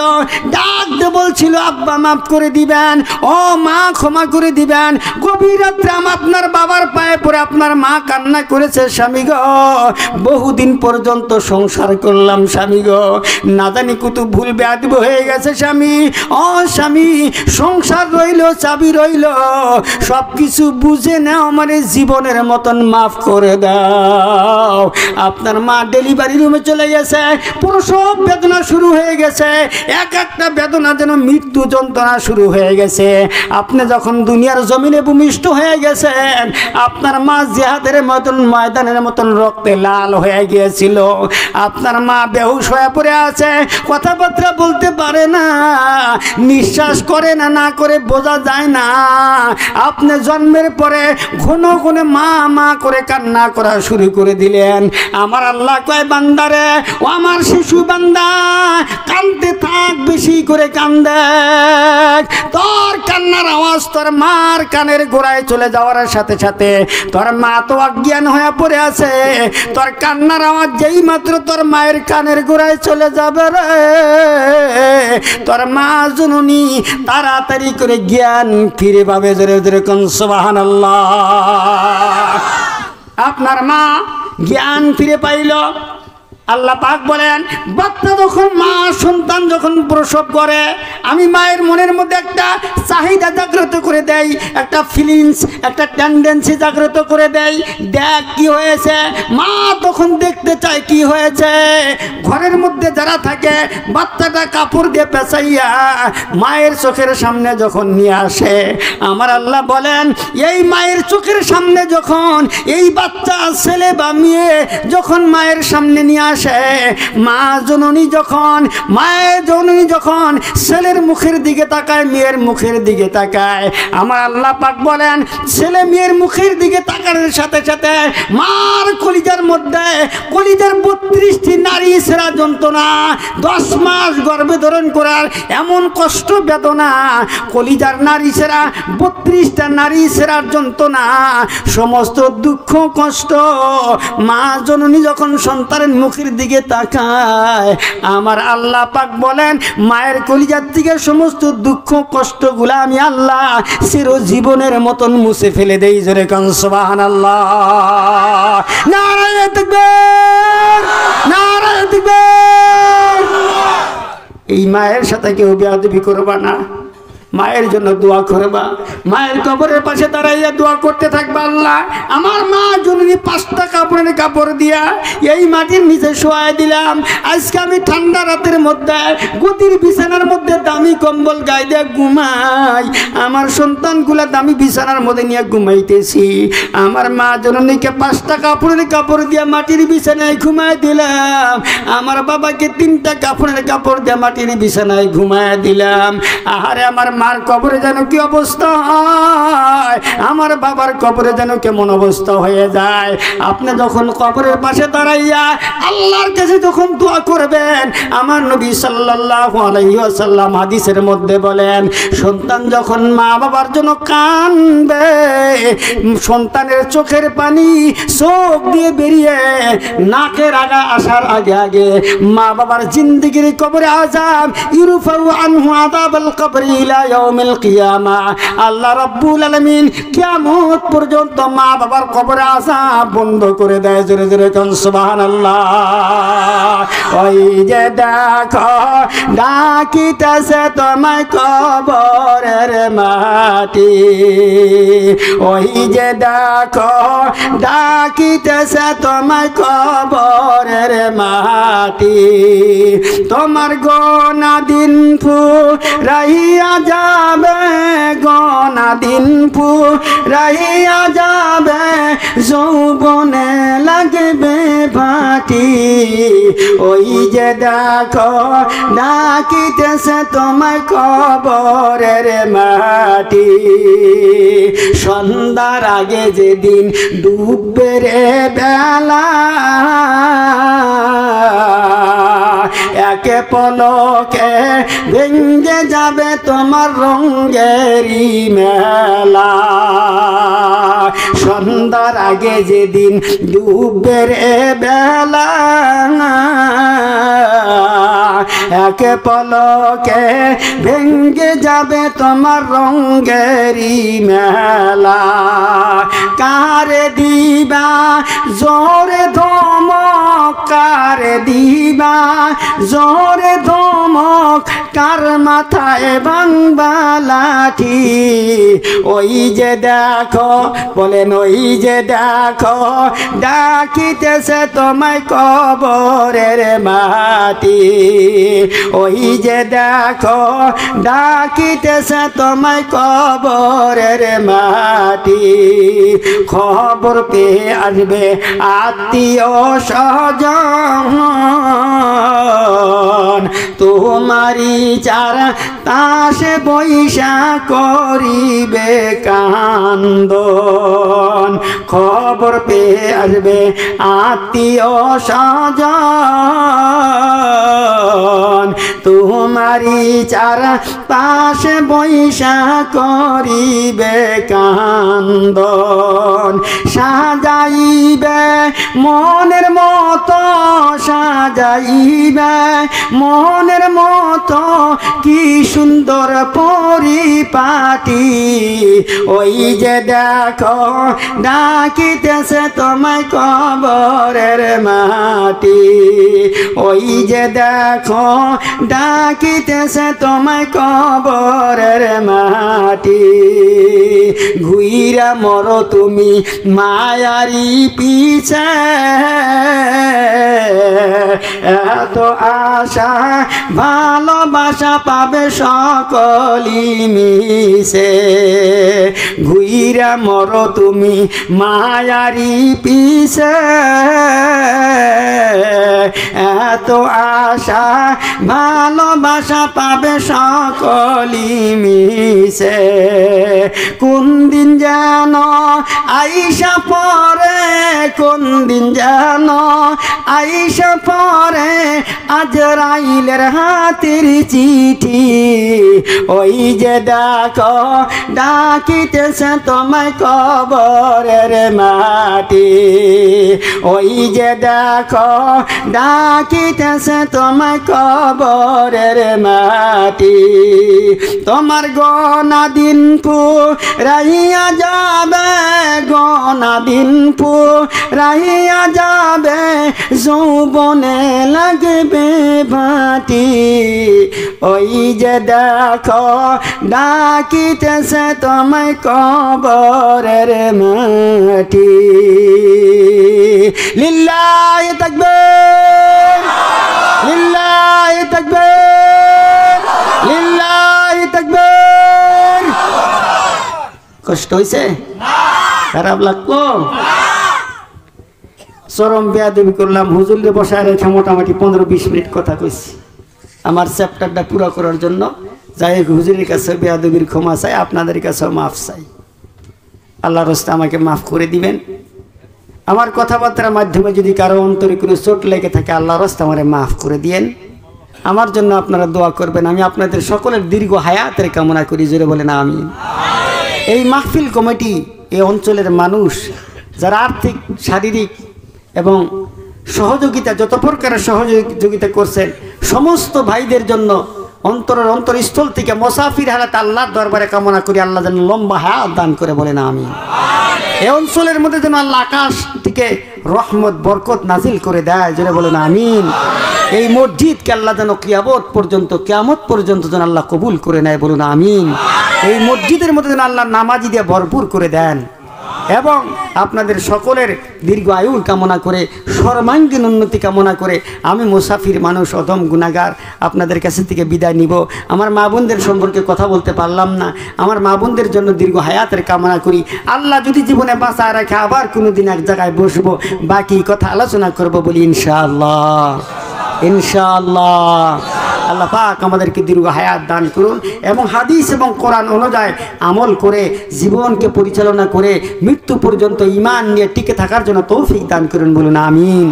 ডাক দিয়ে বলছিল আব্বা মাফ করে দিবেন, ও মা ক্ষমা করে দিবেন। গভীর রাত্রে আপনার বাবার পায়ে পড়ে পরে আপনার মা কান্না করেছে, স্বামী গো বহুদিন পর্যন্ত সংসার করলাম স্বামী গো, না জানি কত ভুল বেয়াদব হয়ে গেছে স্বামী। ও স্বামী, সংসার রইল, চাবি রইল, সব কিছু বুঝে নাও, আমার জীবনের মতন মাফ করে দাও। আপনার মা ডেলিভারি রুমে চলে গেছে, প্রসব বেদনা শুরু হয়ে গেছে, এক একটা বেদনা যেন মৃত্যু যন্ত্রণা শুরু হয়ে গেছে। আপনি যখন দুনিয়ার জমিনে ভূমিষ্ঠ হয়ে গেছেন, আপনার মা জিহাদের মতন ময়দানের মতন রক্তে লাল হয়ে গিয়েছিল। আপনার মা বেহুশ হয়ে পড়ে আছে, কথাবার্তা বলতে পারে না, নিঃশ্বাস করে না, না করে বোঝা যায় না। আপনি জন্মের পরে ঘন ঘন মা মা করে কান্না করা শুরু করে দিলেন। আমার আল্লাহ কয়, বান্দারে, ও আমার শিশু বান্দা, কান্দতে থাক, বেশি করে কান্দে। তোর কান্নার আওয়াজ তোর মার কানের গোড়ায় চলে যাওয়ার সাথে সাথে তোর মা তো অজ্ঞান হয়ে পড়ে আছে। তোর কান্নার আওয়াজ যেই মাত্র তোর মায়ের কানের গোড়ায় চলে যাবে রে, তোর মা জননী তাড়াতাড়ি করে জ্ঞান ফিরে পাবে। জোরে জোরে কোন সুবহানাল্লাহ। আপনার মা জ্ঞান ফিরে পাইল। আল্লাহ পাক বলেন, বাচ্চা যখন মা সন্তান যখন প্রসব করে, আমি মায়ের মনের মধ্যে একটা চাহিদা জাগ্রত করে দেই, একটা ফিলিংস, একটা টেন্ডেন্সি জাগ্রত করে দেই। দেখ কি হয়েছে। মা তখন দেখতে চায় কি হয়েছে। ঘরের মধ্যে যারা থাকে, বাচ্চাটা কাপড় দিয়ে পেঁচাইয়া মায়ের চোখের সামনে যখন নিয়ে আসে, আমার আল্লাহ বলেন, এই মায়ের চোখের সামনে যখন এই বাচ্চা ছেলে বা মেয়ে যখন মায়ের সামনে নিয়ে আসে, মা জননী যখন মায়ের জননী যখন ছেলের মুখের দিকে তাকায়, মেয়ের মুখের দিকে তাকায়, আমার আল্লাহ পাক বলেন, ছেলে মেয়ের মুখের দিকে তাকানোর সাথে সাথে মার কলিজার মধ্যে, কলিজার 32টি নারী সেরা যন্ত্রণা, 10 মাস গর্ভে ধারণ করার এমন কষ্ট বেদনা, কলিজার নারী সেরা 32টা নারী সেরার যন্ত্রণা, সমস্ত দুঃখ কষ্ট মা জননী যখন সন্তানের মুখের দিকে তাকায়, আমার আল্লাহ পাক বলেন, মায়ের কলিজার থেকে সমস্ত দুঃখ কষ্টগুলো আমি আল্লাহ চিরজীবনের মতন মুছে ফেলে দেই। জোরে কান সুবহানাল্লাহ। নারায়ে তাকবীর, নারায়ে তাকবীর। এই মায়ের সাথে কেউ বেয়াদবি করবা না, মায়ের জন্য দোয়া করবা, মায়ের কবরের পাশে দাঁড়াইয়া দোয়া করতে থাকবা, আল্লাহ আমার মা জননী 5টা কাপড়ের কাপড় দিয়া এই মাটির নিচে শোয়াই দিলাম। আজকে আমি ঠান্ডা রাতের মধ্যে গদির বিছানার মধ্যে দামি কম্বল গায়ে দিয়ে ঘুমাই, আমার সন্তানগুলা দামি বিছানার মধ্যে নিয়ে ঘুমাইতেছি। আমার মা জননীকে 5টা কাপড়ের কাপড় দিয়া মাটির বিছানায় ঘুমাই দিলাম, আমার বাবাকে 3টা কাপড়ের কাপড় দিয়া মাটির বিছানায় ঘুমাই দিলাম। আহারে আমার মার কবরে যেন কি অবস্থা হয়, আমার বাবার কবরে যেন কেমন অবস্থা হয়ে যায়। আপনি যখন কবরের পাশে দাঁড়াইয়া আল্লাহর কাছে যখন দোয়া করবেন, আমার নবী সাল্লাল্লাহু আলাইহি ওয়াসাল্লাম হাদিসের মধ্যে বলেন, সন্তান যখন মা বাবার জন্য কাঁদবে, সন্তানের চোখের পানি চোখ দিয়ে বেরিয়ে নাকের আগা আসার আগে আগে মা বাবার জিন্দেগির কবরে আযাব ইরফাউ আনহু আযাবাল কবরি ইলা ইয়াউমিল কিয়ামা। আল্লাহ রাব্বুল আলামিন কিয়ামত পর্যন্ত মা বাবার কবরে আযাব বন্ধ করে দেয়। জোরে জোরে কোন সুবহানাল্লাহ। ওই যে দেখো ডাকিতেছে তোমায় কবরের মাটি, ওই যে দেখো ডাকিতেছে তোমায় কবরের মাটি, তোমার গোনা দিন ফুরাইয়া যাবে, গোনা দিন ফুরাইয়া যাবে, যৌবনে লাগবে ভাটি, ওই যে দেখো ডাকিতেছে তোমায় কবরের মাটি। সন্ধ্যার আগে যেদিন ডুববে রে বেলা, একে পলকে ভেঙ্গে যাবে তোমার রঙেরই মেলা। সন্ধ্যার আগে যেদিন ডুববে রে বেলা, এক পলকে ভেঙ্গে যাবে তোমার রঙ্গেরি মেলা। কারে দিবা জোরে ধমক, কারে দিবা জোরে ধমক, কার মাথায় ভাঙবা লাঠি। ওই যে দেখো, বলেন ওই যে দেখো, ডাকিতেছে তোমায় কবরের মাটি। ওই যে দেখো, ডাকিতেছে তোমায় কবরের মাটি। খবর পেয়ে আসবে আত্মীয় স্বজন, তোমারি চারা তাসে বৈশা করিবে কান্দন। খবর পেয়ে আসবে আত্মীয় স্বজন, তোমারি চারা পাশে বৈশা করিবে কান্দন। সাজাইবে মনের মতো, সাজাইবে মনের মতো, কি সুন্দর পরিপাটি। ওই যে দেখো, ডাকিতেছে তোমায় কবরের মাটি। ওই যে দেখো, ডাকিতেছে তোমায় কবরের মাটি। ঘুইরা মরো তুমি মায়ারি পিছে, এত আশা ভালোবাসা পাবে সকলি মিশে। ঘুইরা মরো তুমি মায়ারি পিছে, এত আশা ভালোবাসা পাবে সকলি মিশে। কোন দিন যেন আইসা পরে, কোন দিন যেন আইসা পরে আজরাইলের হাতের চিঠি। ওই যে দেখো, ডাকিতেছে তোমায় কবরের মাটি। ওই যে দেখো, ডাকিতেছে তোমায় কবরের মাটি। তোমার গনা দিন রাহিয়া যাবে, গনা দিন রাহিয়া যাবে, যৌবনে লাগবে ভাটি। ওই যে দেখো, ডাকিতেছে তোমায় কবরের মাটি। লিল্লাহি তাকবীর, লিল্লাহি তাকবীর, লিল্লাহি তাকবীর। কষ্ট হয়েছে? খারাপ লাগলো? চরম বেয়াদবি করলাম। হুজুরে বসায় রেখে মোটামুটি 15-20 মিনিট কথা কইছি আমার চ্যাপ্টারটা পুরো করার জন্য। যাই হোক, হুজুরের কাছে বেয়াদবির ক্ষমা চাই, আপনাদের কাছেও মাফ চাই। আল্লাহর রাস্তায় আমাকে মাফ করে দিবেন। আমার কথাবার্তার মাধ্যমে যদি কারো অন্তরে কোনো চোট লেগে থাকে, আল্লাহর রাস্তায় আমারে মাফ করে দিয়েন। আমার জন্য আপনারা দোয়া করবেন। আমি আপনাদের সকলের দীর্ঘ হায়াতের কামনা করি, জোরে বলেন আমিন। এই মাহফিল কমিটি, এই অঞ্চলের মানুষ যারা আর্থিক, শারীরিক এবং সহযোগিতা, যত প্রকারের সহযোগিতা করছেন, সমস্ত ভাইদের জন্য অন্তরের অন্তরস্থল থেকে মুসাফির হালাত আল্লাহর দরবারে কামনা করি, আল্লাহ যেন লম্বা হায়াত দান করে বলেন আমিন। এই অঞ্চলের মধ্যে যেন আল্লাহ আকাশ থেকে রহমত বরকত নাজিল করে দেয়, জোরে বলেন আমিন। এই মসজিদকে আল্লাহ যেন কিয়ামত পর্যন্ত যেন আল্লাহ কবুল করে নেয়, বলুন আমিন। এই মসজিদের মধ্যে যেন আল্লাহ নামাজি দিয়ে ভরপুর করে দেন এবং আপনাদের সকলের দীর্ঘ আয়ু কামনা করে, সর্বাঙ্গীন উন্নতি কামনা করে আমি মুসাফির মানুষ, অদম গুনাহগার, আপনাদের কাছে থেকে বিদায় নিব। আমার মা বোনদের সম্পর্কে কথা বলতে পারলাম না। আমার মা বোনদের জন্য দীর্ঘ হায়াতের কামনা করি। আল্লাহ যদি জীবনে বাঁচায় রাখে, আবার কোনো দিন এক জায়গায় বসবো, বাকি কথা আলোচনা করব বলি ইনশাআল্লাহ। ইনশাআল্লাহ আল্লাহ পাক আমাদেরকে দীর্ঘ হায়াত দান করুন এবং হাদিস এবং কোরআন অনুযায়ী আমল করে জীবনকে পরিচালনা করে মৃত্যু পর্যন্ত ঈমান নিয়ে টিকে থাকার জন্য তৌফিক দান করুন, বলুন আমিন।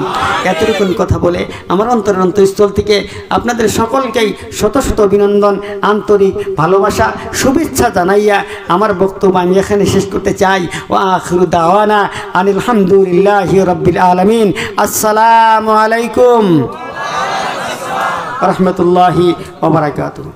এতটুকু কথা বলে আমার অন্তরস্থল থেকে আপনাদের সকলকেই শত শত অভিনন্দন, আন্তরিক ভালোবাসা, শুভেচ্ছা জানাইয়া আমার বক্তব্য আমি এখানে শেষ করতে চাই। ওয়া আখিরু দাওয়ানা আনিল হামদুলিল্লাহি রাব্বিল আলামিন। আসসালামু আলাইকুম। ওয়া রাহমাতুল্লাহি ওয়া বারাকাতুহু।